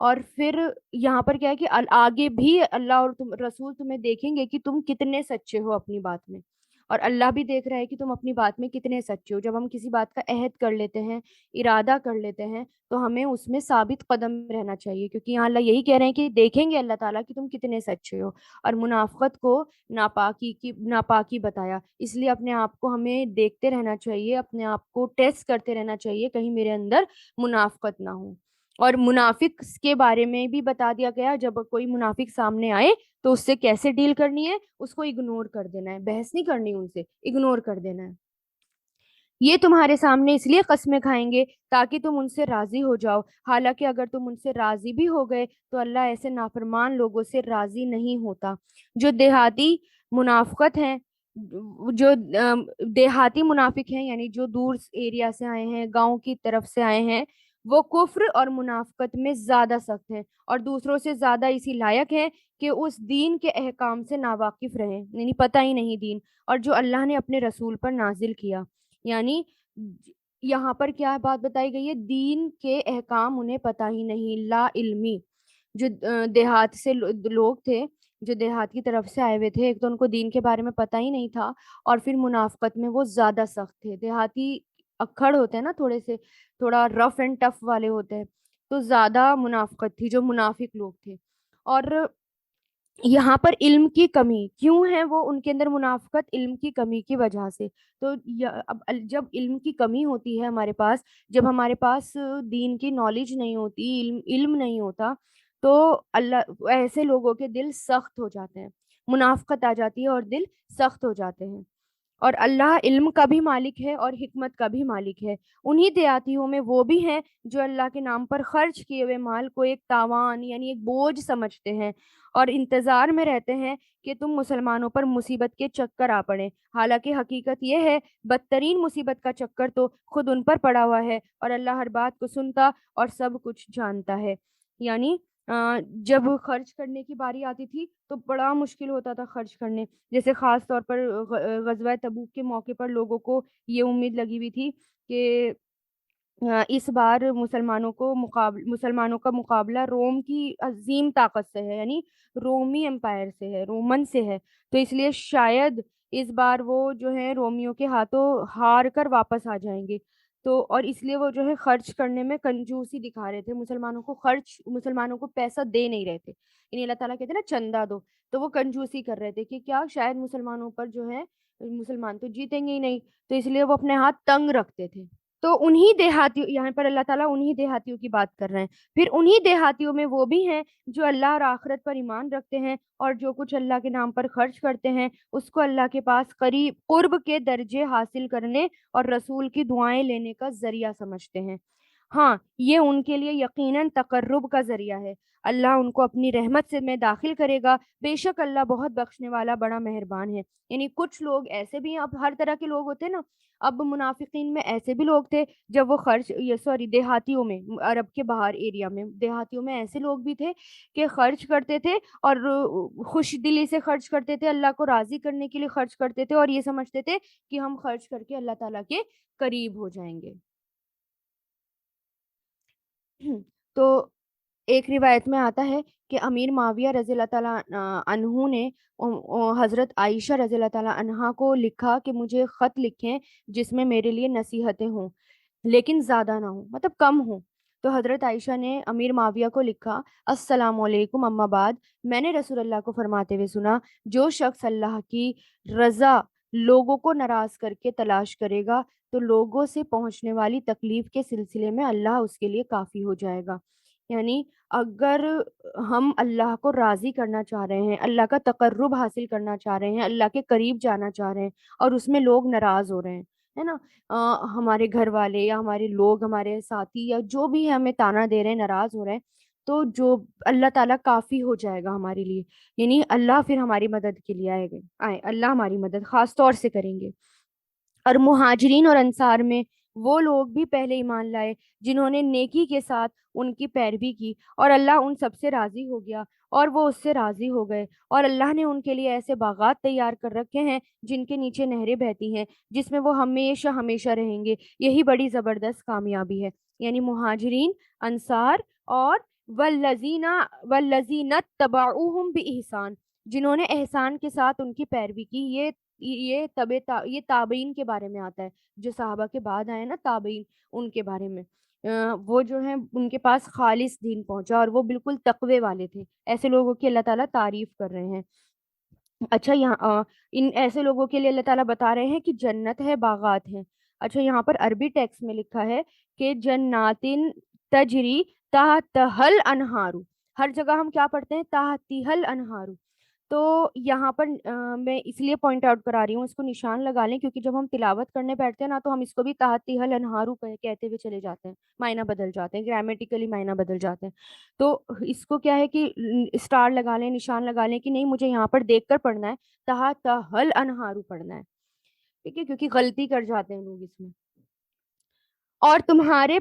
اور پھر یہاں پر کیا ہے کہ آگے بھی اللہ اور رسول تمہیں دیکھیں گے کہ تم کتنے سچے ہو اپنی بات میں، اور اللہ بھی دیکھ رہا ہے کہ تم اپنی بات میں کتنے سچے ہو۔ جب ہم کسی بات کا عہد کر لیتے ہیں، ارادہ کر لیتے ہیں، تو ہمیں اس میں ثابت قدم رہنا چاہیے، کیونکہ یہاں اللہ یہی کہہ رہے ہیں کہ دیکھیں گے اللہ تعالیٰ کہ تم کتنے سچے ہو۔ اور منافقت کو ناپاکی بتایا، اس لیے اپنے آپ کو ہمیں دیکھتے رہنا چاہیے، اپنے آپ کو ٹیسٹ کرتے رہنا چاہیے، کہیں میرے اندر منافقت نہ ہو۔ اور منافق کے بارے میں بھی بتا دیا گیا، جب کوئی منافق سامنے آئے تو اس سے کیسے ڈیل کرنی ہے، اس کو اگنور کر دینا ہے، بحث نہیں کرنی ان سے، اگنور کر دینا ہے۔ یہ تمہارے سامنے اس لیے قسمیں کھائیں گے تاکہ تم ان سے راضی ہو جاؤ، حالانکہ اگر تم ان سے راضی بھی ہو گئے تو اللہ ایسے نافرمان لوگوں سے راضی نہیں ہوتا۔ جو دیہاتی منافقت ہیں، جو دیہاتی منافق ہیں، یعنی جو دور ایریا سے آئے ہیں، گاؤں کی طرف سے آئے ہیں، وہ کفر اور منافقت میں زیادہ سخت ہیں، اور دوسروں سے زیادہ اسی لائق ہیں کہ اس دین کے احکام سے ناواقف رہیں، یعنی پتہ ہی نہیں دین اور جو اللہ نے اپنے رسول پر نازل کیا۔ یعنی یہاں پر کیا بات بتائی گئی ہے، دین کے احکام انہیں پتہ ہی نہیں، لا علمی۔ جو دیہات سے لوگ تھے، جو دیہات کی طرف سے آئے ہوئے تھے، ایک تو ان کو دین کے بارے میں پتہ ہی نہیں تھا، اور پھر منافقت میں وہ زیادہ سخت تھے۔ دیہاتی اکھڑ ہوتے ہیں نا، تھوڑا رف اینڈ ٹف والے ہوتے ہیں، تو زیادہ منافقت تھی، جو منافق لوگ تھے۔ اور یہاں پر علم کی کمی کیوں ہے، وہ ان کے اندر منافقت علم کی کمی کی وجہ سے۔ تو اب جب علم کی کمی ہوتی ہے ہمارے پاس، جب ہمارے پاس دین کی نالج نہیں ہوتی، علم نہیں ہوتا، تو اللہ ایسے لوگوں کے دل سخت ہو جاتے ہیں، منافقت آ جاتی ہے اور دل سخت ہو جاتے ہیں۔ اور اللہ علم کا بھی مالک ہے اور حکمت کا بھی مالک ہے۔ انہی دیاتیوں میں وہ بھی ہیں جو اللہ کے نام پر خرچ کیے ہوئے مال کو ایک تاوان یعنی ایک بوجھ سمجھتے ہیں، اور انتظار میں رہتے ہیں کہ تم مسلمانوں پر مصیبت کے چکر آ پڑے، حالانکہ حقیقت یہ ہے بدترین مصیبت کا چکر تو خود ان پر پڑا ہوا ہے، اور اللہ ہر بات کو سنتا اور سب کچھ جانتا ہے۔ یعنی جب خرچ کرنے کی باری آتی تھی تو بڑا مشکل ہوتا تھا خرچ کرنے، جیسے خاص طور پر غزوہ تبوک کے موقع پر لوگوں کو یہ امید لگی ہوئی تھی کہ اس بار مسلمانوں کا مقابلہ روم کی عظیم طاقت سے ہے، یعنی رومی امپائر سے ہے، رومن سے ہے، تو اس لیے شاید اس بار وہ جو ہے رومیوں کے ہاتھوں ہار کر واپس آ جائیں گے۔ تو اور اس لیے وہ جو ہے خرچ کرنے میں کنجوسی دکھا رہے تھے، مسلمانوں کو پیسہ دے نہیں رہے تھے، یعنی اللہ تعالیٰ کہتے ہیں نا چندہ دو، تو وہ کنجوسی کر رہے تھے کہ کیا شاید مسلمانوں پر جو ہے، مسلمان تو جیتیں گے ہی نہیں، تو اس لیے وہ اپنے ہاتھ تنگ رکھتے تھے۔ تو انہی دیہاتیوں، یہاں پر اللہ تعالیٰ انہی دیہاتیوں کی بات کر رہے ہیں۔ پھر انہی دیہاتیوں میں وہ بھی ہیں جو اللہ اور آخرت پر ایمان رکھتے ہیں، اور جو کچھ اللہ کے نام پر خرچ کرتے ہیں اس کو اللہ کے پاس قرب کے درجے حاصل کرنے اور رسول کی دعائیں لینے کا ذریعہ سمجھتے ہیں۔ ہاں، یہ ان کے لیے یقیناً تقرب کا ذریعہ ہے، اللہ ان کو اپنی رحمت سے میں داخل کرے گا، بے شک اللہ بہت بخشنے والا بڑا مہربان ہے۔ یعنی کچھ لوگ ایسے بھی ہیں، اب ہر طرح کے لوگ ہوتے ہیں نا، اب منافقین میں ایسے بھی لوگ تھے جب وہ دیہاتیوں میں، عرب کے باہر ایریا میں دیہاتیوں میں ایسے لوگ بھی تھے کہ خرچ کرتے تھے، اور خوش دلی سے خرچ کرتے تھے، اللہ کو راضی کرنے کے لیے خرچ کرتے تھے، اور یہ سمجھتے تھے کہ ہم خرچ کر کے اللہ تعالیٰ کے قریب ہو جائیں گے۔ تو ایک روایت میں آتا ہے کہ امیر معاویہ رضی اللہ تعالیٰ عنہ نے حضرت عائشہ رضی اللہ تعالیٰ عنہا کو لکھا کہ مجھے خط لکھیں جس میں میرے لیے نصیحتیں ہوں، لیکن زیادہ نہ ہوں، مطلب کم ہوں۔ تو حضرت عائشہ نے امیر معاویہ کو لکھا، السلام علیکم، اما بعد، میں نے رسول اللہ کو فرماتے ہوئے سنا، جو شخص اللہ کی رضا لوگوں کو ناراض کر کے تلاش کرے گا تو لوگوں سے پہنچنے والی تکلیف کے سلسلے میں اللہ اس کے لیے کافی ہو جائے گا۔ یعنی اگر ہم اللہ کو راضی کرنا چاہ رہے ہیں، اللہ کا تقرب حاصل کرنا چاہ رہے ہیں، اللہ کے قریب جانا چاہ رہے ہیں، اور اس میں لوگ ناراض ہو رہے ہیں، ہے نا، ہمارے گھر والے یا ہمارے لوگ، ہمارے ساتھی یا جو بھی ہے ہمیں تانا دے رہے ہیں، ناراض ہو رہے ہیں، تو جو اللہ تعالیٰ کافی ہو جائے گا ہمارے لیے، یعنی اللہ پھر ہماری مدد کے لیے اللہ ہماری مدد خاص طور سے کریں گے۔ اور مہاجرین اور انصار میں وہ لوگ بھی پہلے ایمان لائے جنہوں نے نیکی کے ساتھ ان کی پیروی کی، اور اللہ ان سب سے راضی ہو گیا اور وہ اس سے راضی ہو گئے، اور اللہ نے ان کے لیے ایسے باغات تیار کر رکھے ہیں جن کے نیچے نہریں بہتی ہیں، جس میں وہ ہمیشہ ہمیشہ رہیں گے، یہی بڑی زبردست کامیابی ہے۔ یعنی مہاجرین، انصار اور والذین والذین اتبعوہم بإحسان، جنہوں نے احسان کے ساتھ ان کی پیروی کی. یہ تابعین کے بارے میں آتا ہے، جو صحابہ کے بعد آئے نا تابعین، ان کے بارے میں. وہ جو ہیں ان کے پاس خالص دین پہنچا اور وہ بالکل تقوی والے تھے. ایسے لوگوں کی اللہ تعالیٰ تعریف کر رہے ہیں. اچھا یہاں ان ایسے لوگوں کے لیے اللہ تعالیٰ بتا رہے ہیں کہ جنت ہے، باغات ہیں. اچھا یہاں پر عربی ٹیکسٹ میں لکھا ہے کہ جناتن تجری تحتہل انہارو. ہر جگہ ہم کیا پڑھتے ہیں؟ تحتہل انہارو. تو یہاں پر میں اس لیے پوائنٹ آؤٹ کرا رہی ہوں، اس کو نشان لگا لیں، کیونکہ جب ہم تلاوت کرنے بیٹھتے ہیں نا تو ہم اس کو بھی تحتہل انہارو کہتے ہوئے چلے جاتے ہیں، معنی بدل جاتے ہیں، گرامیٹیکلی معنی بدل جاتے ہیں. تو اس کو کیا ہے کہ اسٹار لگا لیں، نشان لگا لیں کہ نہیں مجھے یہاں پر دیکھ کر پڑھنا ہے، تحتہل انہارو پڑھنا ہے. ٹھیک ہے، کیونکہ غلطی کر جاتے ہیں لوگ اس میں. اور تمہارے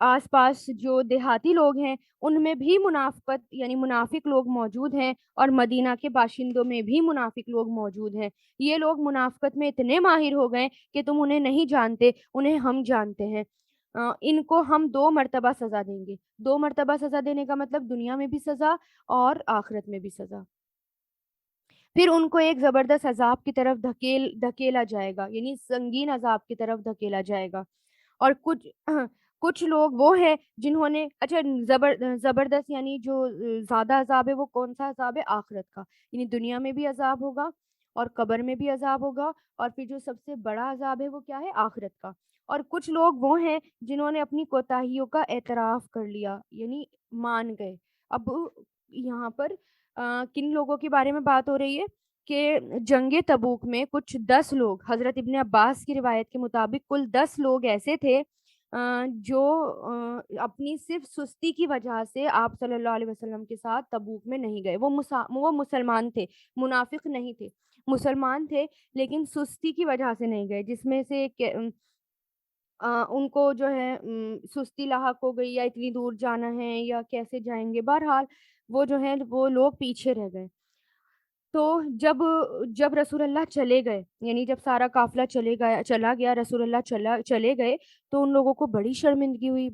آس پاس جو دیہاتی لوگ ہیں ان میں بھی منافقت یعنی منافق لوگ موجود ہیں، اور مدینہ کے باشندوں میں بھی منافق لوگ موجود ہیں. یہ لوگ منافقت میں اتنے ماہر ہو گئے کہ تم انہیں نہیں جانتے، انہیں ہم جانتے ہیں. ان کو ہم 2 مرتبہ سزا دیں گے. 2 مرتبہ سزا دینے کا مطلب دنیا میں بھی سزا اور آخرت میں بھی سزا. پھر ان کو ایک زبردست عذاب کی طرف دھکیلا جائے گا، یعنی سنگین عذاب کی طرف دھکیلا جائے گا. اور کچھ لوگ وہ ہیں جنہوں نے اچھا زبردست یعنی جو زیادہ عذاب ہے وہ کون سا عذاب ہے؟ آخرت کا. یعنی دنیا میں بھی عذاب ہوگا اور قبر میں بھی عذاب ہوگا، اور پھر جو سب سے بڑا عذاب ہے وہ کیا ہے؟ آخرت کا. اور کچھ لوگ وہ ہیں جنہوں نے اپنی کوتاہیوں کا اعتراف کر لیا، یعنی مان گئے. اب یہاں پر کن لوگوں کے بارے میں بات ہو رہی ہے کہ جنگ تبوک میں کچھ 10 لوگ، حضرت ابن عباس کی روایت کے مطابق کل 10 لوگ ایسے تھے جو اپنی صرف سستی کی وجہ سے آپ صلی اللہ علیہ وسلم کے ساتھ تبوک میں نہیں گئے. وہ مسلمان تھے، منافق نہیں تھے، مسلمان تھے لیکن سستی کی وجہ سے نہیں گئے. جس میں سے ان کو جو ہے سستی لاحق ہو گئی، یا اتنی دور جانا ہے یا کیسے جائیں گے، بہرحال وہ جو ہیں وہ لوگ پیچھے رہ گئے. تو جب رسول اللہ چلے گئے، یعنی جب سارا قافلہ چلا گیا، رسول اللہ چلے گئے، تو ان لوگوں کو بڑی شرمندگی ہوئی،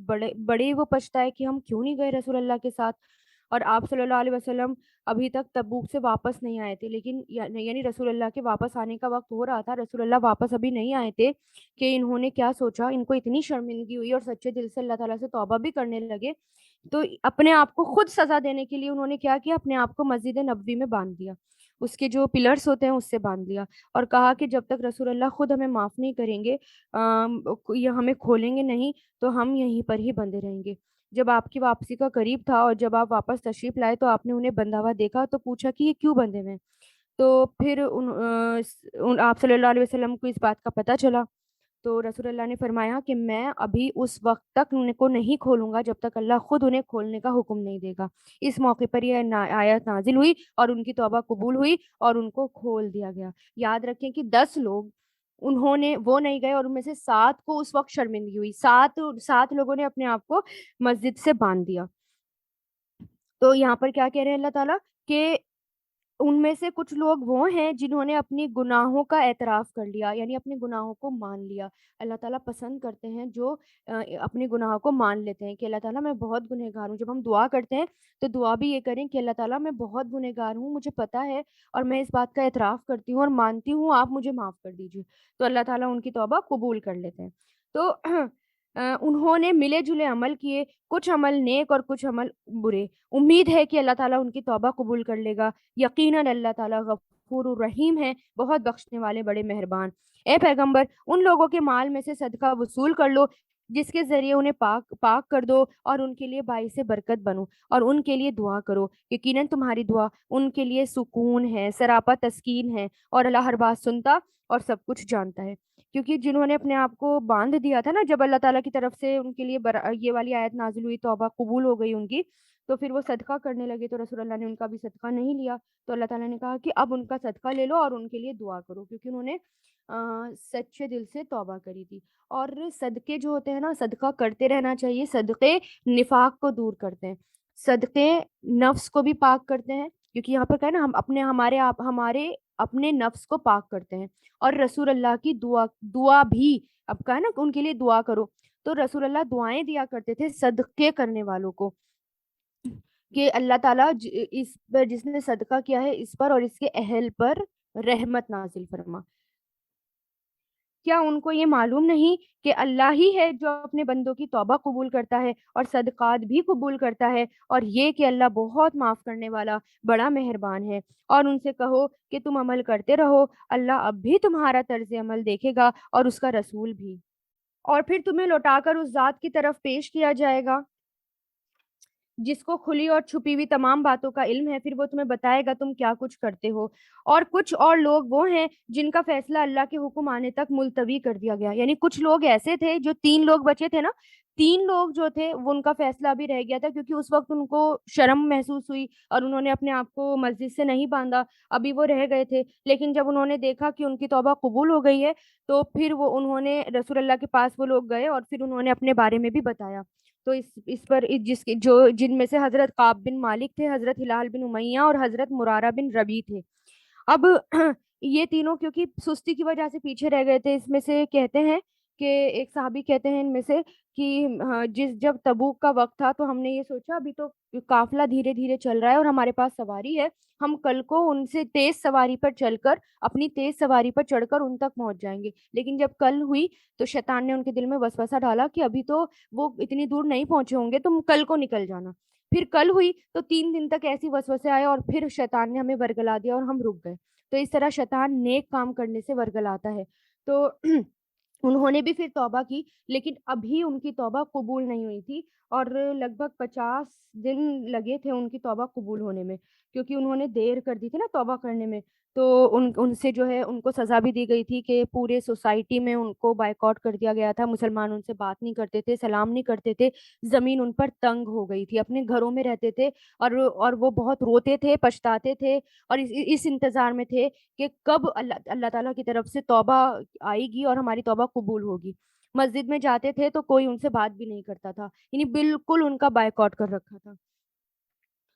بڑے وہ پچھتائے کہ ہم کیوں نہیں گئے رسول اللہ کے ساتھ. اور آپ صلی اللہ علیہ وسلم ابھی تک تبوک سے واپس نہیں آئے تھے، لیکن یعنی رسول اللہ کے واپس آنے کا وقت ہو رہا تھا، رسول اللہ واپس ابھی نہیں آئے تھے کہ انہوں نے کیا سوچا، ان کو اتنی شرمندگی ہوئی اور سچے دل سے اللہ تعالیٰ سے توبہ بھی کرنے لگے. تو اپنے آپ کو خود سزا دینے کے لیے انہوں نے کیا کیا؟ اپنے آپ کو مسجد نبوی میں باندھ دیا، اس کے جو پلرز ہوتے ہیں اس سے باندھ دیا، اور کہا کہ جب تک رسول اللہ خود ہمیں معاف نہیں کریں گے، یا ہمیں کھولیں گے نہیں، تو ہم یہیں پر ہی بندے رہیں گے. جب آپ کی واپسی کا قریب تھا اور جب آپ واپس تشریف لائے تو آپ نے انہیں بندھا ہوا دیکھا، تو پوچھا کہ یہ کیوں بندھے ہوئے ہیں؟ تو پھر آپ صلی اللہ علیہ وسلم کو اس بات کا پتہ چلا، تو رسول اللہ نے فرمایا کہ میں ابھی اس وقت تک ان کو نہیں کھولوں گا جب تک اللہ خود انہیں کھولنے کا حکم نہیں دے گا. اس موقع پر یہ آیت نازل ہوئی اور ان کی توبہ قبول ہوئی اور ان کو کھول دیا گیا. یاد رکھیں کہ 10 لوگ انہوں نے وہ نہیں گئے، اور ان میں سے 7 کو اس وقت شرمندگی ہوئی، 7 لوگوں نے اپنے آپ کو مسجد سے باندھ دیا. تو یہاں پر کیا کہہ رہے ہیں اللہ تعالیٰ کہ ان میں سے کچھ لوگ وہ ہیں جنہوں نے اپنی گناہوں کا اعتراف کر لیا، یعنی اپنے گناہوں کو مان لیا. اللہ تعالیٰ پسند کرتے ہیں جو اپنے گناہوں کو مان لیتے ہیں کہ اللہ تعالیٰ میں بہت گنہگار ہوں. جب ہم دعا کرتے ہیں تو دعا بھی یہ کریں کہ اللہ تعالیٰ میں بہت گنہگار ہوں، مجھے پتہ ہے اور میں اس بات کا اعتراف کرتی ہوں اور مانتی ہوں، آپ مجھے معاف کر دیجیے. تو اللہ تعالیٰ ان کی توبہ قبول کر لیتے ہیں. تو انہوں نے ملے جلے عمل کیے، کچھ عمل نیک اور کچھ عمل برے. امید ہے کہ اللہ تعالیٰ ان کی توبہ قبول کر لے گا. یقیناً اللہ تعالیٰ غفور الرحیم ہے، بہت بخشنے والے، بڑے مہربان. اے پیغمبر، ان لوگوں کے مال میں سے صدقہ وصول کر لو جس کے ذریعے انہیں پاک کر دو، اور ان کے لیے باعث برکت بنو، اور ان کے لیے دعا کرو. یقیناً تمہاری دعا ان کے لیے سکون ہے، سراپا تسکین ہے، اور اللہ ہر بات سنتا اور سب کچھ جانتا ہے. کیونکہ جنہوں نے اپنے آپ کو باندھ دیا تھا نا، جب اللہ تعالیٰ کی طرف سے ان کے لیے یہ والی آیت نازل ہوئی، توبہ قبول ہو گئی ان کی، تو پھر وہ صدقہ کرنے لگے، تو رسول اللہ نے ان کا بھی صدقہ نہیں لیا. تو اللہ تعالیٰ نے کہا کہ اب ان کا صدقہ لے لو اور ان کے لیے دعا کرو، کیونکہ انہوں نے سچے دل سے توبہ کری تھی. اور صدقے جو ہوتے ہیں نا، صدقہ کرتے رہنا چاہیے. صدقے نفاق کو دور کرتے ہیں، صدقے نفس کو بھی پاک کرتے ہیں، کیونکہ یہاں پر کہا ہے نا ہم ہمارے اپنے نفس کو پاک کرتے ہیں. اور رسول اللہ کی دعا بھی، اب کہا ہے نا ان کے لیے دعا کرو، تو رسول اللہ دعائیں دیا کرتے تھے صدقے کرنے والوں کو. کہ اللہ تعالیٰ اس پر جس نے صدقہ کیا ہے اس پر اور اس کے اہل پر رحمت نازل فرما۔ کیا ان کو یہ معلوم نہیں کہ اللہ ہی ہے جو اپنے بندوں کی توبہ قبول کرتا ہے اور صدقات بھی قبول کرتا ہے، اور یہ کہ اللہ بہت معاف کرنے والا بڑا مہربان ہے۔ اور ان سے کہو کہ تم عمل کرتے رہو، اللہ اب بھی تمہارا طرز عمل دیکھے گا اور اس کا رسول بھی، اور پھر تمہیں لوٹا کر اس ذات کی طرف پیش کیا جائے گا جس کو کھلی اور چھپی ہوئی تمام باتوں کا علم ہے، پھر وہ تمہیں بتائے گا تم کیا کچھ کرتے ہو۔ اور کچھ اور لوگ وہ ہیں جن کا فیصلہ اللہ کے حکم آنے تک ملتوی کر دیا گیا، یعنی کچھ لوگ ایسے تھے، جو 3 لوگ بچے تھے نا، 3 لوگ جو تھے وہ ان کا فیصلہ ابھی رہ گیا تھا، کیونکہ اس وقت ان کو شرم محسوس ہوئی اور انہوں نے اپنے آپ کو مسجد سے نہیں باندھا، ابھی وہ رہ گئے تھے۔ لیکن جب انہوں نے دیکھا کہ ان کی توبہ قبول ہو گئی ہے، تو پھر وہ انہوں نے رسول اللہ کے پاس وہ لوگ گئے اور پھر انہوں نے اپنے بارے میں بھی بتایا۔ تو اس پر جو جن میں سے حضرت کعب بن مالک تھے، حضرت ہلال بن امیہ اور حضرت مرارہ بن ربیع تھے۔ اب یہ تینوں کیونکہ سستی کی وجہ سے پیچھے رہ گئے تھے، اس میں سے کہتے ہیں کہ ایک صحابی کہتے ہیں ان میں سے کہ ہاں، جب تبوک کا وقت تھا تو ہم نے یہ سوچا ابھی تو قافلہ دھیرے دھیرے چل رہا ہے اور ہمارے پاس سواری ہے، ہم کل کو ان سے تیز سواری پر چل کر اپنی تیز سواری پر چڑھ کر ان تک پہنچ جائیں گے۔ لیکن جب کل ہوئی تو شیطان نے ان کے دل میں وسوسہ ڈالا کہ ابھی تو وہ اتنی دور نہیں پہنچے ہوں گے، تم کل کو نکل جانا۔ پھر کل ہوئی تو 3 دن تک ایسی وسوسے آئے اور پھر شیطان نے ہمیں ورگلا دیا اور ہم رک گئے۔ تو اس طرح شیطان نیک کام کرنے سے ورگلاتا ہے۔ تو انہوں نے بھی پھر توبہ کی، لیکن ابھی ان کی توبہ قبول نہیں ہوئی تھی، اور لگ بھگ 50 دن لگے تھے ان کی توبہ قبول ہونے میں، کیونکہ انہوں نے دیر کر دی تھی نا توبہ کرنے میں۔ تو ان سے جو ہے ان کو سزا بھی دی گئی تھی کہ پورے سوسائٹی میں ان کو بائیکاٹ کر دیا گیا تھا، مسلمان ان سے بات نہیں کرتے تھے، سلام نہیں کرتے تھے، زمین ان پر تنگ ہو گئی تھی، اپنے گھروں میں رہتے تھے، اور وہ بہت روتے تھے، پچھتاتے تھے، اور اس انتظار میں تھے کہ کب اللہ تعالیٰ کی طرف سے توبہ آئے گی اور ہماری توبہ قبول ہوگی۔ مسجد میں جاتے تھے تو کوئی ان سے بات بھی نہیں کرتا تھا، یعنی بالکل ان کا بائیکاٹ کر رکھا تھا۔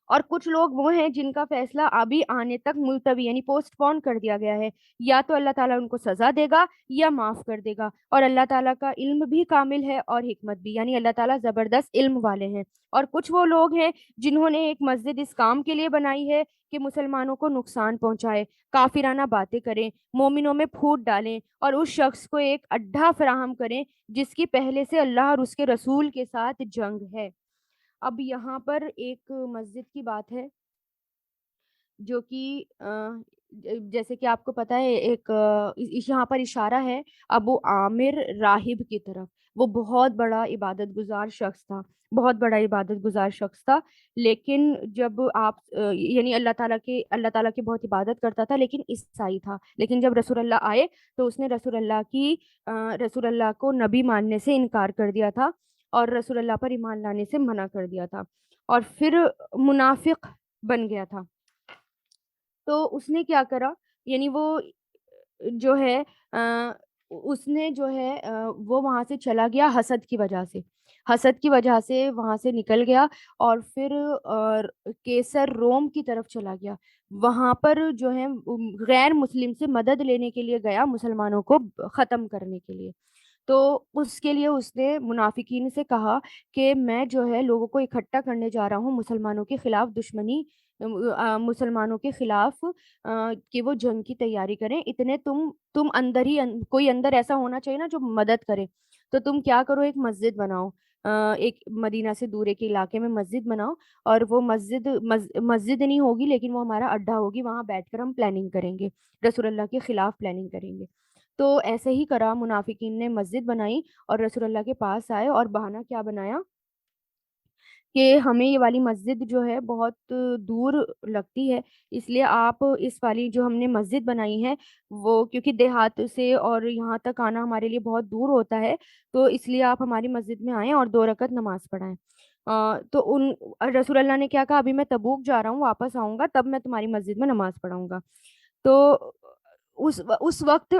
اور کچھ لوگ وہ ہیں جن کا فیصلہ ابھی آنے تک ملتوی یعنی پوسٹ پون کر دیا گیا ہے، یا تو اللہ تعالیٰ ان کو سزا دے گا یا معاف کر دے گا، اور اللہ تعالیٰ کا علم بھی کامل ہے اور حکمت بھی، یعنی اللہ تعالیٰ زبردست علم والے ہیں۔ اور کچھ وہ لوگ ہیں جنہوں نے ایک مسجد اس کام کے لیے بنائی ہے کہ مسلمانوں کو نقصان پہنچائے، کافرانہ باتیں کریں، مومنوں میں پھوٹ ڈالیں، اور اس شخص کو ایک اڈھا فراہم کریں جس کی پہلے سے اللہ اور اس کے رسول کے ساتھ جنگ ہے۔ اب یہاں پر ایک مسجد کی بات ہے جو کہ جیسے کہ آپ کو پتہ ہے ایک یہاں پر اشارہ ہے ابو عامر راہب کی طرف۔ وہ بہت بڑا عبادت گزار شخص تھا، بہت بڑا عبادت گزار شخص تھا، لیکن جب آپ یعنی اللہ تعالیٰ کی بہت عبادت کرتا تھا، لیکن عیسائی تھا۔ لیکن جب رسول اللہ آئے تو اس نے رسول اللہ کو نبی ماننے سے انکار کر دیا تھا، اور رسول اللہ پر ایمان لانے سے منع کر دیا تھا، اور پھر منافق بن گیا تھا۔ تو اس نے کیا کرا، یعنی وہ جو ہے اس نے جو ہے وہ وہاں سے چلا گیا حسد کی وجہ سے، حسد کی وجہ سے وہاں سے نکل گیا، اور پھر کیسر روم کی طرف چلا گیا، وہاں پر جو ہے غیر مسلم سے مدد لینے کے لیے گیا، مسلمانوں کو ختم کرنے کے لیے۔ تو اس کے لیے اس نے منافقین سے کہا کہ میں جو ہے لوگوں کو اکٹھا کرنے جا رہا ہوں مسلمانوں کے خلاف دشمنی، مسلمانوں کے خلاف کہ وہ جنگ کی تیاری کریں، اتنے تم اندر ہی کوئی اندر ایسا ہونا چاہیے نا جو مدد کرے، تو تم کیا کرو، ایک مسجد بناؤ، ایک مدینہ سے دور کے علاقے میں مسجد بناؤ، اور وہ مسجد نہیں ہوگی لیکن وہ ہمارا اڈا ہوگی، وہاں بیٹھ کر ہم پلاننگ کریں گے، رسول اللہ کے خلاف پلاننگ کریں گے۔ تو ایسے ہی کرا، منافقین نے مسجد بنائی اور رسول اللہ کے پاس آئے، اور بہانہ کیا بنایا کہ ہمیں یہ والی مسجد جو ہے بہت دور لگتی ہے، اس لیے آپ اس والی جو ہم نے مسجد بنائی ہے وہ کیونکہ دیہات سے اور یہاں تک آنا ہمارے لیے بہت دور ہوتا ہے، تو اس لیے آپ ہماری مسجد میں آئیں اور 2 رکعت نماز پڑھائیں۔ تو رسول اللہ نے کیا کہا، ابھی میں تبوک جا رہا ہوں، واپس آؤں گا تب میں تمہاری مسجد میں نماز پڑھاؤں گا۔ تو اس وقت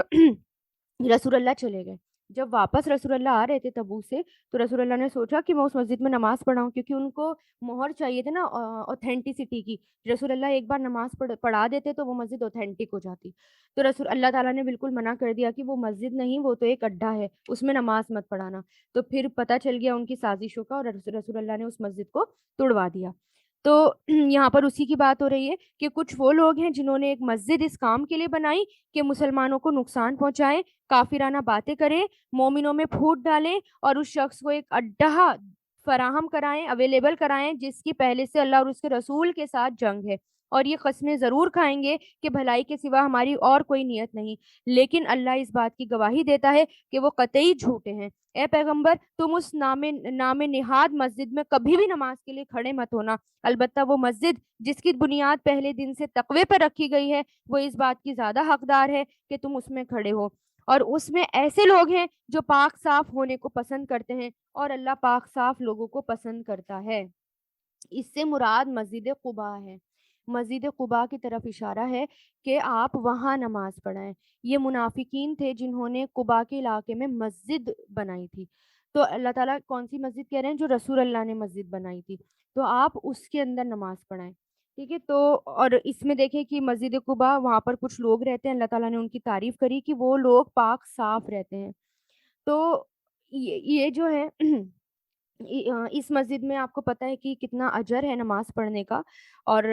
رسول اللہ چلے گئے۔ جب واپس رسول اللہ آ رہے تھے تبوک سے، تو رسول اللہ نے سوچا کہ میں اس مسجد میں نماز پڑھاؤں، کیونکہ ان کو مہر چاہیے تھے نا اوتھینٹسٹی کی۔ رسول اللہ ایک بار نماز پڑھا دیتے تو وہ مسجد اوتھینٹک ہو جاتی۔ تو رسول اللہ تعالیٰ نے بالکل منع کر دیا کہ وہ مسجد نہیں، وہ تو ایک اڈا ہے، اس میں نماز مت پڑھانا۔ تو پھر پتہ چل گیا ان کی سازشوں کا، اور رسول اللہ نے اس مسجد کو توڑوا دیا۔ تو یہاں پر اسی کی بات ہو رہی ہے کہ کچھ وہ لوگ ہیں جنہوں نے ایک مسجد اس کام کے لیے بنائی کہ مسلمانوں کو نقصان پہنچائیں، کافرانہ باتیں کریں، مومنوں میں پھوٹ ڈالیں، اور اس شخص کو ایک اڈہ فراہم کرائیں، اویلیبل کرائیں، جس کی پہلے سے اللہ اور اس کے رسول کے ساتھ جنگ ہے، اور یہ قسمیں ضرور کھائیں گے کہ بھلائی کے سوا ہماری اور کوئی نیت نہیں، لیکن اللہ اس بات کی گواہی دیتا ہے کہ وہ قطعی جھوٹے ہیں۔ اے پیغمبر، تم اس نام نہاد مسجد میں کبھی بھی نماز کے لیے کھڑے مت ہونا، البتہ وہ مسجد جس کی بنیاد پہلے دن سے تقوی پر رکھی گئی ہے، وہ اس بات کی زیادہ حقدار ہے کہ تم اس میں کھڑے ہو، اور اس میں ایسے لوگ ہیں جو پاک صاف ہونے کو پسند کرتے ہیں، اور اللہ پاک صاف لوگوں کو پسند کرتا ہے۔ اس سے مراد مسجد قباء ہے، مسجد قباء کی طرف اشارہ ہے کہ آپ وہاں نماز پڑھائیں۔ یہ منافقین تھے جنہوں نے قباء کے علاقے میں مسجد بنائی تھی، تو اللہ تعالیٰ کون سی مسجد کہہ رہے ہیں؟ جو رسول اللہ نے مسجد بنائی تھی، تو آپ اس کے اندر نماز پڑھائیں، ٹھیک ہے۔ تو اور اس میں دیکھیں کہ مسجد قباء، وہاں پر کچھ لوگ رہتے ہیں، اللہ تعالیٰ نے ان کی تعریف کری کہ وہ لوگ پاک صاف رہتے ہیں۔ تو یہ جو ہے اس مسجد میں آپ کو پتہ ہے کہ کتنا اجر ہے نماز پڑھنے کا، اور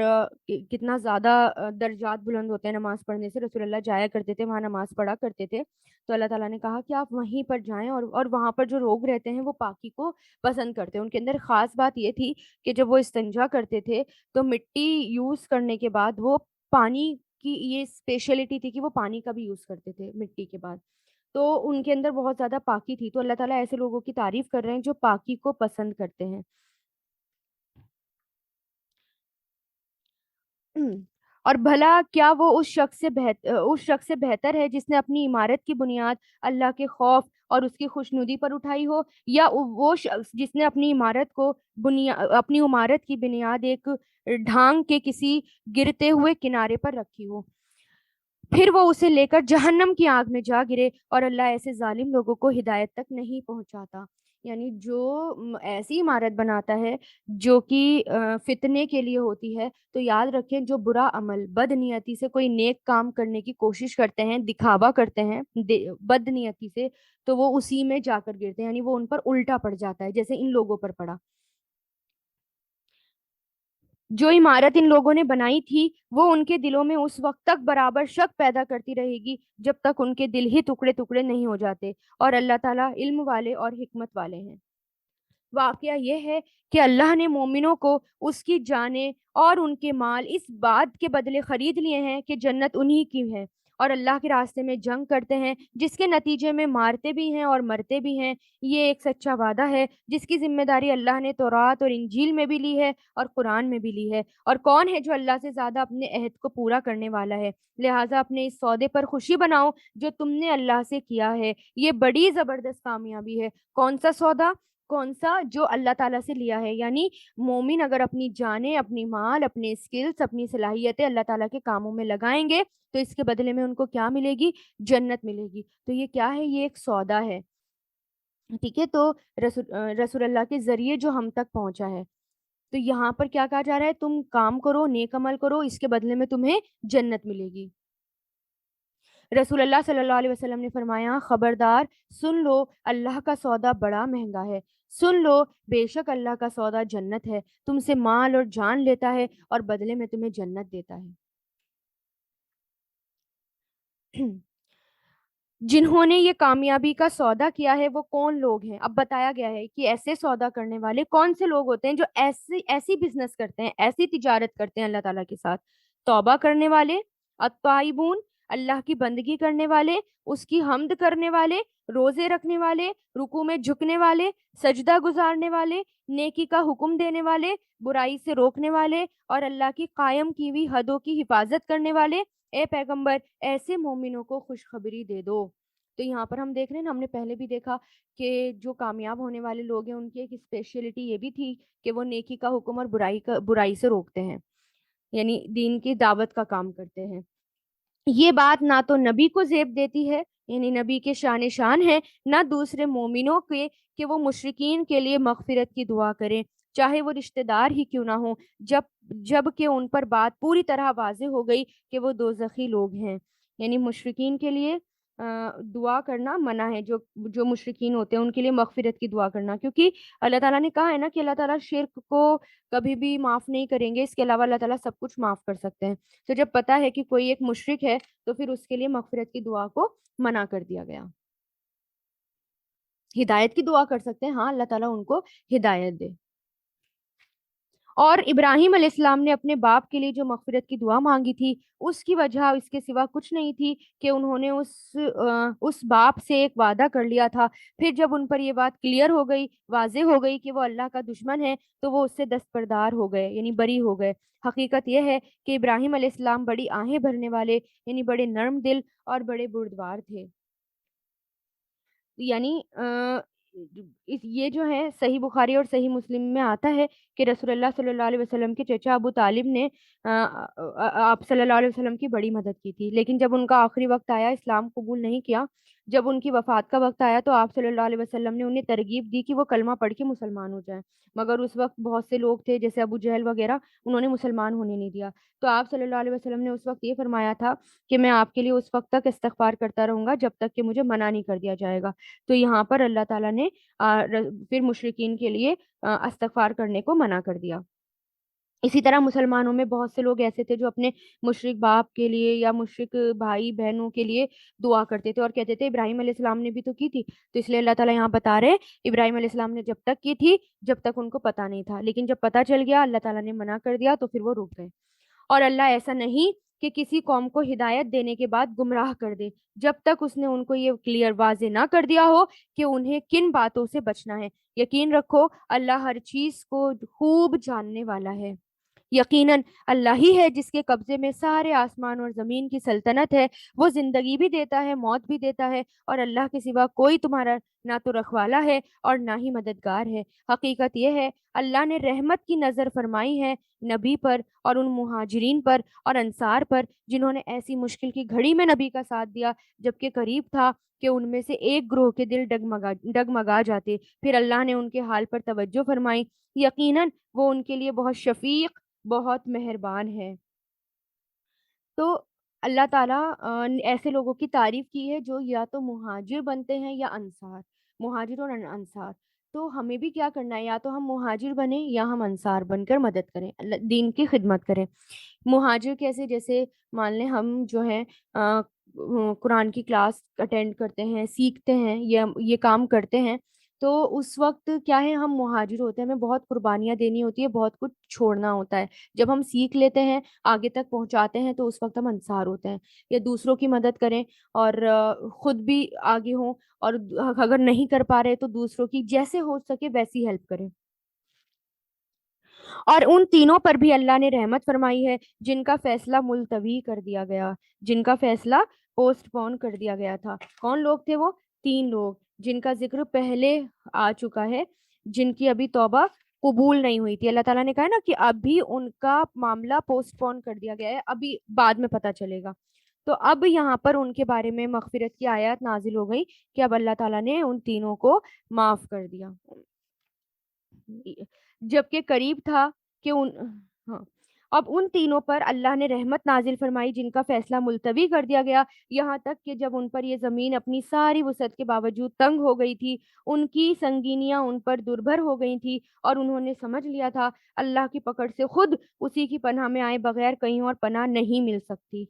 کتنا زیادہ درجات بلند ہوتے ہیں نماز پڑھنے سے۔ رسول اللہ جایا کرتے تھے، وہاں نماز پڑھا کرتے تھے، تو اللہ تعالیٰ نے کہا کہ آپ وہیں پر جائیں، اور وہاں پر جو لوگ رہتے ہیں وہ پاکی کو پسند کرتے ہیں۔ ان کے اندر خاص بات یہ تھی کہ جب وہ استنجا کرتے تھے تو مٹی یوز کرنے کے بعد وہ پانی کی یہ اسپیشلٹی تھی کہ وہ پانی کا بھی یوز کرتے تھے مٹی کے بعد، تو ان کے اندر بہت زیادہ پاکی تھی۔ تو اللہ تعالیٰ ایسے لوگوں کی تعریف کر رہے ہیں جو پاکی کو پسند کرتے ہیں۔ اور بھلا کیا وہ اس شخص سے بہتر ہے جس نے اپنی عمارت کی بنیاد اللہ کے خوف اور اس کی خوشنودی پر اٹھائی ہو، یا وہ شخص جس نے اپنی عمارت کی بنیاد ایک ڈھانگ کے کسی گرتے ہوئے کنارے پر رکھی ہو، پھر وہ اسے لے کر جہنم کی آگ میں جا گرے، اور اللہ ایسے ظالم لوگوں کو ہدایت تک نہیں پہنچاتا۔ یعنی جو ایسی عمارت بناتا ہے جو کہ فتنے کے لیے ہوتی ہے، تو یاد رکھیں جو برا عمل بد نیتی سے کوئی نیک کام کرنے کی کوشش کرتے ہیں، دکھاوا کرتے ہیں بد نیتی سے، تو وہ اسی میں جا کر گرتے ہیں، یعنی وہ ان پر الٹا پڑ جاتا ہے جیسے ان لوگوں پر پڑا۔ جو عمارت ان لوگوں نے بنائی تھی وہ ان کے دلوں میں اس وقت تک برابر شک پیدا کرتی رہے گی جب تک ان کے دل ہی ٹکڑے ٹکڑے نہیں ہو جاتے، اور اللہ تعالیٰ علم والے اور حکمت والے ہیں۔ واقعہ یہ ہے کہ اللہ نے مومنوں کو اس کی جانیں اور ان کے مال اس بات کے بدلے خرید لیے ہیں کہ جنت انہی کی ہے، اور اللہ کے راستے میں جنگ کرتے ہیں جس کے نتیجے میں مارتے بھی ہیں اور مرتے بھی ہیں۔ یہ ایک سچا وعدہ ہے جس کی ذمہ داری اللہ نے تورات اور انجیل میں بھی لی ہے اور قرآن میں بھی لی ہے، اور کون ہے جو اللہ سے زیادہ اپنے عہد کو پورا کرنے والا ہے؟ لہٰذا اپنے اس سودے پر خوشی بناؤ جو تم نے اللہ سے کیا ہے، یہ بڑی زبردست کامیابی ہے۔ کون سا سودا؟ کون سا؟ جو اللہ تعالیٰ سے لیا ہے، یعنی مومن اگر اپنی جانیں، اپنی مال، اپنے اسکلز، اپنی صلاحیتیں اللہ تعالیٰ کے کاموں میں لگائیں گے تو اس کے بدلے میں ان کو کیا ملے گی؟ جنت ملے گی۔ تو یہ کیا ہے؟ یہ ایک سودا ہے، ٹھیک ہے۔ تو رسول اللہ کے ذریعے جو ہم تک پہنچا ہے، تو یہاں پر کیا کہا جا رہا ہے؟ تم کام کرو، نیک عمل کرو، اس کے بدلے میں تمہیں جنت ملے گی۔ رسول اللہ صلی اللہ علیہ وسلم نے فرمایا، خبردار، سن لو، اللہ کا سودا بڑا مہنگا ہے، سن لو، بے شک اللہ کا سودا جنت ہے، تم سے مال اور جان لیتا ہے اور بدلے میں تمہیں جنت دیتا ہے۔ جنہوں نے یہ کامیابی کا سودا کیا ہے وہ کون لوگ ہیں؟ اب بتایا گیا ہے کہ ایسے سودا کرنے والے کون سے لوگ ہوتے ہیں جو ایسی بزنس کرتے ہیں، ایسی تجارت کرتے ہیں اللہ تعالیٰ کے ساتھ۔ توبہ کرنے والے، التائبون، اللہ کی بندگی کرنے والے، اس کی حمد کرنے والے، روزے رکھنے والے، رکوع میں جھکنے والے، سجدہ گزارنے والے، نیکی کا حکم دینے والے، برائی سے روکنے والے، اور اللہ کی قائم کی ہوئی حدوں کی حفاظت کرنے والے۔ اے پیغمبر، ایسے مومنوں کو خوشخبری دے دو۔ تو یہاں پر ہم دیکھ رہے ہیں نا، ہم نے پہلے بھی دیکھا کہ جو کامیاب ہونے والے لوگ ہیں ان کی ایک اسپیشلٹی یہ بھی تھی کہ وہ نیکی کا حکم اور برائی سے روکتے ہیں، یعنی دین کی دعوت کا کام کرتے ہیں۔ یہ بات نہ تو نبی کو زیب دیتی ہے، یعنی نبی کے شان ہے، نہ دوسرے مومنوں کے کہ وہ مشرکین کے لیے مغفرت کی دعا کریں، چاہے وہ رشتہ دار ہی کیوں نہ ہوں، جب کہ ان پر بات پوری طرح واضح ہو گئی کہ وہ دوزخی لوگ ہیں۔ یعنی مشرکین کے لیے دعا کرنا منع ہے، جو جو مشرکین ہوتے ہیں ان کے لیے مغفرت کی دعا کرنا، کیونکہ اللہ تعالیٰ نے کہا ہے نا کہ اللہ تعالیٰ شرک کو کبھی بھی معاف نہیں کریں گے، اس کے علاوہ اللہ تعالیٰ سب کچھ معاف کر سکتے ہیں۔ تو جب پتہ ہے کہ کوئی ایک مشرک ہے تو پھر اس کے لیے مغفرت کی دعا کو منع کر دیا گیا۔ ہدایت کی دعا کر سکتے ہیں، ہاں اللہ تعالیٰ ان کو ہدایت دے۔ اور ابراہیم علیہ السلام نے اپنے باپ کے لیے جو مغفرت کی دعا مانگی تھی، اس کی وجہ اس کے سوا کچھ نہیں تھی کہ انہوں نے اس باپ سے ایک وعدہ کر لیا تھا۔ پھر جب ان پر یہ بات کلیئر ہو گئی، واضح ہو گئی کہ وہ اللہ کا دشمن ہے، تو وہ اس سے دستبردار ہو گئے، یعنی بری ہو گئے۔ حقیقت یہ ہے کہ ابراہیم علیہ السلام بڑی آہیں بھرنے والے، یعنی بڑے نرم دل اور بڑے بردبار تھے۔ یعنی یہ جو ہے صحیح بخاری اور صحیح مسلم میں آتا ہے کہ رسول اللہ صلی اللہ علیہ وسلم کے چچا ابو طالب نے آپ صلی اللہ علیہ وسلم کی بڑی مدد کی تھی، لیکن جب ان کا آخری وقت آیا، اسلام قبول نہیں کیا، جب ان کی وفات کا وقت آیا تو آپ صلی اللہ علیہ وسلم نے انہیں ترغیب دی کہ وہ کلمہ پڑھ کے مسلمان ہو جائیں، مگر اس وقت بہت سے لوگ تھے جیسے ابو جہل وغیرہ، انہوں نے مسلمان ہونے نہیں دیا۔ تو آپ صلی اللہ علیہ وسلم نے اس وقت یہ فرمایا تھا کہ میں آپ کے لیے اس وقت تک استغفار کرتا رہوں گا جب تک کہ مجھے منع نہیں کر دیا جائے گا۔ تو یہاں پر اللہ تعالیٰ نے پھر مشرکین کے لیے استغفار کرنے کو منع کر دیا۔ اسی طرح مسلمانوں میں بہت سے لوگ ایسے تھے جو اپنے مشرک باپ کے لیے یا مشرک بھائی بہنوں کے لیے دعا کرتے تھے اور کہتے تھے ابراہیم علیہ السلام نے بھی تو کی تھی، تو اس لیے اللہ تعالیٰ یہاں بتا رہے ابراہیم علیہ السلام نے جب تک کی تھی جب تک ان کو پتہ نہیں تھا، لیکن جب پتہ چل گیا اللہ تعالیٰ نے منع کر دیا تو پھر وہ رک گئے۔ اور اللہ ایسا نہیں کہ کسی قوم کو ہدایت دینے کے بعد گمراہ کر دے جب تک اس نے ان کو یہ کلیئر واضح نہ کر دیا ہو کہ انہیں کن باتوں سے بچنا ہے۔ یقین رکھو اللہ ہر چیز کو خوب جاننے والا ہے۔ یقیناً اللہ ہی ہے جس کے قبضے میں سارے آسمان اور زمین کی سلطنت ہے، وہ زندگی بھی دیتا ہے، موت بھی دیتا ہے، اور اللہ کے سوا کوئی تمہارا نہ تو رکھوالا ہے اور نہ ہی مددگار ہے۔ حقیقت یہ ہے اللہ نے رحمت کی نظر فرمائی ہے نبی پر اور ان مہاجرین پر اور انصار پر جنہوں نے ایسی مشکل کی گھڑی میں نبی کا ساتھ دیا جبکہ قریب تھا کہ ان میں سے ایک گروہ کے دل ڈگمگا جاتے، پھر اللہ نے ان کے حال پر توجہ فرمائی، یقیناً وہ ان کے لیے بہت شفیق، بہت مہربان ہے۔ تو اللہ تعالیٰ ایسے لوگوں کی تعریف کی ہے جو یا تو مہاجر بنتے ہیں یا انصار، مہاجر اور انصار۔ تو ہمیں بھی کیا کرنا ہے، یا تو ہم مہاجر بنیں یا ہم انصار بن کر مدد کریں، دین کی خدمت کریں۔ مہاجر کیسے؟ جیسے مان لیں ہم جو ہے قرآن کی کلاس اٹینڈ کرتے ہیں، سیکھتے ہیں، یہ کام کرتے ہیں، تو اس وقت کیا ہے ہم مہاجر ہوتے ہیں، ہمیں بہت قربانیاں دینی ہوتی ہے، بہت کچھ چھوڑنا ہوتا ہے۔ جب ہم سیکھ لیتے ہیں، آگے تک پہنچاتے ہیں، تو اس وقت ہم انصار ہوتے ہیں، یا دوسروں کی مدد کریں اور خود بھی آگے ہوں، اور اگر نہیں کر پا رہے تو دوسروں کی جیسے ہو سکے ویسی ہیلپ کریں۔ اور ان تینوں پر بھی اللہ نے رحمت فرمائی ہے جن کا فیصلہ ملتوی کر دیا گیا، جن کا فیصلہ پوسٹ پون کر دیا گیا تھا۔ کون لوگ تھے وہ؟ تین لوگ جن کا ذکر پہلے آ چکا ہے، جن کی ابھی توبہ قبول نہیں ہوئی تھی۔ اللہ تعالیٰ نے کہا نا کہ ابھی ان کا معاملہ پوسٹ پون کر دیا گیا ہے، ابھی بعد میں پتہ چلے گا۔ تو اب یہاں پر ان کے بارے میں مغفرت کی آیات نازل ہو گئی کہ اب اللہ تعالیٰ نے ان تینوں کو معاف کر دیا، جبکہ قریب تھا کہ ہاں اب ان تینوں پر اللہ نے رحمت نازل فرمائی جن کا فیصلہ ملتوی کر دیا گیا، یہاں تک کہ جب ان پر یہ زمین اپنی ساری وسعت کے باوجود تنگ ہو گئی تھی، ان کی سنگینیاں ان پر دربھر ہو گئی تھی، اور انہوں نے سمجھ لیا تھا اللہ کی پکڑ سے خود اسی کی پناہ میں آئے بغیر کہیں اور پناہ نہیں مل سکتی۔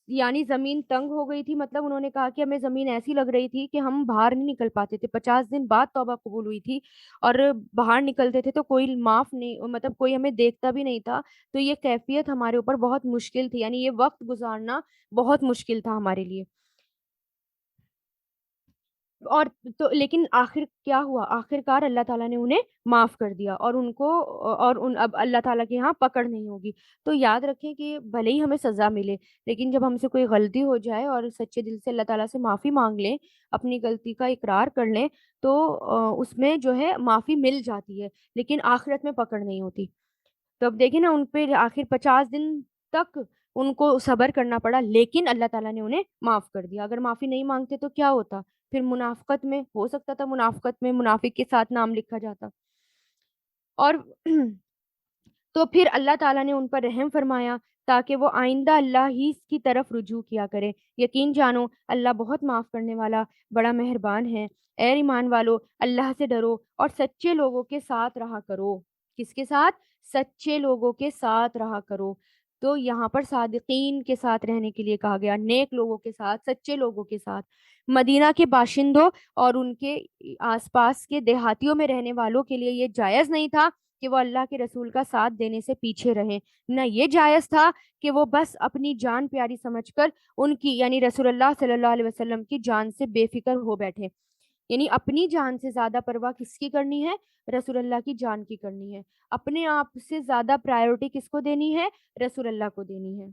یعنی زمین تنگ ہو گئی تھی، مطلب انہوں نے کہا کہ ہمیں زمین ایسی لگ رہی تھی کہ ہم باہر نہیں نکل پاتے تھے، 50 دن بعد توبہ قبول ہوئی تھی، اور باہر نکلتے تھے تو کوئی معاف نہیں، مطلب کوئی ہمیں دیکھتا بھی نہیں تھا، تو یہ کیفیت ہمارے اوپر بہت مشکل تھی، یعنی یہ وقت گزارنا بہت مشکل تھا ہمارے لیے۔ اور تو لیکن آخر کیا ہوا، آخر کار اللہ تعالیٰ نے انہیں معاف کر دیا، اور ان کو اور ان اب اللہ تعالیٰ کے یہاں پکڑ نہیں ہوگی۔ تو یاد رکھیں کہ بھلے ہی ہمیں سزا ملے، لیکن جب ہم سے کوئی غلطی ہو جائے اور سچے دل سے اللہ تعالیٰ سے معافی مانگ لیں، اپنی غلطی کا اقرار کر لیں، تو اس میں جو ہے معافی مل جاتی ہے، لیکن آخرت میں پکڑ نہیں ہوتی۔ تو اب دیکھیں نا ان پہ آخر 50 دن تک ان کو صبر کرنا پڑا، لیکن اللہ تعالیٰ نے انہیں معاف کر دیا۔ اگر معافی نہیں مانگتے تو کیا ہوتا؟ پھر منافقت میں ہو سکتا تھا، منافقت میں منافق کے ساتھ نام لکھا جاتا۔ اور تو پھر اللہ تعالیٰ نے ان پر رحم فرمایا، تاکہ وہ آئندہ اللہ ہی کی طرف رجوع کیا کرے۔ یقین جانو اللہ بہت معاف کرنے والا، بڑا مہربان ہے۔ اے ایمان والو، اللہ سے ڈرو اور سچے لوگوں کے ساتھ رہا کرو۔ کس کے ساتھ؟ سچے لوگوں کے ساتھ رہا کرو۔ تو یہاں پر صادقین کے ساتھ رہنے کے لیے کہا گیا، نیک لوگوں کے ساتھ، سچے لوگوں کے ساتھ۔ مدینہ کے باشندوں اور ان کے آس پاس کے دیہاتیوں میں رہنے والوں کے لیے یہ جائز نہیں تھا کہ وہ اللہ کے رسول کا ساتھ دینے سے پیچھے رہیں۔ نہ یہ جائز تھا کہ وہ بس اپنی جان پیاری سمجھ کر ان کی یعنی رسول اللہ صلی اللہ علیہ وسلم کی جان سے بے فکر ہو بیٹھے۔ یعنی اپنی جان سے زیادہ پرواہ کس کی کرنی ہے؟ رسول اللہ کی جان کی کرنی ہے۔ اپنے آپ سے زیادہ پرائیورٹی کس کو دینی ہے؟ رسول اللہ کو دینی ہے۔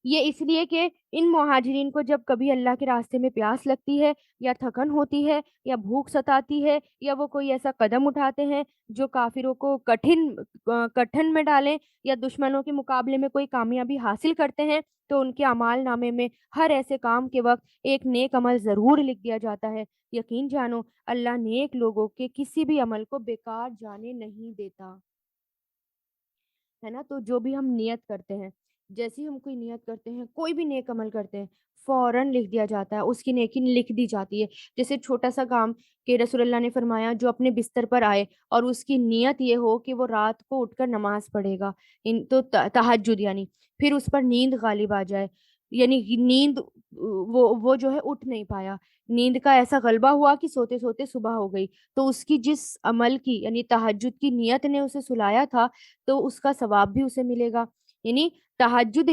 یہ اس لیے کہ ان مہاجرین کو جب کبھی اللہ کے راستے میں پیاس لگتی ہے، یا تھکن ہوتی ہے، یا بھوک ستاتی ہے، یا وہ کوئی ایسا قدم اٹھاتے ہیں جو کافروں کو کٹھن میں ڈالیں، یا دشمنوں کے مقابلے میں کوئی کامیابی حاصل کرتے ہیں، تو ان کے اعمال نامے میں ہر ایسے کام کے وقت ایک نیک عمل ضرور لکھ دیا جاتا ہے۔ یقین جانو اللہ نیک لوگوں کے کسی بھی عمل کو بیکار جانے نہیں دیتا، ہے نا؟ تو جو بھی ہم نیت کرتے ہیں، جیسی ہم کوئی نیت کرتے ہیں، کوئی بھی نیک عمل کرتے ہیں، فوراً لکھ دیا جاتا ہے، اس کی نیکی لکھ دی جاتی ہے۔ جیسے چھوٹا سا کام کہ رسول اللہ نے فرمایا جو اپنے بستر پر آئے اور اس کی نیت یہ ہو کہ وہ رات کو اٹھ کر نماز پڑھے گا، تو تہجد یعنی، پھر اس پر نیند غالب آ جائے، یعنی نیند وہ جو ہے اٹھ نہیں پایا، نیند کا ایسا غلبہ ہوا کہ سوتے سوتے صبح ہو گئی، تو اس کی جس عمل کی یعنی تہجد کی نیت نے اسے سلایا تھا، تو اس کا ثواب بھی اسے ملے گا۔ یعنی تہجد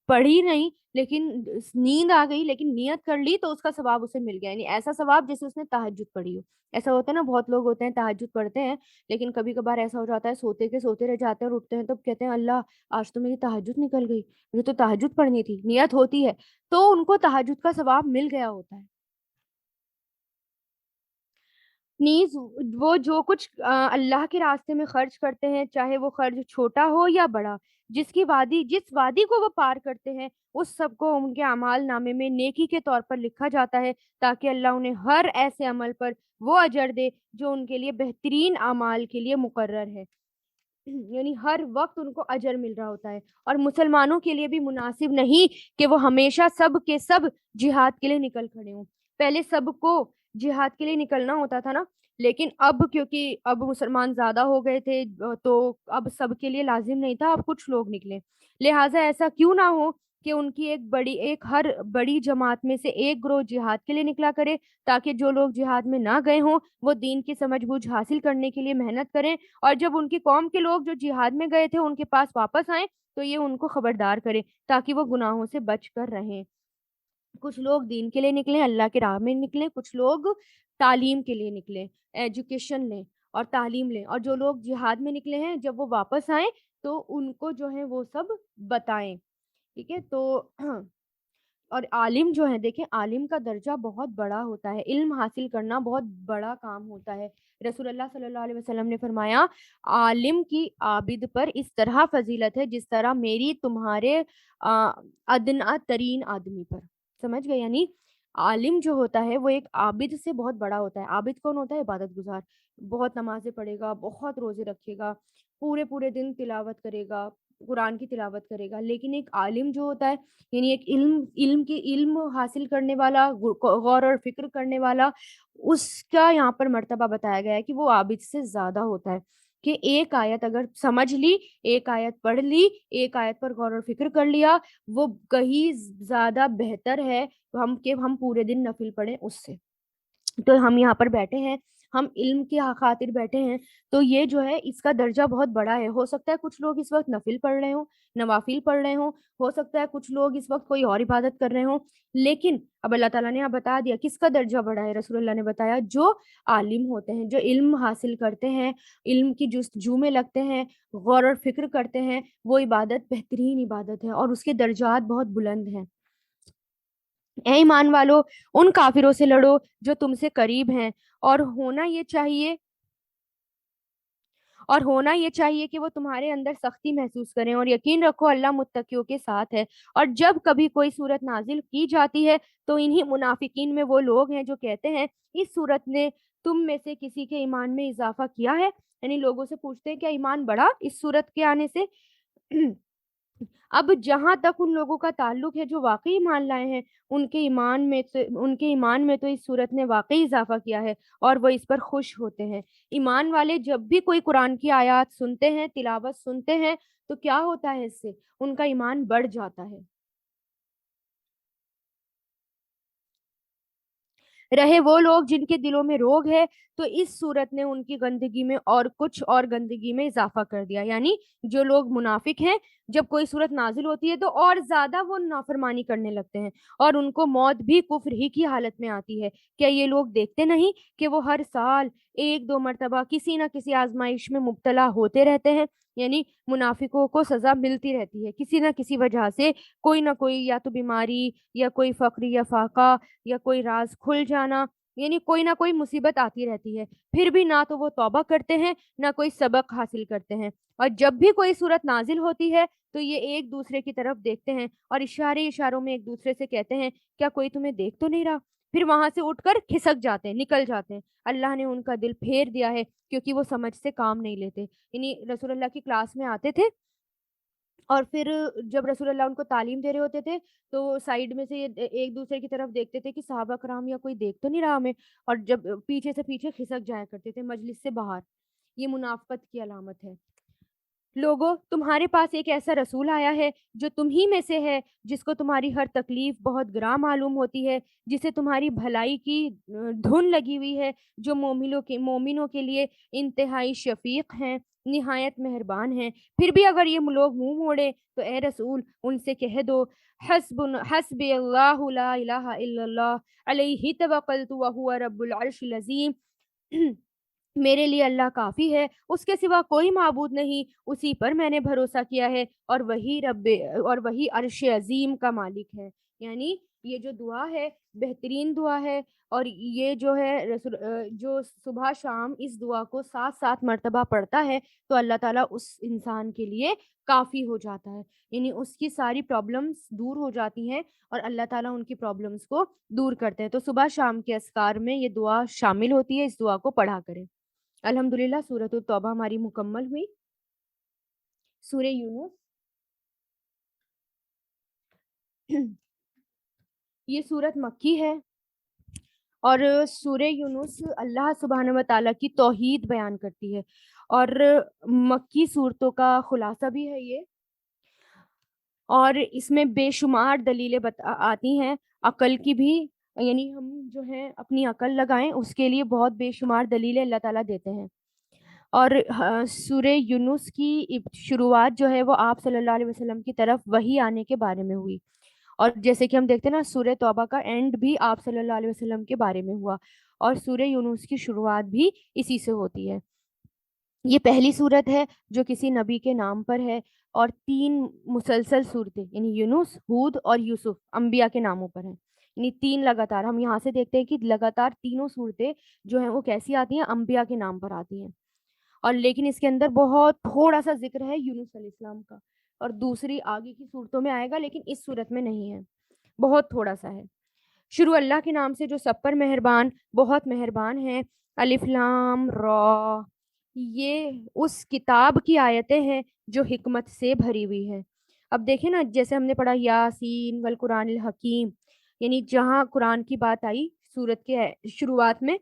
پڑھی نہیں لیکن نیند آ گئی، لیکن نیت کر لی تو اس کا ثواب اسے مل گیا، یعنی ایسا ثواب جیسے اس نے تہجد پڑھی ہو۔ ایسا ہوتا ہے نا، بہت لوگ ہوتے ہیں تہجد پڑھتے ہیں لیکن کبھی کبھار ایسا ہو جاتا ہے سوتے کے سوتے رہ جاتے ہیں اور اٹھتے ہیں تو کہتے ہیں اللہ آج تو میری تہجد نکل گئی، مجھے تو تہجد پڑھنی تھی، نیت ہوتی ہے تو ان کو تہجد کا ثواب مل گیا ہوتا ہے۔ نیز وہ جو کچھ اللہ کے راستے میں خرچ کرتے ہیں، چاہے وہ خرچ چھوٹا ہو یا بڑا، جس وادی کو وہ پار کرتے ہیں، اس سب کو ان کے اعمال نامے میں نیکی کے طور پر لکھا جاتا ہے، تاکہ اللہ انہیں ہر ایسے عمل پر وہ اجر دے جو ان کے لیے بہترین اعمال کے لیے مقرر ہے۔ یعنی ہر وقت ان کو اجر مل رہا ہوتا ہے۔ اور مسلمانوں کے لیے بھی مناسب نہیں کہ وہ ہمیشہ سب کے سب جہاد کے لیے نکل کھڑے ہوں۔ پہلے سب کو جہاد کے لیے نکلنا ہوتا تھا نا، لیکن اب کیونکہ اب مسلمان زیادہ ہو گئے تھے، تو اب سب کے لیے لازم نہیں تھا، اب کچھ لوگ نکلے۔ لہٰذا ایسا کیوں نہ ہو کہ ان کی ایک ہر بڑی جماعت میں سے ایک گروہ جہاد کے لیے نکلا کرے، تاکہ جو لوگ جہاد میں نہ گئے ہوں وہ دین کی سمجھ بوجھ حاصل کرنے کے لیے محنت کریں، اور جب ان کی قوم کے لوگ جو جہاد میں گئے تھے ان کے پاس واپس آئیں تو یہ ان کو خبردار کرے تاکہ وہ گناہوں سے بچ کر رہیں۔ کچھ لوگ دین کے لیے نکلیں، اللہ کے راہ میں نکلیں، کچھ لوگ تعلیم کے لیے نکلیں، ایجوکیشن لیں اور تعلیم لیں، اور جو لوگ جہاد میں نکلے ہیں جب وہ واپس آئیں تو ان کو جو ہے وہ سب بتائیں۔ ٹھیک ہے؟ تو اور عالم جو ہے، دیکھیں عالم کا درجہ بہت بڑا ہوتا ہے، علم حاصل کرنا بہت بڑا کام ہوتا ہے۔ رسول اللہ صلی اللہ علیہ وسلم نے فرمایا عالم کی عابد پر اس طرح فضیلت ہے جس طرح میری تمہارے ادنا ترین آدمی پر۔ سمجھ گئے؟ یعنی عالم جو ہوتا ہے وہ ایک عابد سے بہت بڑا ہوتا ہے۔ عابد کون ہوتا ہے؟ عبادت گزار، بہت نمازیں پڑھے گا، بہت روزے رکھے گا، پورے پورے دن تلاوت کرے گا، قرآن کی تلاوت کرے گا۔ لیکن ایک عالم جو ہوتا ہے یعنی ایک علم حاصل کرنے والا، غور اور فکر کرنے والا، اس کا یہاں پر مرتبہ بتایا گیا ہے کہ وہ عابد سے زیادہ ہوتا ہے، کہ ایک آیت اگر سمجھ لی، ایک آیت پڑھ لی، ایک آیت پر غور اور فکر کر لیا، وہ کہیں زیادہ بہتر ہے ہم پورے دن نفل پڑھیں اس سے۔ تو ہم یہاں پر بیٹھے ہیں، ہم علم کی خاطر بیٹھے ہیں، تو یہ جو ہے اس کا درجہ بہت بڑا ہے۔ ہو سکتا ہے کچھ لوگ اس وقت نفل پڑھ رہے ہوں، نوافل پڑھ رہے ہوں، ہو سکتا ہے کچھ لوگ اس وقت کوئی اور عبادت کر رہے ہوں، لیکن اب اللہ تعالیٰ نے یہاں بتا دیا کس کا درجہ بڑا ہے۔ رسول اللہ نے بتایا جو عالم ہوتے ہیں، جو علم حاصل کرتے ہیں، علم کی جستجو میں لگتے ہیں، غور اور فکر کرتے ہیں، وہ عبادت بہترین عبادت ہے اور اس کے درجات بہت بلند ہیں۔ اے ایمان والو، ان کافروں سے لڑو جو تم سے قریب ہیں، اور ہونا یہ چاہیے کہ وہ تمہارے اندر سختی محسوس کریں، اور یقین رکھو اللہ متقیوں کے ساتھ ہے۔ اور جب کبھی کوئی صورت نازل کی جاتی ہے تو انہی منافقین میں وہ لوگ ہیں جو کہتے ہیں اس صورت نے تم میں سے کسی کے ایمان میں اضافہ کیا ہے، یعنی لوگوں سے پوچھتے ہیں کیا ایمان بڑھا اس صورت کے آنے سے؟ اب جہاں تک ان لوگوں کا تعلق ہے جو واقعی ایمان لائے ہیں، ان کے ایمان میں تو اس صورت نے واقعی اضافہ کیا ہے، اور وہ اس پر خوش ہوتے ہیں۔ ایمان والے جب بھی کوئی قرآن کی آیات سنتے ہیں، تلاوت سنتے ہیں، تو کیا ہوتا ہے اس سے؟ ان کا ایمان بڑھ جاتا ہے۔ رہے وہ لوگ جن کے دلوں میں روگ ہے، تو اس صورت نے ان کی گندگی میں اور کچھ اور گندگی میں اضافہ کر دیا، یعنی جو لوگ منافق ہیں، جب کوئی صورت نازل ہوتی ہے تو اور زیادہ وہ نافرمانی کرنے لگتے ہیں، اور ان کو موت بھی کفر ہی کی حالت میں آتی ہے۔ کیا یہ لوگ دیکھتے نہیں کہ وہ ہر سال ایک دو مرتبہ کسی نہ کسی آزمائش میں مبتلا ہوتے رہتے ہیں؟ یعنی منافقوں کو سزا ملتی رہتی ہے کسی نہ کسی وجہ سے، کوئی نہ کوئی، یا تو بیماری، یا کوئی فقری یا فاقہ، یا کوئی راز کھل جانا، یعنی کوئی نہ کوئی مصیبت آتی رہتی ہے، پھر بھی نہ تو وہ توبہ کرتے ہیں، نہ کوئی سبق حاصل کرتے ہیں، اور جب بھی کوئی صورت نازل ہوتی ہے تو یہ ایک دوسرے کی طرف دیکھتے ہیں اور اشاروں میں ایک دوسرے سے کہتے ہیں، کیا کوئی تمہیں دیکھ تو نہیں رہا؟ پھر وہاں سے اٹھ کر کھسک جاتے ہیں، نکل جاتے ہیں۔ اللہ نے ان کا دل پھیر دیا ہے کیونکہ وہ سمجھ سے کام نہیں لیتے۔ یعنی رسول اللہ کی کلاس میں آتے تھے، اور پھر جب رسول اللہ ان کو تعلیم دے رہے ہوتے تھے، تو سائیڈ میں سے یہ ایک دوسرے کی طرف دیکھتے تھے کہ صحابہ کرام یا کوئی دیکھ تو نہیں رہا ہمیں، اور جب پیچھے سے پیچھے کھسک جایا کرتے تھے مجلس سے باہر۔ یہ منافقت کی علامت ہے۔ لوگوں، تمہارے پاس ایک ایسا رسول آیا ہے جو تم ہی میں سے ہے، جس کو تمہاری ہر تکلیف بہت گراں معلوم ہوتی ہے، جسے تمہاری بھلائی کی دھن لگی ہوئی ہے، جو مومنوں کے لیے انتہائی شفیق ہیں، نہایت مہربان ہیں۔ پھر بھی اگر یہ لوگ منہ موڑے تو اے رسول ان سے کہہ دو، حسبی اللہ لا الہ الا اللہ علیہ توکلت وہو رب العرش العظیم۔ میرے لیے اللہ کافی ہے، اس کے سوا کوئی معبود نہیں، اسی پر میں نے بھروسہ کیا ہے، اور وہی عرش عظیم کا مالک ہے۔ یعنی یہ جو دعا ہے بہترین دعا ہے، اور یہ جو ہے جو صبح شام اس دعا کو 7 مرتبہ پڑھتا ہے تو اللہ تعالیٰ اس انسان کے لیے کافی ہو جاتا ہے، یعنی اس کی ساری پرابلمس دور ہو جاتی ہیں، اور اللہ تعالیٰ ان کی پرابلمس کو دور کرتے ہیں۔ تو صبح شام کے اذکار میں یہ دعا شامل ہوتی ہے، اس دعا کو پڑھا کریں۔ الحمدللہ سورۃ التوبہ ہماری مکمل ہوئی۔ سورہ یونس، یہ سورت مکی ہے، اور سورہ یونس اللہ سبحانہ و تعالیٰ کی توحید بیان کرتی ہے، اور مکی صورتوں کا خلاصہ بھی ہے یہ، اور اس میں بے شمار دلیلیں آتی ہیں عقل کی بھی، یعنی ہم جو ہے اپنی عقل لگائیں، اس کے لیے بہت بے شمار دلیلیں اللہ تعالیٰ دیتے ہیں۔ اور سورہ یونس کی شروعات جو ہے وہ آپ صلی اللہ علیہ وسلم کی طرف وحی آنے کے بارے میں ہوئی، اور جیسے کہ ہم دیکھتے ہیں نا، سورہ توبہ کا اینڈ بھی آپ صلی اللہ علیہ وسلم کے بارے میں ہوا، اور سورہ یونس کی شروعات بھی اسی سے ہوتی ہے۔ یہ پہلی صورت ہے جو کسی نبی کے نام پر ہے، اور 3 مسلسل صورتیں یعنی یونس، ہود اور یوسف انبیاء کے ناموں پر ہیں، یعنی 3 لگاتار۔ ہم یہاں سے دیکھتے ہیں کہ لگاتار تینوں صورتیں جو ہیں وہ کیسی آتی ہیں؟ انبیاء کے نام پر آتی ہیں، اور لیکن اس کے اندر بہت تھوڑا سا ذکر ہے یونس علیہ السلام کا، اور دوسری آگے کی صورتوں میں آئے گا لیکن اس صورت میں نہیں ہے، بہت تھوڑا سا ہے۔ شروع اللہ کے نام سے جو سب پر مہربان، بہت مہربان ہے۔ الف لام را، یہ اس کتاب کی آیتیں ہیں جو حکمت سے بھری ہوئی ہے۔ اب دیکھیں نا، جیسے ہم نے پڑھا یاسین والقرآن الحکیم، یعنی جہاں قرآن کی بات آئی سورت کے شروعات میں،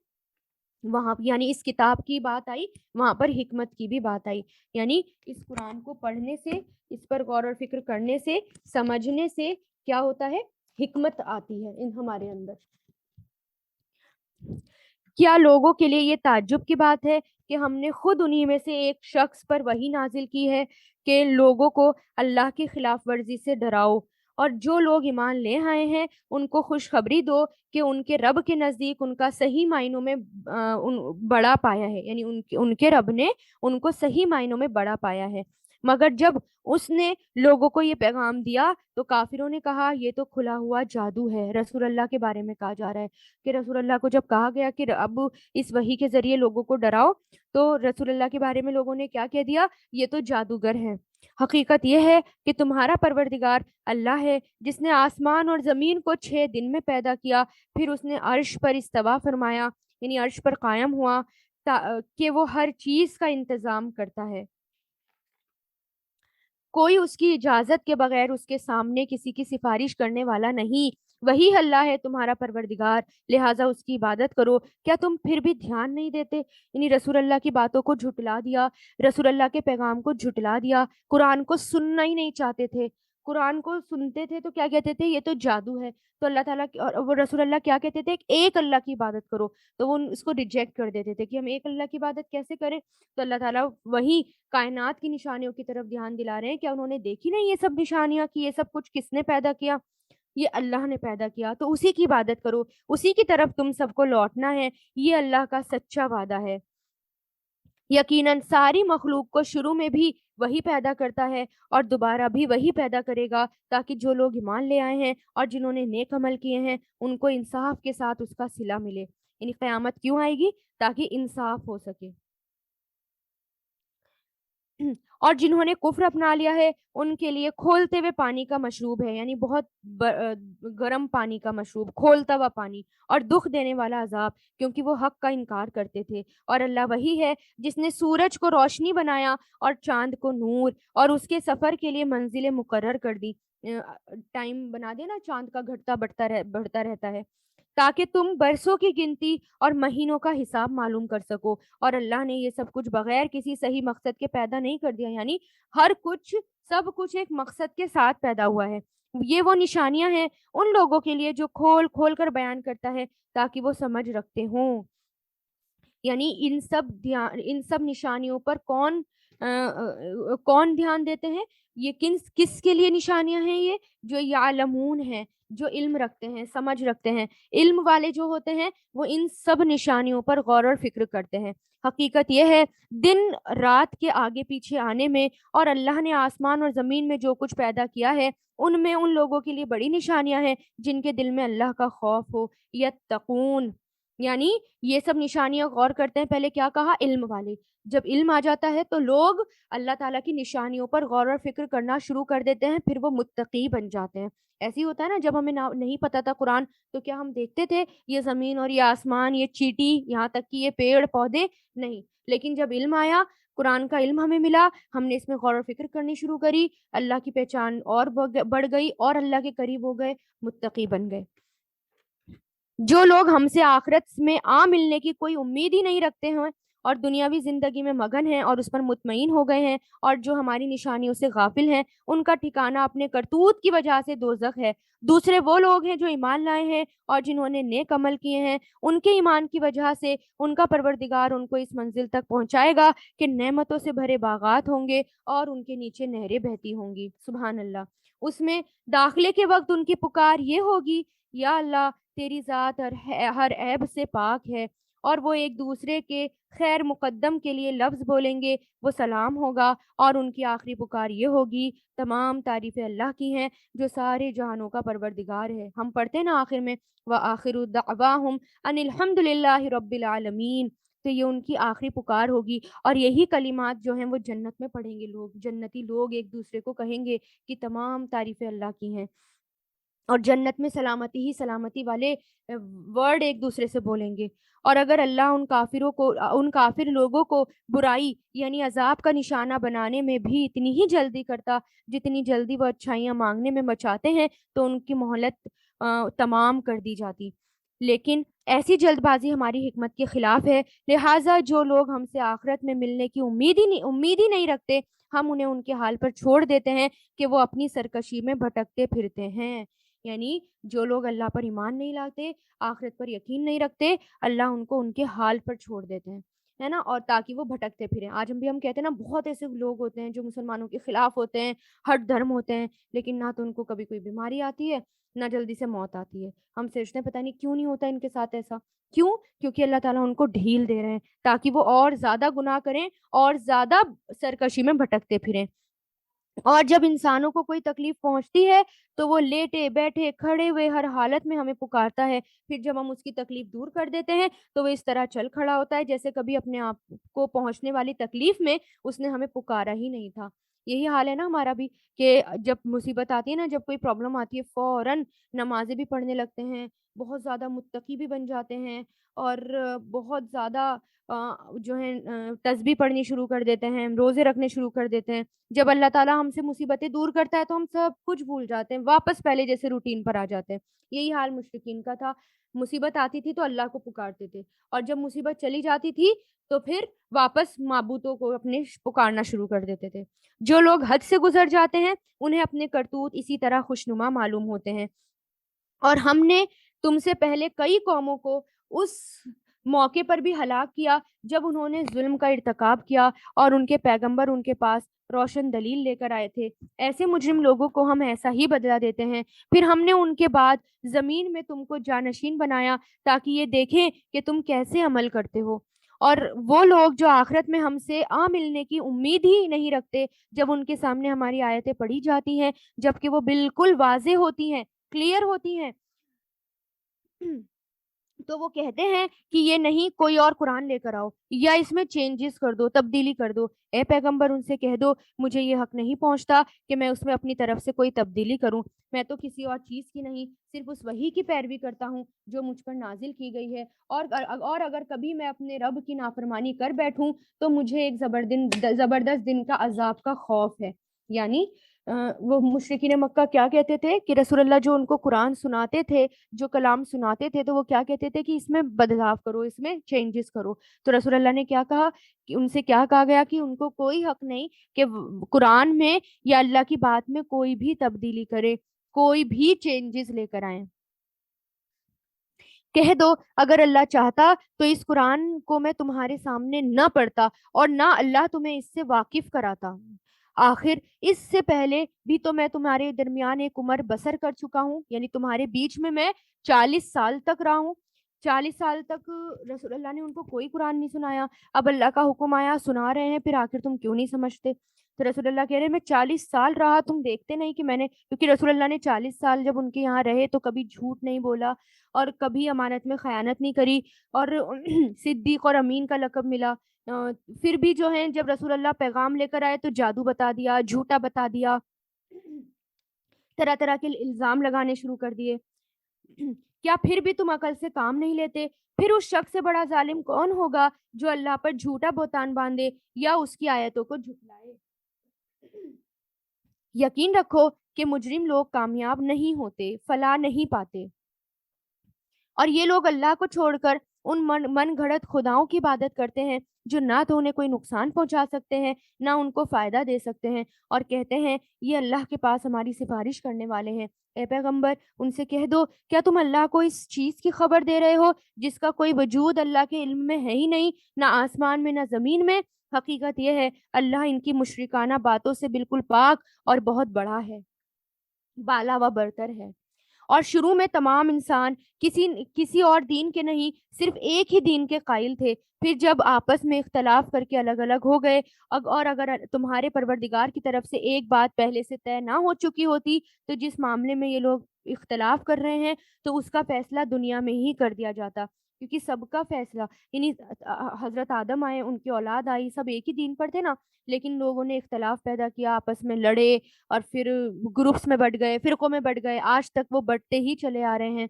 وہاں یعنی اس کتاب کی بات آئی، وہاں پر حکمت کی بھی بات آئی، یعنی اس قرآن کو پڑھنے سے، اس پر غور و فکر کرنے سے، سمجھنے سے کیا ہوتا ہے؟ حکمت آتی ہے ہمارے اندر۔ کیا لوگوں کے لیے یہ تعجب کی بات ہے کہ ہم نے خود انہی میں سے ایک شخص پر وحی نازل کی ہے کہ لوگوں کو اللہ کی خلاف ورزی سے ڈراؤ، اور جو لوگ ایمان لے آئے ہیں ان کو خوشخبری دو کہ ان کے رب کے نزدیک ان کا صحیح معنوں میں بڑا پایا ہے، یعنی ان کے رب نے ان کو صحیح معنوں میں بڑا پایا ہے۔ مگر جب اس نے لوگوں کو یہ پیغام دیا تو کافروں نے کہا یہ تو کھلا ہوا جادو ہے۔ رسول اللہ کے بارے میں کہا جا رہا ہے کہ رسول اللہ کو جب کہا گیا کہ اب اس وحی کے ذریعے لوگوں کو ڈراؤ، تو رسول اللہ کے بارے میں لوگوں نے کیا کہہ دیا؟ یہ تو جادوگر ہیں۔ حقیقت یہ ہے کہ تمہارا پروردگار اللہ ہے، جس نے آسمان اور زمین کو 6 دن میں پیدا کیا، پھر اس نے عرش پر استوا فرمایا، یعنی عرش پر قائم ہوا، کہ وہ ہر چیز کا انتظام کرتا ہے۔ کوئی اس کی اجازت کے بغیر اس کے سامنے کسی کی سفارش کرنے والا نہیں، وہی اللہ ہے تمہارا پروردگار، لہٰذا اس کی عبادت کرو۔ کیا تم پھر بھی دھیان نہیں دیتے؟ یعنی رسول اللہ کی باتوں کو جھٹلا دیا، رسول اللہ کے پیغام کو جھٹلا دیا، قرآن کو سننا ہی نہیں چاہتے تھے۔ قرآن کو سنتے تھے تو کیا کہتے تھے؟ یہ تو جادو ہے۔ تو اللہ تعالیٰ اور وہ رسول اللہ کیا کہتے تھے؟ ایک اللہ کی عبادت کرو۔ تو وہ اس کو ریجیکٹ کر دیتے تھے کہ ہم ایک اللہ کی عبادت کیسے کریں؟ تو اللہ تعالیٰ وہی کائنات کی نشانیوں کی طرف دھیان دلا رہے ہیں، کیا انہوں نے دیکھی نہیں یہ سب نشانیاں کہ یہ سب کچھ کس نے پیدا کیا؟ یہ اللہ نے پیدا کیا، تو اسی کی عبادت کرو، اسی کی طرف تم سب کو لوٹنا ہے، یہ اللہ کا سچا وعدہ ہے۔ یقیناً ساری مخلوق کو شروع میں بھی وہی پیدا کرتا ہے اور دوبارہ بھی وہی پیدا کرے گا، تاکہ جو لوگ ایمان لے آئے ہیں اور جنہوں نے نیک عمل کیے ہیں ان کو انصاف کے ساتھ اس کا صلہ ملے۔ یعنی قیامت کیوں آئے گی؟ تاکہ انصاف ہو سکے۔ اور جنہوں نے کفر اپنا لیا ہے ان کے لیے کھولتے ہوئے پانی کا مشروب ہے، یعنی بہت گرم پانی کا مشروب، کھولتا ہوا پانی، اور دکھ دینے والا عذاب، کیونکہ وہ حق کا انکار کرتے تھے۔ اور اللہ وہی ہے جس نے سورج کو روشنی بنایا اور چاند کو نور، اور اس کے سفر کے لیے منزلیں مقرر کر دی۔ ٹائم بنا دے نا، چاند کا گھٹتا بڑھتا رہتا ہے، تاکہ تم برسوں کی گنتی اور مہینوں کا حساب معلوم کر سکو۔ اور اللہ نے یہ سب کچھ بغیر کسی صحیح مقصد کے پیدا نہیں کر دیا، یعنی ہر کچھ، سب کچھ ایک مقصد کے ساتھ پیدا ہوا ہے۔ یہ وہ نشانیاں ہیں ان لوگوں کے لیے جو کھول کھول کر بیان کرتا ہے تاکہ وہ سمجھ رکھتے ہوں۔ یعنی ان سب نشانیوں پر کون دھیان دیتے ہیں؟ یہ کس کے لیے نشانیاں ہیں؟ یہ جو یعلمون ہیں، جو علم رکھتے ہیں، سمجھ رکھتے ہیں، علم والے جو ہوتے ہیں وہ ان سب نشانیوں پر غور اور فکر کرتے ہیں۔ حقیقت یہ ہے دن رات کے آگے پیچھے آنے میں اور اللہ نے آسمان اور زمین میں جو کچھ پیدا کیا ہے ان میں ان لوگوں کے لیے بڑی نشانیاں ہیں جن کے دل میں اللہ کا خوف ہو، یتقون۔ یعنی یہ سب نشانیاں غور کرتے ہیں، پہلے کیا کہا؟ علم والے۔ جب علم آ جاتا ہے تو لوگ اللہ تعالیٰ کی نشانیوں پر غور اور فکر کرنا شروع کر دیتے ہیں، پھر وہ متقی بن جاتے ہیں۔ ایسے ہی ہوتا ہے نا، جب ہمیں نہیں پتا تھا قرآن تو کیا ہم دیکھتے تھے یہ زمین اور یہ آسمان، یہ چیٹی، یہاں تک کہ یہ پیڑ پودے؟ نہیں، لیکن جب علم آیا، قرآن کا علم ہمیں ملا، ہم نے اس میں غور و فکر کرنی شروع کری، اللہ کی پہچان اور بڑھ گئی اور اللہ کے قریب ہو گئے، متقی بن گئے۔ جو لوگ ہم سے آخرت میں ملنے کی کوئی امید ہی نہیں رکھتے ہیں اور دنیاوی زندگی میں مگن ہیں اور اس پر مطمئن ہو گئے ہیں، اور جو ہماری نشانیوں سے غافل ہیں، ان کا ٹھکانہ اپنے کرتوت کی وجہ سے دوزخ ہے۔ دوسرے وہ لوگ ہیں جو ایمان لائے ہیں اور جنہوں نے نیک عمل کیے ہیں، ان کے ایمان کی وجہ سے ان کا پروردگار ان کو اس منزل تک پہنچائے گا کہ نعمتوں سے بھرے باغات ہوں گے اور ان کے نیچے نہریں بہتی ہوں گی۔ سبحان اللہ۔ اس میں داخلے کے وقت ان کی پکار یہ ہوگی، یا اللہ تیری ذات ہر عیب سے پاک ہے، اور وہ ایک دوسرے کے خیر مقدم کے لیے لفظ بولیں گے، وہ سلام ہوگا، اور ان کی آخری پکار یہ ہوگی، تمام تعریفیں اللہ کی ہیں جو سارے جہانوں کا پروردگار ہے۔ ہم پڑھتے ہیں نا آخر میں وآخر دعواہم ان الحمد للہ رب العالمین، تو یہ ان کی آخری پکار ہوگی، اور یہی کلمات جو ہیں وہ جنت میں پڑھیں گے لوگ، جنتی لوگ ایک دوسرے کو کہیں گے کہ تمام تعریفیں اللہ کی ہیں، اور جنت میں سلامتی ہی سلامتی والے ورڈ ایک دوسرے سے بولیں گے۔ اور اگر اللہ ان کافر لوگوں کو برائی یعنی عذاب کا نشانہ بنانے میں بھی اتنی ہی جلدی کرتا جتنی جلدی وہ اچھائیاں مانگنے میں مچاتے ہیں تو ان کی مہلت تمام کر دی جاتی، لیکن ایسی جلد بازی ہماری حکمت کے خلاف ہے، لہٰذا جو لوگ ہم سے آخرت میں ملنے کی امید ہی نہیں رکھتے، ہم انہیں ان کے حال پر چھوڑ دیتے ہیں کہ وہ اپنی سرکشی میں بھٹکتے پھرتے ہیں۔ یعنی جو لوگ اللہ پر ایمان نہیں لاتے، آخرت پر یقین نہیں رکھتے، اللہ ان کو ان کے حال پر چھوڑ دیتے ہیں، ہے نا، اور تاکہ وہ بھٹکتے پھریں۔ آج ہم کہتے ہیں نا، بہت ایسے لوگ ہوتے ہیں جو مسلمانوں کے خلاف ہوتے ہیں، ہٹ دھرم ہوتے ہیں، لیکن نہ تو ان کو کبھی کوئی بیماری آتی ہے نہ جلدی سے موت آتی ہے۔ ہم سوچتے ہیں پتہ نہیں کیوں نہیں ہوتا ان کے ساتھ ایسا، کیوں؟ کیونکہ اللہ تعالیٰ ان کو ڈھیل دے رہے ہیں تاکہ وہ اور زیادہ گناہ کریں اور زیادہ سرکشی میں بھٹکتے پھریں۔ اور جب انسانوں کو کوئی تکلیف پہنچتی ہے تو وہ لیٹے بیٹھے کھڑے ہوئے ہر حالت میں ہمیں پکارتا ہے، پھر جب ہم اس کی تکلیف دور کر دیتے ہیں تو وہ اس طرح چل کھڑا ہوتا ہے جیسے کبھی اپنے آپ کو پہنچنے والی تکلیف میں اس نے ہمیں پکارا ہی نہیں تھا۔ یہی حال ہے نا ہمارا بھی، کہ جب مصیبت آتی ہے نا، جب کوئی پرابلم آتی ہے، فوراً نمازیں بھی پڑھنے لگتے ہیں، بہت زیادہ متقی بھی بن جاتے ہیں، اور بہت زیادہ جو ہے تسبیح پڑھنی شروع کر دیتے ہیں، روزے رکھنے شروع کر دیتے ہیں۔ جب اللہ تعالیٰ ہم سے مصیبتیں دور کرتا ہے تو ہم سب کچھ بھول جاتے ہیں، واپس پہلے جیسے روٹین پر آ جاتے ہیں۔ یہی حال مشرکین کا تھا، مصیبت آتی تھی تو اللہ کو پکارتے تھے، اور جب مصیبت چلی جاتی تھی تو پھر واپس معبودوں کو اپنے پکارنا شروع کر دیتے تھے۔ جو لوگ حد سے گزر جاتے ہیں انہیں اپنے کرتوت اسی طرح خوشنما معلوم ہوتے ہیں، اور ہم نے تم سے پہلے کئی قوموں کو اس موقع پر بھی ہلاک کیا جب انہوں نے ظلم کا ارتکاب کیا اور ان کے پیغمبر ان کے پاس روشن دلیل لے کر آئے تھے۔ ایسے مجرم لوگوں کو ہم ایسا ہی بدلہ دیتے ہیں۔ پھر ہم نے ان کے بعد زمین میں تم کو جانشین بنایا تاکہ یہ دیکھیں کہ تم کیسے عمل کرتے ہو۔ اور وہ لوگ جو آخرت میں ہم سے ملنے کی امید ہی نہیں رکھتے، جب ان کے سامنے ہماری آیتیں پڑھی جاتی ہیں جبکہ وہ بالکل واضح ہوتی ہیں، کلیئر ہوتی ہیں، تو وہ کہتے ہیں کہ یہ نہیں، کوئی اور قرآن لے کر آؤ یا اس میں چینجز کر دو، تبدیلی کر دو۔ اے پیغمبر ان سے کہہ دو مجھے یہ حق نہیں پہنچتا کہ میں اس میں اپنی طرف سے کوئی تبدیلی کروں، میں تو کسی اور چیز کی نہیں، صرف اس وحی کی پیروی کرتا ہوں جو مجھ پر نازل کی گئی ہے، اور اگر کبھی میں اپنے رب کی نافرمانی کر بیٹھوں تو مجھے ایک زبردست دن کا عذاب کا خوف ہے۔ یعنی وہ مشرکین مکہ کیا کہتے تھے کہ رسول اللہ جو ان کو قرآن سناتے تھے، جو کلام سناتے تھے، تو وہ کیا کہتے تھے کہ اس میں بدلاؤ کرو، اس میں چینجز کرو۔ تو رسول اللہ نے کیا کہا کہ ان سے کیا کہا گیا کہ ان کو کوئی حق نہیں کہ قرآن میں یا اللہ کی بات میں کوئی بھی تبدیلی کرے، کوئی بھی چینجز لے کر آئیں۔ کہہ دو اگر اللہ چاہتا تو اس قرآن کو میں تمہارے سامنے نہ پڑھتا اور نہ اللہ تمہیں اس سے واقف کراتا۔ آخر اس سے پہلے بھی تو میں تمہارے درمیان ایک عمر بسر کر چکا ہوں، یعنی تمہارے بیچ میں 40 سال تک رہا ہوں۔ 40 سال تک رسول اللہ نے ان کو کوئی قرآن نہیں سنایا، اب اللہ کا حکم آیا، سنا رہے ہیں، پھر آخر تم کیوں نہیں سمجھتے؟ تو رسول اللہ کہہ رہے ہیں میں 40 سال رہا، تم دیکھتے نہیں کہ میں نے، کیونکہ رسول اللہ نے 40 سال جب ان کے یہاں رہے تو کبھی جھوٹ نہیں بولا اور کبھی امانت میں خیانت نہیں کری، اور صدیق اور امین کا لقب ملا۔ پھر بھی جو ہے جب رسول اللہ پیغام لے کر آئے تو جادو بتا دیا، جھوٹا بتا دیا، طرح طرح کے الزام لگانے شروع کر دیے۔ کیا پھر بھی تم عقل سے کام نہیں لیتے؟ پھر اس شخص سے بڑا ظالم کون ہوگا جو اللہ پر جھوٹا بہتان باندھے یا اس کی آیتوں کو جھٹلائے؟ یقین رکھو کہ مجرم لوگ کامیاب نہیں ہوتے، فلاح نہیں پاتے، اور یہ لوگ اللہ کو چھوڑ کر ان من گھڑت خداؤں کی عبادت کرتے ہیں جو نہ تو انہیں کوئی نقصان پہنچا سکتے ہیں نہ ان کو فائدہ دے سکتے ہیں، اور کہتے ہیں یہ اللہ کے پاس ہماری سفارش کرنے والے ہیں۔ اے پیغمبر ان سے کہہ دو کیا تم اللہ کو اس چیز کی خبر دے رہے ہو جس کا کوئی وجود اللہ کے علم میں ہے ہی نہیں، نہ آسمان میں نہ زمین میں؟ حقیقت یہ ہے اللہ ان کی مشرکانہ باتوں سے بالکل پاک اور بہت بڑا ہے، بالا و برتر ہے۔ اور شروع میں تمام انسان کسی اور دین کے نہیں، صرف ایک ہی دین کے قائل تھے، پھر جب آپس میں اختلاف کر کے الگ الگ ہو گئے، اور اگر تمہارے پروردگار کی طرف سے ایک بات پہلے سے طے نہ ہو چکی ہوتی تو جس معاملے میں یہ لوگ اختلاف کر رہے ہیں تو اس کا فیصلہ دنیا میں ہی کر دیا جاتا، کیونکہ سب کا فیصلہ، یعنی حضرت آدم آئے، ان کی اولاد آئی، سب ایک ہی دین پر تھے نا، لیکن لوگوں نے اختلاف پیدا کیا، آپس میں لڑے، اور پھر گروپس میں بٹ گئے، فرقوں میں بٹ گئے، آج تک وہ بٹتے ہی چلے آ رہے ہیں۔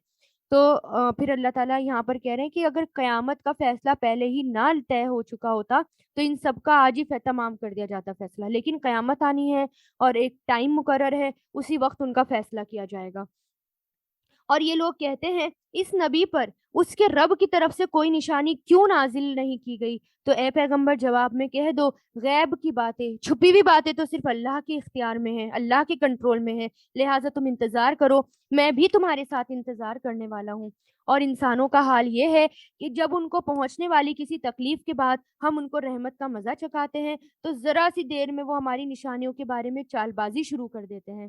تو پھر اللہ تعالیٰ یہاں پر کہہ رہے ہیں کہ اگر قیامت کا فیصلہ پہلے ہی نہ طے ہو چکا ہوتا تو ان سب کا آج ہی تمام کر دیا جاتا فیصلہ، لیکن قیامت آنی ہے اور ایک ٹائم مقرر ہے، اسی وقت ان کا فیصلہ کیا جائے گا۔ اور یہ لوگ کہتے ہیں اس نبی پر اس کے رب کی طرف سے کوئی نشانی کیوں نازل نہیں کی گئی؟ تو اے پیغمبر جواب میں کہہ دو غیب کی باتیں، چھپی ہوئی باتیں تو صرف اللہ کے اختیار میں ہیں، اللہ کے کنٹرول میں ہیں، لہٰذا تم انتظار کرو، میں بھی تمہارے ساتھ انتظار کرنے والا ہوں۔ اور انسانوں کا حال یہ ہے کہ جب ان کو پہنچنے والی کسی تکلیف کے بعد ہم ان کو رحمت کا مزہ چکھاتے ہیں تو ذرا سی دیر میں وہ ہماری نشانیوں کے بارے میں چال بازی شروع کر دیتے ہیں۔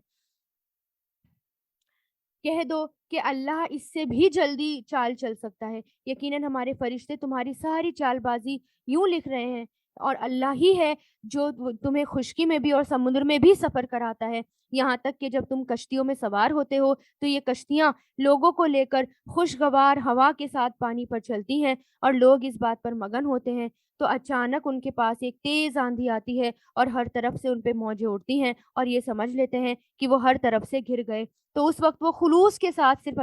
کہہ دو کہ اللہ اس سے بھی جلدی چال چل سکتا ہے، یقیناً ہمارے فرشتے تمہاری ساری چال بازی یوں لکھ رہے ہیں، اور اللہ ہی ہے جو تمہیں خشکی میں بھی اور سمندر میں بھی سفر کراتا ہے، یہاں تک کہ جب تم کشتیوں میں سوار ہوتے ہو تو یہ کشتیاں لوگوں کو لے کر خوشگوار ہوا کے ساتھ پانی پر چلتی ہیں، اور لوگ اس بات پر مگن ہوتے ہیں تو اچانک ان کے پاس ایک تیز آندھی آتی ہے اور ہر طرف سے ان پہ موجیں اٹھتی ہیں اور یہ سمجھ لیتے ہیں کہ وہ ہر طرف سے گر گئے۔ تو اس وقت وہ خلوص کے ساتھ صرف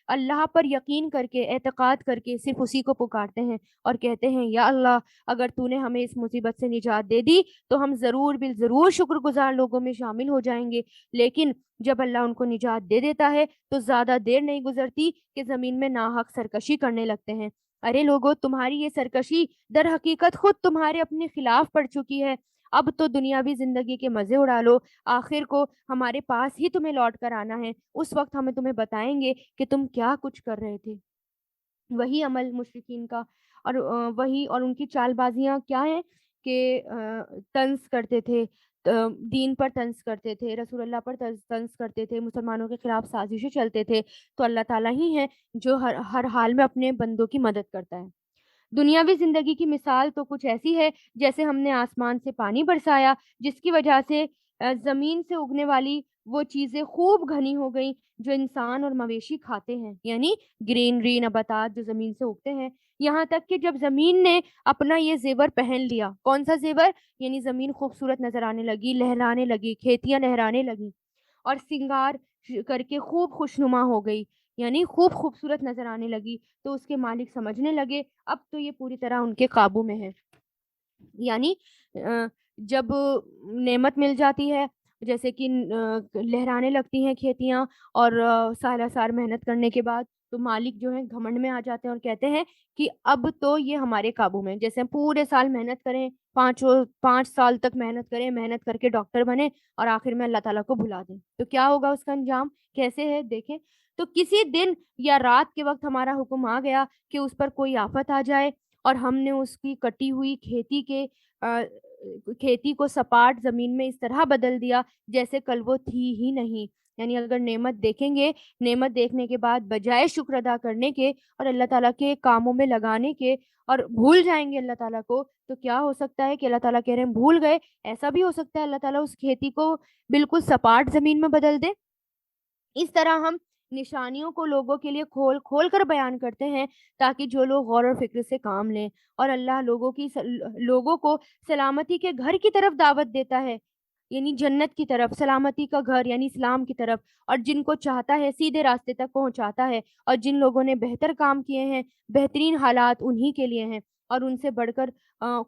اللہ پر یقین کر کے، اعتقاد کر کے صرف اسی کو پکارتے ہیں اور کہتے ہیں یا اللہ، اگر تو نے ہمیں اس مصیبت سے نجات دے دی تو ہم ضرور بالضرور شکر گزار لوگوں میں شامل ہو جائیں گے۔ لیکن جب اللہ ان کو نجات دے دیتا ہے تو زیادہ دیر نہیں گزرتی کہ زمین میں ناحق سرکشی کرنے لگتے ہیں۔ ارے لوگو، تمہاری یہ سرکشی در حقیقت خود تمہارے اپنے خلاف پڑ چکی ہے۔ اب تو دنیاوی زندگی کے مزے اڑا لو، آخر کو ہمارے پاس ہی تمہیں لوٹ کر آنا ہے، اس وقت ہمیں تمہیں بتائیں گے کہ تم کیا کچھ کر رہے تھے۔ وہی عمل مشرکین کا، اور وہی اور ان کی چال بازیاں کیا ہیں کہ طنز کرتے تھے، دین پر طنز کرتے تھے، رسول اللہ پر طنز کرتے تھے، مسلمانوں کے خلاف سازشیں چلتے تھے۔ تو اللہ تعالیٰ ہی ہے جو ہر حال میں اپنے بندوں کی مدد کرتا ہے۔ دنیاوی زندگی کی مثال تو کچھ ایسی ہے جیسے ہم نے آسمان سے پانی برسایا، جس کی وجہ سے زمین سے اگنے والی وہ چیزیں خوب گھنی ہو گئیں جو انسان اور مویشی کھاتے ہیں، یعنی گرینری نباتات جو زمین سے اگتے ہیں۔ یہاں تک کہ جب زمین نے اپنا یہ زیور پہن لیا، کون سا زیور؟ یعنی زمین خوبصورت نظر آنے لگی، لہرانے لگی، کھیتیاں لہرانے لگی اور سنگار کر کے خوب خوشنما ہو گئی، یعنی خوب خوبصورت نظر آنے لگی، تو اس کے مالک سمجھنے لگے اب تو یہ پوری طرح ان کے قابو میں ہے۔ یعنی جب نعمت مل جاتی ہے، جیسے کہ لہرانے لگتی ہیں کھیتیاں، اور سالہ سال محنت کرنے کے بعد تو مالک جو ہے گھمنڈ میں آ جاتے ہیں اور کہتے ہیں کہ اب تو یہ ہمارے قابو میں، جیسے ہم پورے سال محنت کریں، 5 سال تک محنت کریں، محنت کر کے ڈاکٹر بنے اور آخر میں اللہ تعالیٰ کو بھلا دیں، تو کیا ہوگا اس کا انجام کیسے ہے دیکھیں۔ تو کسی دن یا رات کے وقت ہمارا حکم آ گیا کہ اس پر کوئی آفت آ جائے اور ہم نے اس کی کٹی ہوئی کھیتی کو سپاٹ زمین میں اس طرح بدل دیا جیسے کل وہ تھی ہی نہیں۔ یعنی اگر نعمت دیکھیں گے، نعمت دیکھنے کے بعد بجائے شکر ادا کرنے کے اور اللہ تعالیٰ کے کاموں میں لگانے کے اور بھول جائیں گے اللہ تعالیٰ کو، تو کیا ہو سکتا ہے کہ اللہ تعالیٰ کہہ رہے ہیں بھول گئے، ایسا بھی ہو سکتا ہے اللہ تعالیٰ اس کھیتی کو بالکل سپاٹ زمین میں بدل دے۔ اس طرح ہم نشانیوں کو لوگوں کے لیے کھول کھول کر بیان کرتے ہیں تاکہ جو لوگ غور و فکر سے کام لیں، اور اللہ لوگوں کو سلامتی کے گھر کی طرف دعوت دیتا ہے، یعنی جنت کی طرف، سلامتی کا گھر یعنی اسلام کی طرف، اور جن کو چاہتا ہے سیدھے راستے تک پہنچاتا ہے، اور جن لوگوں نے بہتر کام کیے ہیں، بہترین حالات انہی کے لیے ہیں، اور ان سے بڑھ کر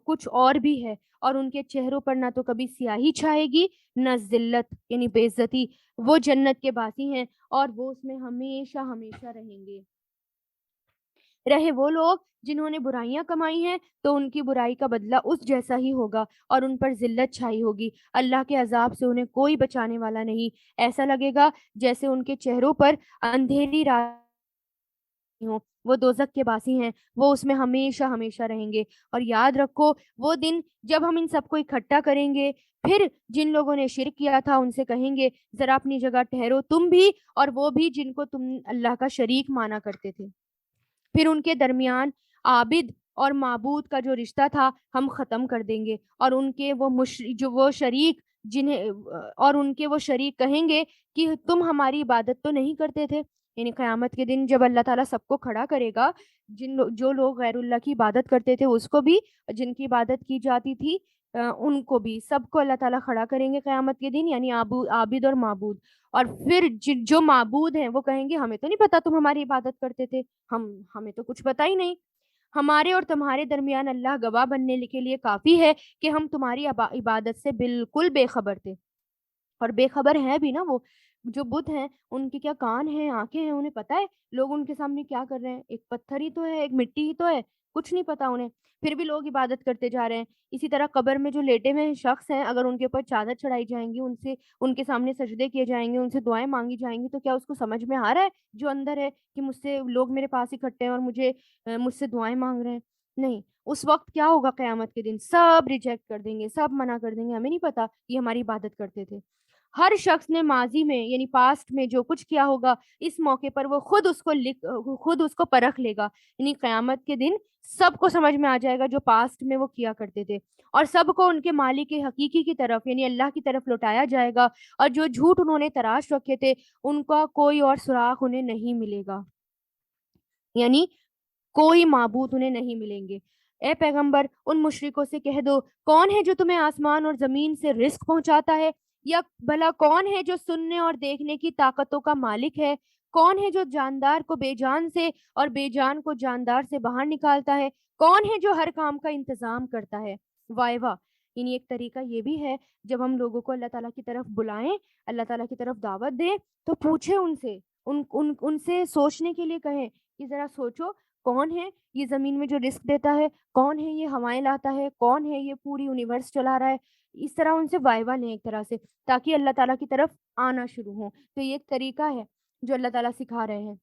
کچھ اور بھی ہے، اور ان کے چہروں پر نہ تو کبھی سیاہی چھائے گی نہ ذلت یعنی بے عزتی، وہ جنت کے باسی ہیں اور وہ اس میں ہمیشہ ہمیشہ رہیں گے۔ رہے وہ لوگ جنہوں نے برائیاں کمائی ہیں تو ان کی برائی کا بدلہ اس جیسا ہی ہوگا اور ان پر ذلت چھائی ہوگی، اللہ کے عذاب سے انہیں کوئی بچانے والا نہیں، ایسا لگے گا جیسے ان کے چہروں پر اندھیری رات ہوں۔ وہ دوزخ کے باسی ہیں، وہ اس میں ہمیشہ ہمیشہ رہیں گے۔ اور یاد رکھو وہ دن جب ہم ان سب کو اکٹھا کریں گے، پھر جن لوگوں نے شرک کیا تھا ان سے کہیں گے ذرا اپنی جگہ ٹھہرو، تم بھی اور وہ بھی جن کو تم اللہ کا شریک مانا کرتے تھے۔ پھر ان کے درمیان عابد اور معبود کا جو رشتہ تھا ہم ختم کر دیں گے، اور ان کے وہ شریک جنہیں اور ان کے وہ شریک کہیں گے کہ تم ہماری عبادت تو نہیں کرتے تھے۔ یعنی قیامت کے دن جب اللہ تعالیٰ سب کو کھڑا کرے گا، جو لوگ غیر اللہ کی عبادت کرتے تھے اس کو بھی، جن کی عبادت کی جاتی تھی ان کو بھی، سب کو اللہ تعالیٰ کھڑا کریں گے قیامت کے دن، یعنی عابد اور معبود۔ اور پھر جو معبود ہیں وہ کہیں گے ہمیں تو نہیں پتا تم ہماری عبادت کرتے تھے، ہمیں تو کچھ پتا ہی نہیں، ہمارے اور تمہارے درمیان اللہ گواہ بننے کے لیے کافی ہے کہ ہم تمہاری عبادت سے بالکل بے خبر تھے۔ اور بے خبر ہیں بھی نا وہ جو بت ہیں، ان کے کیا کان ہیں، آنکھیں ہیں، انہیں پتہ ہے لوگ ان کے سامنے کیا کر رہے ہیں، ایک پتھر ہی تو ہے، ایک مٹی ہی تو ہے، کچھ نہیں پتا انہیں، پھر بھی لوگ عبادت کرتے جا رہے ہیں۔ اسی طرح قبر میں جو لیٹے ہوئے شخص ہیں، اگر ان کے اوپر چادر چڑھائی جائیں گی، ان کے سامنے سجدے کیے جائیں گے، ان سے دعائیں مانگی جائیں گی، تو کیا اس کو سمجھ میں آ رہا ہے جو اندر ہے کہ مجھ سے لوگ میرے پاس اکٹھے ہیں اور مجھ سے دعائیں مانگ رہے ہیں؟ نہیں، اس وقت کیا ہوگا قیامت کے دن؟ سب ریجیکٹ کر دیں گے، سب منع کر دیں گے، ہمیں نہیں پتا یہ ہماری عبادت کرتے تھے۔ ہر شخص نے ماضی میں یعنی پاسٹ میں جو کچھ کیا ہوگا اس موقع پر وہ خود اس کو پرکھ لے گا، یعنی قیامت کے دن سب کو سمجھ میں آ جائے گا جو پاسٹ میں وہ کیا کرتے تھے، اور سب کو ان کے مالک حقیقی کی طرف یعنی اللہ کی طرف لوٹایا جائے گا، اور جو جھوٹ انہوں نے تراش رکھے تھے ان کا کوئی اور سراغ انہیں نہیں ملے گا، یعنی کوئی معبود انہیں نہیں ملیں گے۔ اے پیغمبر ان مشرکوں سے کہہ دو، کون ہے جو تمہیں آسمان اور زمین سے رزق پہنچاتا ہے؟ یا بھلا کون ہے جو سننے اور دیکھنے کی طاقتوں کا مالک ہے؟ کون ہے جو جاندار کو بے جان سے اور بے جان کو جاندار سے باہر نکالتا ہے؟ کون ہے جو ہر کام کا انتظام کرتا ہے؟ وائے واہ! یعنی ایک طریقہ یہ بھی ہے، جب ہم لوگوں کو اللہ تعالیٰ کی طرف بلائیں، اللہ تعالیٰ کی طرف دعوت دیں، تو پوچھیں ان سے، ان سے سوچنے کے لیے کہیں کہ ذرا سوچو، کون ہے یہ زمین میں جو رزق دیتا ہے؟ کون ہے یہ ہوائیں لاتا ہے؟ کون ہے یہ پوری یونیورس چلا رہا ہے؟ اس طرح ان سے وائوا لیں ایک طرح سے، تاکہ اللہ تعالیٰ کی طرف آنا شروع ہوں۔ تو یہ ایک طریقہ ہے جو اللہ تعالیٰ سکھا رہے ہیں۔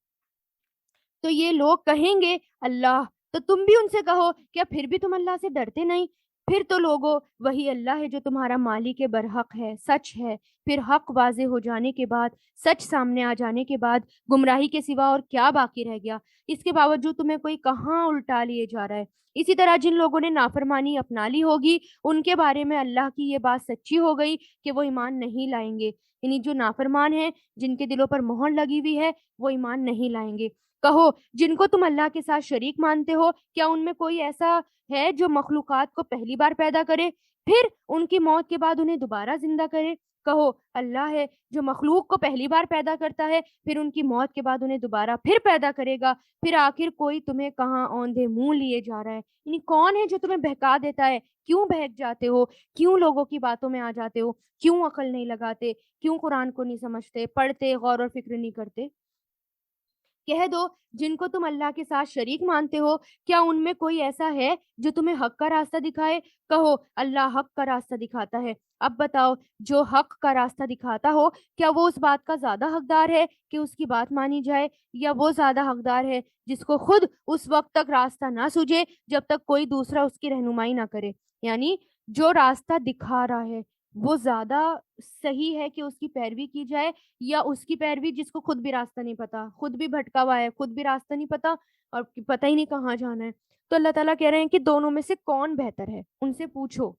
تو یہ لوگ کہیں گے اللہ، تو تم بھی ان سے کہو کیا پھر بھی تم اللہ سے ڈرتے نہیں؟ پھر تو لوگو وہی اللہ ہے جو تمہارا مالک برحق ہے، سچ ہے۔ پھر حق واضح ہو جانے کے بعد، سچ سامنے آ جانے کے بعد گمراہی کے سوا اور کیا باقی رہ گیا؟ اس کے باوجود تمہیں کوئی کہاں الٹا لیے جا رہا ہے؟ اسی طرح جن لوگوں نے نافرمانی اپنا لی ہوگی ان کے بارے میں اللہ کی یہ بات سچی ہو گئی کہ وہ ایمان نہیں لائیں گے، یعنی جو نافرمان ہیں، جن کے دلوں پر مہر لگی ہوئی ہے، وہ ایمان نہیں لائیں گے۔ کہو جن کو تم اللہ کے ساتھ شریک مانتے ہو، کیا ان میں کوئی ایسا ہے جو مخلوقات کو پہلی بار پیدا کرے پھر ان کی موت کے بعد انہیں دوبارہ زندہ کرے؟ کہو اللہ ہے جو مخلوق کو پہلی بار پیدا کرتا ہے پھر ان کی موت کے بعد انہیں دوبارہ پھر پیدا کرے گا۔ پھر آخر کوئی تمہیں کہاں اوندھے منہ لیے جا رہا ہے؟ یعنی کون ہے جو تمہیں بہکا دیتا ہے؟ کیوں بہک جاتے ہو؟ کیوں لوگوں کی باتوں میں آ جاتے ہو؟ کیوں عقل نہیں لگاتے؟ کیوں قرآن کو نہیں سمجھتے، پڑھتے، غور اور فکر نہیں کرتے؟ کہہ دو جن کو تم اللہ کے ساتھ شریک مانتے ہو، کیا ان میں کوئی ایسا ہے جو تمہیں حق کا راستہ دکھائے؟ کہو اللہ حق کا راستہ دکھاتا ہے۔ اب بتاؤ، جو حق کا راستہ دکھاتا ہو کیا وہ اس بات کا زیادہ حقدار ہے کہ اس کی بات مانی جائے، یا وہ زیادہ حقدار ہے جس کو خود اس وقت تک راستہ نہ سوجے جب تک کوئی دوسرا اس کی رہنمائی نہ کرے؟ یعنی جو راستہ دکھا رہا ہے وہ زیادہ صحیح ہے کہ اس کی پیروی کی جائے، یا اس کی پیروی جس کو خود بھی راستہ نہیں پتا، خود بھی بھٹکا ہوا ہے، خود بھی راستہ نہیں پتا اور پتہ ہی نہیں کہاں جانا ہے؟ تو اللہ تعالیٰ کہہ رہے ہیں کہ دونوں میں سے کون بہتر ہے، ان سے پوچھو۔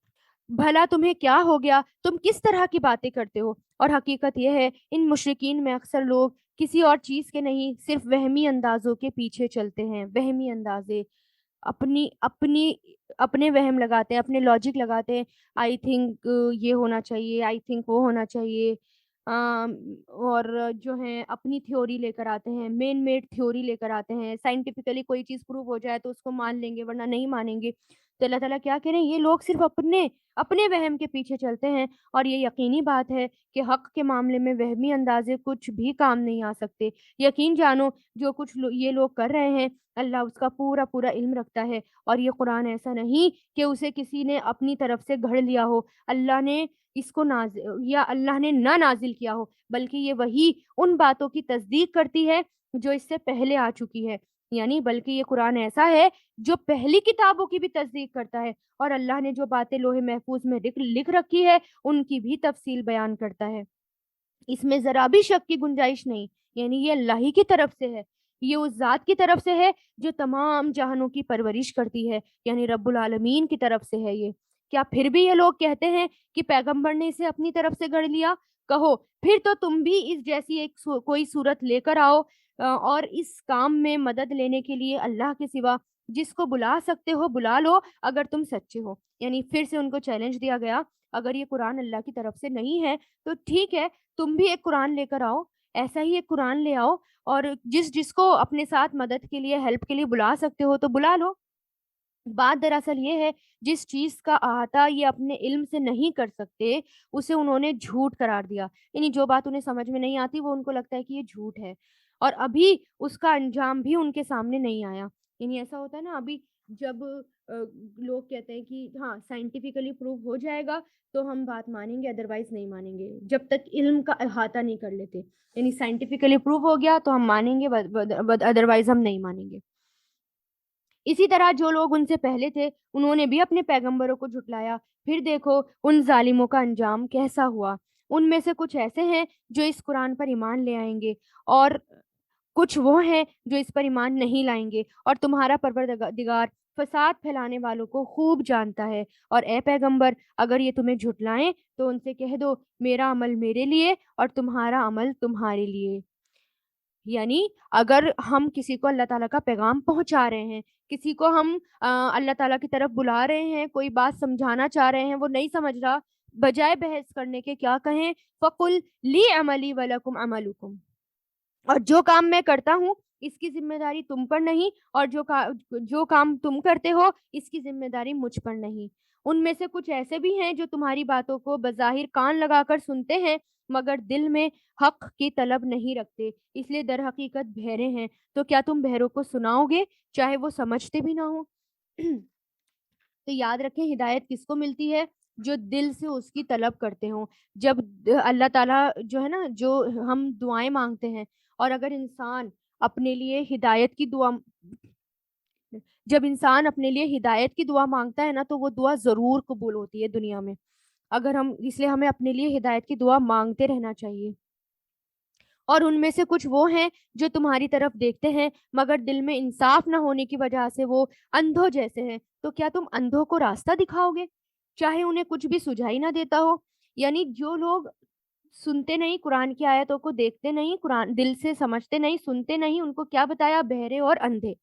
بھلا تمہیں کیا ہو گیا؟ تم کس طرح کی باتیں کرتے ہو؟ اور حقیقت یہ ہے ان مشرکین میں اکثر لوگ کسی اور چیز کے نہیں، صرف وہمی اندازوں کے پیچھے چلتے ہیں، وہمی اندازے، اپنی اپنی اپنے وہم لگاتے ہیں، اپنے لاجک لگاتے ہیں، آئی تھنک یہ ہونا چاہیے، آئی تھنک وہ ہونا چاہیے، اور جو ہیں اپنی تھیوری لے کر آتے ہیں، مین میڈ تھیوری لے کر آتے ہیں، سائنٹیفکلی کوئی چیز پروو ہو جائے تو اس کو مان لیں گے ورنہ نہیں مانیں گے۔ تو اللہ تعالیٰ کیا کہہ رہے ہیں، یہ لوگ صرف اپنے وہم کے پیچھے چلتے ہیں، اور یہ یقینی بات ہے کہ حق کے معاملے میں وہمی اندازے کچھ بھی کام نہیں آ سکتے۔ یقین جانو جو کچھ یہ لوگ کر رہے ہیں اللہ اس کا پورا پورا علم رکھتا ہے، اور یہ قرآن ایسا نہیں کہ اسے کسی نے اپنی طرف سے گھڑ لیا ہو، اللہ نے اس کو یا اللہ نے نہ نازل کیا ہو، بلکہ یہ وہی ان باتوں کی تصدیق کرتی ہے جو اس سے پہلے آ چکی ہے، یعنی بلکہ یہ قرآن ایسا ہے جو پہلی کتابوں کی بھی تصدیق کرتا ہے، اور اللہ نے جو باتیں لوح محفوظ میں لکھ رکھی ہے ان کی بھی تفصیل بیان کرتا ہے۔ اس میں ذرا بھی شک کی گنجائش نہیں، یعنی یہ اللہ ہی کی طرف سے ہے، یہ اس ذات کی طرف سے ہے جو تمام جہانوں کی پرورش کرتی ہے، یعنی رب العالمین کی طرف سے ہے یہ۔ کیا پھر بھی یہ لوگ کہتے ہیں کہ پیغمبر نے اسے اپنی طرف سے گڑھ لیا؟ کہو پھر تو تم بھی اس جیسی ایک کوئی صورت لے کر آؤ، اور اس کام میں مدد لینے کے لیے اللہ کے سوا جس کو بلا سکتے ہو بلا لو اگر تم سچے ہو۔ یعنی پھر سے ان کو چیلنج دیا گیا، اگر یہ قرآن اللہ کی طرف سے نہیں ہے تو ٹھیک ہے، تم بھی ایک قرآن لے کر آؤ، ایسا ہی ایک قرآن لے آؤ، اور جس کو اپنے ساتھ مدد کے لیے، ہیلپ کے لیے بلا سکتے ہو تو بلا لو۔ بات دراصل یہ ہے جس چیز کا احاطہ یہ اپنے علم سے نہیں کر سکتے اسے انہوں نے جھوٹ قرار دیا، یعنی جو بات انہیں سمجھ میں نہیں آتی وہ ان کو لگتا ہے کہ یہ جھوٹ ہے، اور ابھی اس کا انجام بھی ان کے سامنے نہیں آیا۔ یعنی ایسا ہوتا ہے نا، ابھی جب لوگ کہتے ہیں کہ ہاں سائنٹیفکلی پروو ہو جائے گا تو ہم بات مانیں گے، ادروائز نہیں مانیں گے جب تک علم کا احاطہ نہیں کر لیتے، یعنی سائنٹیفکلی پروو ہو گیا تو ہم مانیں گے، ادروائز ہم نہیں مانیں گے۔ اسی طرح جو لوگ ان سے پہلے تھے انہوں نے بھی اپنے پیغمبروں کو جھٹلایا، پھر دیکھو ان ظالموں کا انجام کیسا ہوا۔ ان میں سے کچھ ایسے ہیں جو اس قرآن پر ایمان لے آئیں گے، اور کچھ وہ ہیں جو اس پر ایمان نہیں لائیں گے، اور تمہارا پروردگار فساد پھیلانے والوں کو خوب جانتا ہے۔ اور اے پیغمبر، اگر یہ تمہیں جھٹلائیں تو ان سے کہہ دو میرا عمل میرے لیے اور تمہارا عمل تمہارے لیے۔ یعنی اگر ہم کسی کو اللہ تعالیٰ کا پیغام پہنچا رہے ہیں، کسی کو ہم اللہ تعالیٰ کی طرف بلا رہے ہیں، کوئی بات سمجھانا چاہ رہے ہیں، وہ نہیں سمجھ رہا، بجائے بحث کرنے کے کیا کہیں، فَقُلْ لِي عَمَلِي وَلَكُمْ عَمَلُكُمْ، اور جو کام میں کرتا ہوں اس کی ذمہ داری تم پر نہیں، اور جو کام تم کرتے ہو اس کی ذمہ داری مجھ پر نہیں۔ ان میں سے کچھ ایسے بھی ہیں جو تمہاری باتوں کو بظاہر کان لگا کر سنتے ہیں، مگر دل میں حق کی طلب نہیں رکھتے، اس لیے در حقیقت بہرے ہیں۔ تو کیا تم بہروں کو سناؤ گے چاہے وہ سمجھتے بھی نہ ہو؟ تو یاد رکھیں، ہدایت کس کو ملتی ہے؟ جو دل سے اس کی طلب کرتے ہوں۔ جب اللہ تعالیٰ جو ہے نا، جو ہم دعائیں مانگتے ہیں، اور اگر انسان اپنے لیے ہدایت کی دعا جب انسان اپنے لیے ہدایت کی دعا مانگتا ہے نا، تو وہ دعا ضرور قبول ہوتی ہے دنیا میں۔ اس لیے ہمیں اپنے لیے ہدایت کی دعا مانگتے رہنا چاہیے۔ اور ان میں سے کچھ وہ ہیں جو تمہاری طرف دیکھتے ہیں، مگر دل میں انصاف نہ ہونے کی وجہ سے وہ اندھوں جیسے ہیں۔ تو کیا تم اندھوں کو راستہ دکھاؤ گے چاہے انہیں کچھ بھی سجھائی نہ دیتا ہو؟ یعنی جو لوگ سنتے نہیں، قرآن کی آیتوں کو دیکھتے نہیں، قرآن دل سے سمجھتے نہیں، سنتے نہیں، ان کو کیا بتایا؟ بہرے اور اندھے۔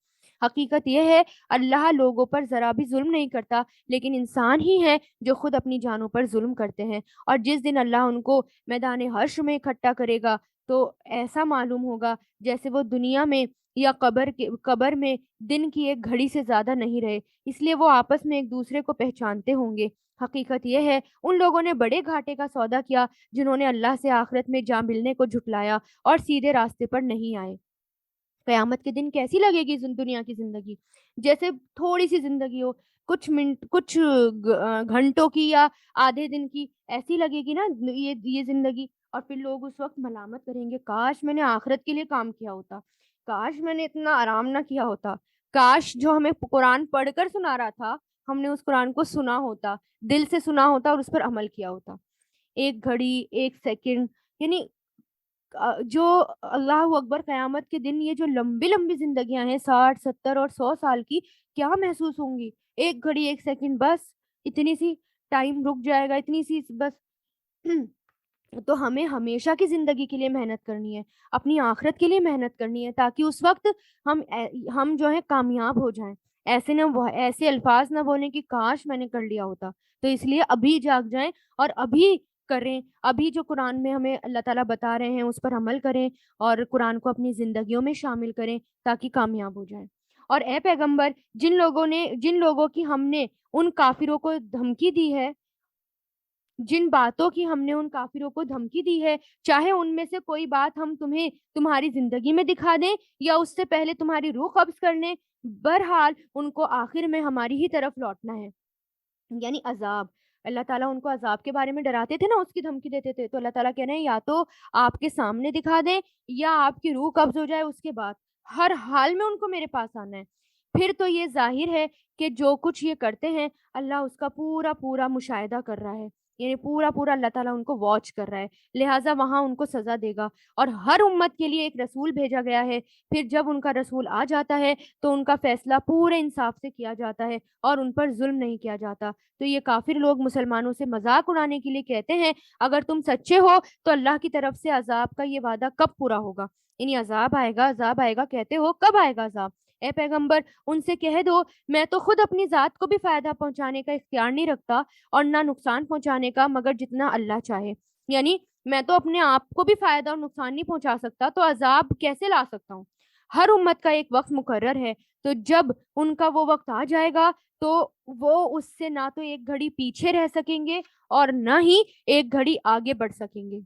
حقیقت یہ ہے اللہ لوگوں پر ذرا بھی ظلم نہیں کرتا، لیکن انسان ہی ہے جو خود اپنی جانوں پر ظلم کرتے ہیں۔ اور جس دن اللہ ان کو میدان حشر میں اکٹھا کرے گا تو ایسا معلوم ہوگا جیسے وہ دنیا میں یا قبر میں دن کی ایک گھڑی سے زیادہ نہیں رہے، اس لیے وہ آپس میں ایک دوسرے کو پہچانتے ہوں گے۔ حقیقت یہ ہے ان لوگوں نے بڑے گھاٹے کا سودا کیا جنہوں نے اللہ سے آخرت میں جا ملنے کو جھٹلایا اور سیدھے راستے پر نہیں آئے۔ قیامت کے دن کیسی لگے گی دنیا کی زندگی؟ جیسے تھوڑی سی زندگی ہو، کچھ منٹ، کچھ گھنٹوں کی یا آدھے دن کی، ایسی لگے گی نا یہ زندگی۔ اور پھر لوگ اس وقت ملامت کریں گے، کاش میں نے آخرت کے لیے کام کیا ہوتا، کاش میں نے اتنا آرام نہ کیا ہوتا، کاش جو ہمیں قرآن پڑھ کر سنا رہا تھا ہم نے اس قرآن کو سنا ہوتا، دل سے سنا ہوتا اور اس پر عمل کیا ہوتا۔ ایک گھڑی، ایک سیکنڈ، یعنی جو اللہ اکبر، قیامت کے دن یہ جو لمبی لمبی زندگیاں ہیں، 60 70 اور 100 سال کی، کیا محسوس ہوں گی؟ ایک گھڑی، ایک سیکنڈ، بس اتنی سی ٹائم رک جائے گا، اتنی سی بس۔ تو ہمیں ہمیشہ کی زندگی کے لیے محنت کرنی ہے، اپنی آخرت کے لیے محنت کرنی ہے، تاکہ اس وقت ہم جو ہے کامیاب ہو جائیں۔ ایسے الفاظ نہ بولیں کہ کاش میں نے کر لیا ہوتا۔ تو اس لیے ابھی جاگ جائیں اور ابھی کریں، ابھی جو قرآن میں ہمیں اللہ تعالیٰ بتا رہے ہیں اس پر عمل کریں، اور قرآن کو اپنی زندگیوں میں شامل کریں تاکہ کامیاب ہو جائیں۔ اور اے پیغمبر، جن لوگوں کی ہم نے ان کافروں کو دھمکی دی ہے، جن باتوں کی ہم نے ان کافروں کو دھمکی دی ہے، چاہے ان میں سے کوئی بات ہم تمہیں تمہاری زندگی میں دکھا دیں یا اس سے پہلے تمہاری روح قبض کر لیں، بہرحال ان کو آخر میں ہماری ہی طرف لوٹنا ہے، یعنی عذاب۔ اللہ تعالیٰ ان کو عذاب کے بارے میں ڈراتے تھے نا، اس کی دھمکی دیتے تھے، تو اللہ تعالیٰ کہہ رہے ہیں یا تو آپ کے سامنے دکھا دیں یا آپ کی روح قبض ہو جائے، اس کے بعد ہر حال میں ان کو میرے پاس آنا ہے۔ پھر تو یہ ظاہر ہے کہ جو کچھ یہ کرتے ہیں اللہ اس کا پورا پورا مشاہدہ کر رہا ہے، یعنی پورا پورا اللہ تعالیٰ ان کو واچ کر رہا ہے، لہٰذا وہاں ان کو سزا دے گا۔ اور ہر امت کے لیے ایک رسول بھیجا گیا ہے، پھر جب ان کا رسول آ جاتا ہے تو ان کا فیصلہ پورے انصاف سے کیا جاتا ہے اور ان پر ظلم نہیں کیا جاتا۔ تو یہ کافر لوگ مسلمانوں سے مذاق اڑانے کے لیے کہتے ہیں اگر تم سچے ہو تو اللہ کی طرف سے عذاب کا یہ وعدہ کب پورا ہوگا؟ یعنی عذاب آئے گا، عذاب آئے گا کہتے ہو، کب آئے گا عذاب؟ اے پیغمبر، ان سے کہہ دو میں تو خود اپنی ذات کو بھی فائدہ پہنچانے کا اختیار نہیں رکھتا اور نہ نقصان پہنچانے کا، مگر جتنا اللہ چاہے۔ یعنی میں تو اپنے آپ کو بھی فائدہ اور نقصان نہیں پہنچا سکتا، تو عذاب کیسے لا سکتا ہوں؟ ہر امت کا ایک وقت مقرر ہے، تو جب ان کا وہ وقت آ جائے گا تو وہ اس سے نہ تو ایک گھڑی پیچھے رہ سکیں گے اور نہ ہی ایک گھڑی آگے بڑھ سکیں گے۔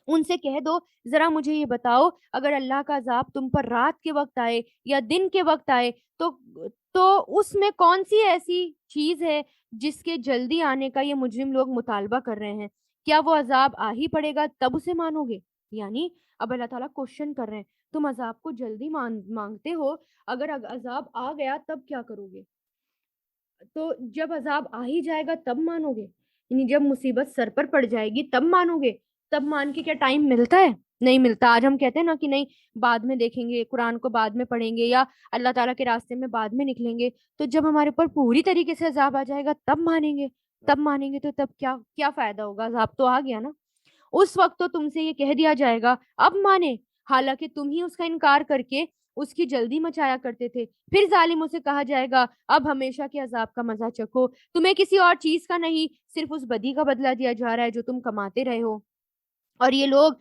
ان سے کہہ دو ذرا مجھے یہ بتاؤ، اگر اللہ کا عذاب تم پر رات کے وقت آئے یا دن کے وقت آئے تو اس میں کون سی ایسی چیز ہے جس کے جلدی آنے کا یہ مجرم لوگ مطالبہ کر رہے ہیں؟ کیا وہ عذاب آ ہی پڑے گا تب اسے مانو گے؟ یعنی اب اللہ تعالیٰ کوشچن کر رہے ہیں، تم عذاب کو جلدی مانگتے ہو، اگر عذاب آ گیا تب کیا کرو گے؟ تو جب عذاب آ ہی جائے گا تب مانو گے؟ یعنی جب مصیبت سر پر پڑ جائے گی تب مانو گے؟ تب مان کے کیا ٹائم ملتا ہے؟ نہیں ملتا. آج ہم کہتے ہیں نا کہ نہیں بعد میں دیکھیں گے، قرآن کو بعد میں پڑھیں گے، یا اللہ تعالیٰ کے راستے میں بعد میں نکلیں گے. تو جب ہمارے اوپر پوری طریقے سے عذاب آ جائے گا تب مانیں گے. تب مانیں گے تو تب کیا کیا فائدہ ہوگا؟ عذاب تو آ گیا نا. اس وقت تو تم سے یہ کہہ دیا جائے گا اب مانے، حالانکہ تم ہی اس کا انکار کر کے اس کی جلدی مچایا کرتے تھے. پھر ظالموں سے کہا جائے گا اب ہمیشہ کے عذاب کا مزہ چکھو، تمہیں کسی اور چیز کا نہیں، صرف اس بدی کا بدلہ دیا جا رہا ہے جو تم کماتے رہے ہو. اور یہ لوگ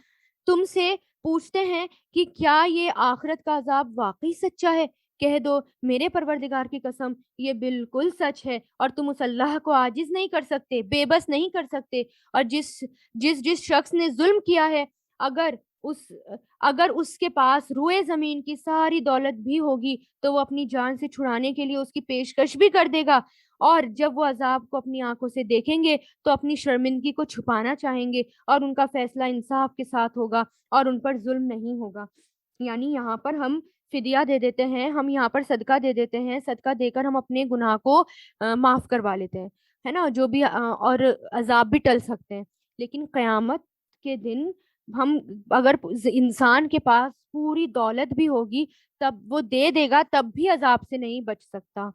تم سے پوچھتے ہیں کہ کیا یہ آخرت کا عذاب واقعی سچا ہے؟ کہہ دو میرے پروردگار کی قسم یہ بالکل سچ ہے، اور تم اس اللہ کو عاجز نہیں کر سکتے، بے بس نہیں کر سکتے. اور جس جس جس شخص نے ظلم کیا ہے، اگر اس اگر اس کے پاس روئے زمین کی ساری دولت بھی ہوگی تو وہ اپنی جان سے چھڑانے کے لیے اس کی پیشکش بھی کر دے گا. اور جب وہ عذاب کو اپنی آنکھوں سے دیکھیں گے تو اپنی شرمندگی کو چھپانا چاہیں گے، اور ان کا فیصلہ انصاف کے ساتھ ہوگا اور ان پر ظلم نہیں ہوگا. یعنی یہاں پر ہم فدیہ دے دیتے ہیں، ہم یہاں پر صدقہ دے دیتے ہیں، صدقہ دے کر ہم اپنے گناہ کو معاف کروا لیتے ہیں، ہے نا، جو بھی اور عذاب بھی ٹل سکتے ہیں. لیکن قیامت کے دن ہم اگر انسان کے پاس پوری دولت بھی ہوگی تب وہ دے دے گا تب بھی عذاب سے نہیں بچ سکتا.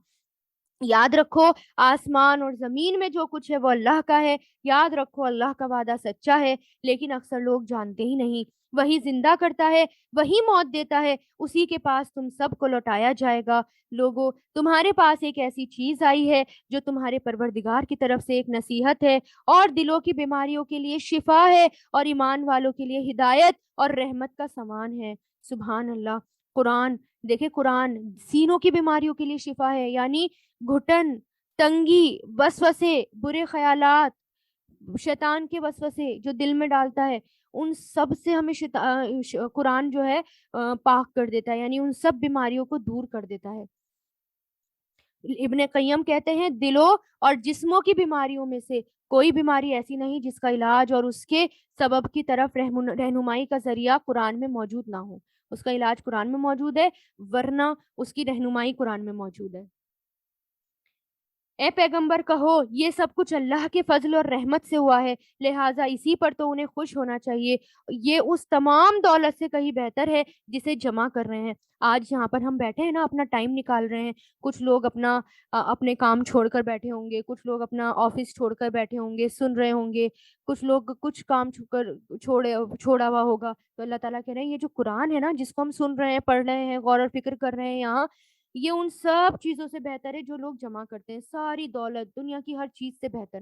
یاد رکھو آسمان اور زمین میں جو کچھ ہے وہ اللہ کا ہے. یاد رکھو اللہ کا وعدہ سچا ہے، لیکن اکثر لوگ جانتے ہی نہیں. وہی زندہ کرتا ہے، وہی موت دیتا ہے، اسی کے پاس تم سب کو لوٹایا جائے گا. لوگو تمہارے پاس ایک ایسی چیز آئی ہے جو تمہارے پروردگار کی طرف سے ایک نصیحت ہے اور دلوں کی بیماریوں کے لیے شفا ہے اور ایمان والوں کے لیے ہدایت اور رحمت کا سامان ہے. سبحان اللہ. قرآن دیکھے، قرآن سینوں کی بیماریوں کے لیے شفا ہے، یعنی گھٹن، تنگی، وسوسے، برے خیالات، شیطان کے وسوسے جو دل میں ڈالتا ہے، ان سب سے ہمیں قرآن جو ہے پاک کر دیتا ہے، یعنی ان سب بیماریوں کو دور کر دیتا ہے. ابن قیم کہتے ہیں دلوں اور جسموں کی بیماریوں میں سے کوئی بیماری ایسی نہیں جس کا علاج اور اس کے سبب کی طرف رہنمائی کا ذریعہ قرآن میں موجود نہ ہو. اس کا علاج قرآن میں موجود ہے، ورنہ اس کی رہنمائی قرآن میں موجود ہے. اے پیغمبر کہو یہ سب کچھ اللہ کے فضل اور رحمت سے ہوا ہے، لہٰذا اسی پر تو انہیں خوش ہونا چاہیے. یہ اس تمام دولت سے کہیں بہتر ہے جسے جمع کر رہے ہیں. آج یہاں پر ہم بیٹھے ہیں نا، اپنا ٹائم نکال رہے ہیں. کچھ لوگ اپنے کام چھوڑ کر بیٹھے ہوں گے، کچھ لوگ اپنا آفس چھوڑ کر بیٹھے ہوں گے، سن رہے ہوں گے، کچھ لوگ کچھ کام چھوڑا ہوا ہوگا. تو اللہ تعالیٰ کہہ رہے ہیں یہ جو قرآن ہے نا، جس کو ہم سن رہے ہیں، پڑھ رہے ہیں، غور و فکر کر رہے ہیں یہاں، یہ ان سب چیزوں سے بہتر ہے جو لوگ جمع کرتے ہیں. ساری دولت، دنیا کی ہر چیز سے بہتر.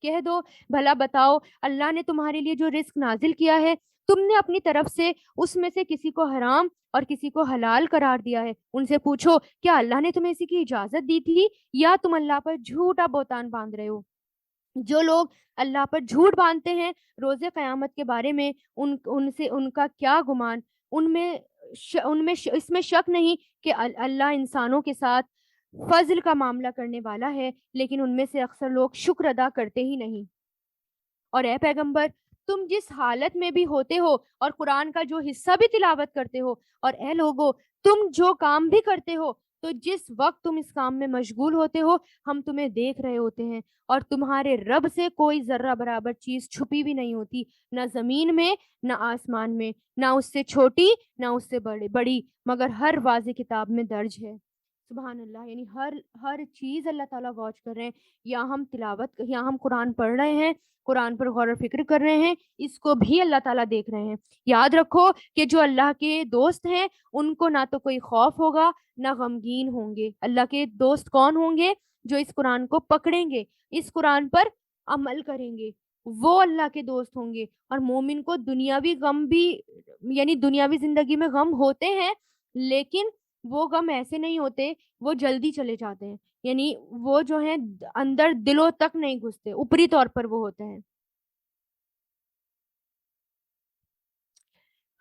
کہہ دو بھلا بتاؤ اللہ نے تمہارے لیے جو رزق نازل کیا ہے، تم نے اپنی طرف سے اس میں سے کسی کو حرام اور کسی کو حلال قرار دیا ہے. ان سے پوچھو کیا اللہ نے تمہیں اسی کی اجازت دی تھی، یا تم اللہ پر جھوٹا بہتان باندھ رہے ہو؟ جو لوگ اللہ پر جھوٹ باندھتے ہیں روز قیامت کے بارے میں، ان سے ان کا کیا گمان. اس میں شک نہیں کہ اللہ انسانوں کے ساتھ فضل کا معاملہ کرنے والا ہے، لیکن ان میں سے اکثر لوگ شکر ادا کرتے ہی نہیں. اور اے پیغمبر تم جس حالت میں بھی ہوتے ہو اور قرآن کا جو حصہ بھی تلاوت کرتے ہو، اور اے لوگو تم جو کام بھی کرتے ہو، تو جس وقت تم اس کام میں مشغول ہوتے ہو ہم تمہیں دیکھ رہے ہوتے ہیں، اور تمہارے رب سے کوئی ذرہ برابر چیز چھپی بھی نہیں ہوتی، نہ زمین میں نہ آسمان میں، نہ اس سے چھوٹی نہ اس سے بڑی، مگر ہر واضح کتاب میں درج ہے. سبحان اللہ. یعنی ہر چیز اللہ تعالیٰ واچ کر رہے ہیں. یا ہم قرآن پڑھ رہے ہیں، قرآن پر غور و فکر کر رہے ہیں، اس کو بھی اللہ تعالیٰ دیکھ رہے ہیں. یاد رکھو کہ جو اللہ کے دوست ہیں ان کو نہ تو کوئی خوف ہوگا نہ غمگین ہوں گے. اللہ کے دوست کون ہوں گے؟ جو اس قرآن کو پکڑیں گے، اس قرآن پر عمل کریں گے، وہ اللہ کے دوست ہوں گے. اور مومن کو دنیاوی غم بھی، یعنی دنیاوی زندگی میں غم ہوتے ہیں، لیکن وہ غم ایسے نہیں ہوتے، وہ جلدی چلے جاتے ہیں. یعنی وہ جو ہیں اندر دلوں تک نہیں گھستے، اوپری طور پر وہ ہوتے ہیں.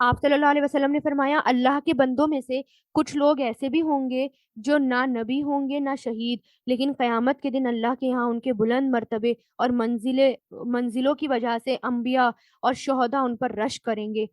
آپ صلی اللہ علیہ وسلم نے فرمایا اللہ کے بندوں میں سے کچھ لوگ ایسے بھی ہوں گے جو نہ نبی ہوں گے نہ شہید، لیکن قیامت کے دن اللہ کے ہاں ان کے بلند مرتبے اور منزلوں کی وجہ سے انبیاء اور شہداء ان پر رشک کریں گے.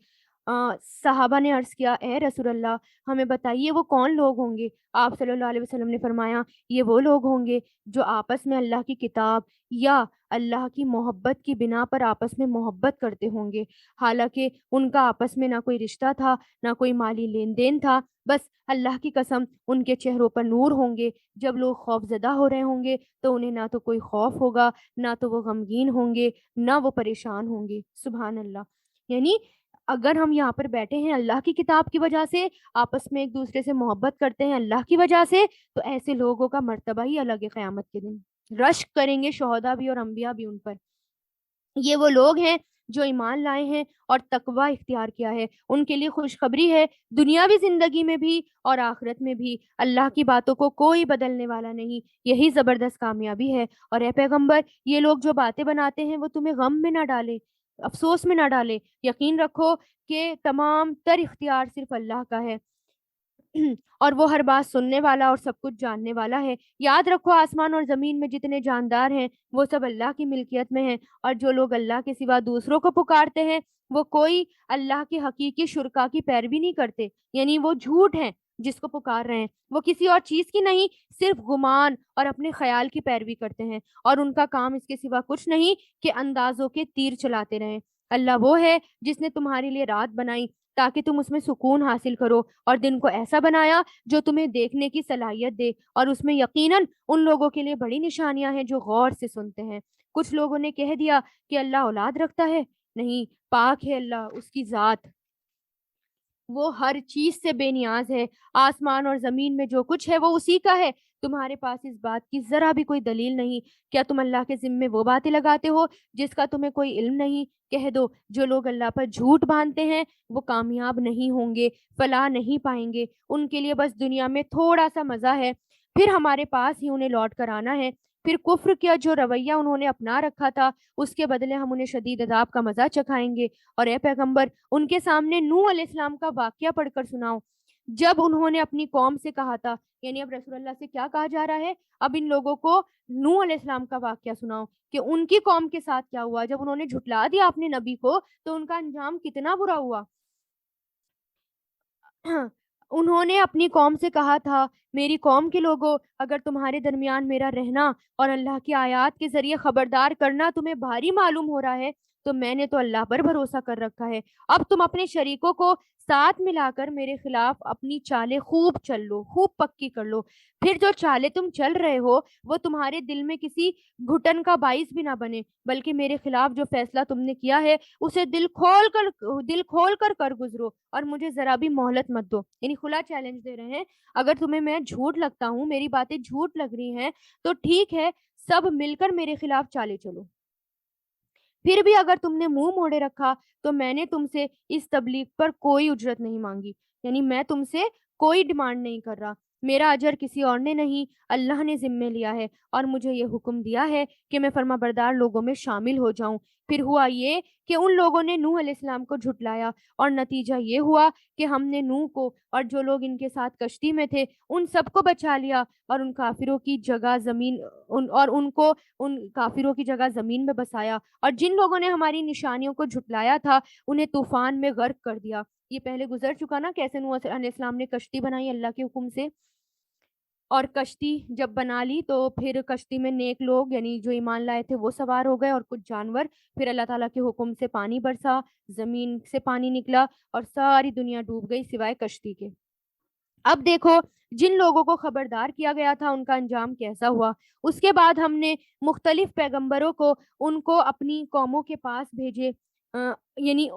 صحابہ نے عرض کیا اے رسول اللہ ہمیں بتائیے وہ کون لوگ ہوں گے؟ آپ صلی اللہ علیہ وسلم نے فرمایا یہ وہ لوگ ہوں گے جو آپس میں اللہ کی کتاب یا اللہ کی محبت کی بنا پر آپس میں محبت کرتے ہوں گے، حالانکہ ان کا آپس میں نہ کوئی رشتہ تھا، نہ کوئی مالی لین دین تھا، بس اللہ کی قسم ان کے چہروں پر نور ہوں گے۔ جب لوگ خوف زدہ ہو رہے ہوں گے تو انہیں نہ تو کوئی خوف ہوگا، نہ تو وہ غمگین ہوں گے، نہ وہ پریشان ہوں گے۔ سبحان اللہ۔ یعنی اگر ہم یہاں پر بیٹھے ہیں اللہ کی کتاب کی وجہ سے، آپس میں ایک دوسرے سے محبت کرتے ہیں اللہ کی وجہ سے، تو ایسے لوگوں کا مرتبہ ہی الگ ہے قیامت کے دن۔ رشک کریں گے شہداء بھی اور انبیاء بھی ان پر۔ یہ وہ لوگ ہیں جو ایمان لائے ہیں اور تقوی اختیار کیا ہے، ان کے لیے خوشخبری ہے، دنیاوی زندگی میں بھی اور آخرت میں بھی اللہ کی باتوں کو کوئی بدلنے والا نہیں۔ یہی زبردست کامیابی ہے۔ اور اے پیغمبر، یہ لوگ جو باتیں بناتے ہیں وہ تمہیں غم میں نہ ڈالے، افسوس میں نہ ڈالے۔ یقین رکھو کہ تمام تر اختیار صرف اللہ کا ہے اور وہ ہر بات سننے والا اور سب کچھ جاننے والا ہے۔ یاد رکھو آسمان اور زمین میں جتنے جاندار ہیں وہ سب اللہ کی ملکیت میں ہیں، اور جو لوگ اللہ کے سوا دوسروں کو پکارتے ہیں وہ کوئی اللہ کے حقیقی شرکا کی پیروی نہیں کرتے، یعنی وہ جھوٹ ہیں جس کو پکار رہے ہیں، وہ کسی اور چیز کی نہیں، صرف گمان اور اپنے خیال کی پیروی کرتے ہیں، اور ان کا کام اس کے سوا کچھ نہیں کہ اندازوں کے تیر چلاتے رہیں۔ اللہ وہ ہے جس نے تمہارے لیے رات بنائی تاکہ تم اس میں سکون حاصل کرو، اور دن کو ایسا بنایا جو تمہیں دیکھنے کی صلاحیت دے، اور اس میں یقیناً ان لوگوں کے لیے بڑی نشانیاں ہیں جو غور سے سنتے ہیں۔ کچھ لوگوں نے کہہ دیا کہ اللہ اولاد رکھتا ہے، نہیں، پاک ہے اللہ، اس کی ذات، وہ ہر چیز سے بے نیاز ہے۔ آسمان اور زمین میں جو کچھ ہے وہ اسی کا ہے، تمہارے پاس اس بات کی ذرا بھی کوئی دلیل نہیں۔ کیا تم اللہ کے ذمے وہ باتیں لگاتے ہو جس کا تمہیں کوئی علم نہیں؟ کہہ دو جو لوگ اللہ پر جھوٹ باندھتے ہیں وہ کامیاب نہیں ہوں گے، فلاح نہیں پائیں گے، ان کے لیے بس دنیا میں تھوڑا سا مزہ ہے، پھر ہمارے پاس ہی انہیں لوٹ کر آنا ہے۔ پھر کفر کیا جو رویہ انہوں نے اپنا رکھا تھا اس کے بدلے ہم انہیں شدید عذاب کا مزہ چکھائیں گے۔ اور اے پیغمبر، ان کے سامنے نوح علیہ السلام کا واقعہ پڑھ کر سناؤ، جب انہوں نے اپنی قوم سے کہا تھا، یعنی اب رسول اللہ سے کیا کہا جا رہا ہے، اب ان لوگوں کو نوح علیہ السلام کا واقعہ سناؤ کہ ان کی قوم کے ساتھ کیا ہوا جب انہوں نے جھٹلا دیا اپنے نبی کو، تو ان کا انجام کتنا برا ہوا۔ انہوں نے اپنی قوم سے کہا تھا، میری قوم کے لوگوں، اگر تمہارے درمیان میرا رہنا اور اللہ کی آیات کے ذریعے خبردار کرنا تمہیں بھاری معلوم ہو رہا ہے تو میں نے تو اللہ پر بھروسہ کر رکھا ہے، اب تم اپنے شریکوں کو ساتھ ملا کر میرے خلاف اپنی چالیں خوب چل لو، خوب پکی کر لو، پھر جو چالیں تم چل رہے ہو وہ تمہارے دل میں کسی گھٹن کا باعث بھی نہ بنے، بلکہ میرے خلاف جو فیصلہ تم نے کیا ہے اسے دل کھول کر کر گزرو، اور مجھے ذرا بھی مہلت مت دو۔ یعنی کھلا چیلنج دے رہے ہیں، اگر تمہیں میں جھوٹ لگتا ہوں، میری باتیں جھوٹ لگ رہی ہیں، تو ٹھیک ہے، سب مل کر میرے خلاف چالے چلو، پھر بھی اگر تم نے منہ موڑے رکھا تو میں نے تم سے اس تبلیغ پر کوئی اجرت نہیں مانگی، یعنی میں تم سے کوئی ڈیمانڈ نہیں کر رہا، میرا اجر کسی اور نے نہیں، اللہ نے ذمے لیا ہے، اور مجھے یہ حکم دیا ہے کہ میں فرما بردار لوگوں میں شامل ہو جاؤں۔ پھر ہوا یہ کہ ان لوگوں نے نوح علیہ السلام کو جھٹلایا، اور نتیجہ یہ ہوا کہ ہم نے نوح کو اور جو لوگ ان کے ساتھ کشتی میں تھے ان سب کو بچا لیا، اور ان کافروں کی جگہ زمین ان کافروں کی جگہ زمین میں بسایا، اور جن لوگوں نے ہماری نشانیوں کو جھٹلایا تھا انہیں طوفان میں غرق کر دیا۔ یہ پہلے گزر چکا نا، کیسے نوح علیہ السلام نے کشتی بنائی اللہ کے حکم سے، اور کشتی جب بنا لی تو پھر کشتی میں نیک لوگ یعنی جو ایمان لائے تھے وہ سوار ہو گئے اور کچھ جانور، پھر اللہ تعالیٰ کے حکم سے پانی برسا، زمین سے پانی نکلا اور ساری دنیا ڈوب گئی سوائے کشتی کے۔ اب دیکھو جن لوگوں کو خبردار کیا گیا تھا ان کا انجام کیسا ہوا۔ اس کے بعد ہم نے مختلف پیغمبروں کو ان کو اپنی قوموں کے پاس بھیجے، یعنی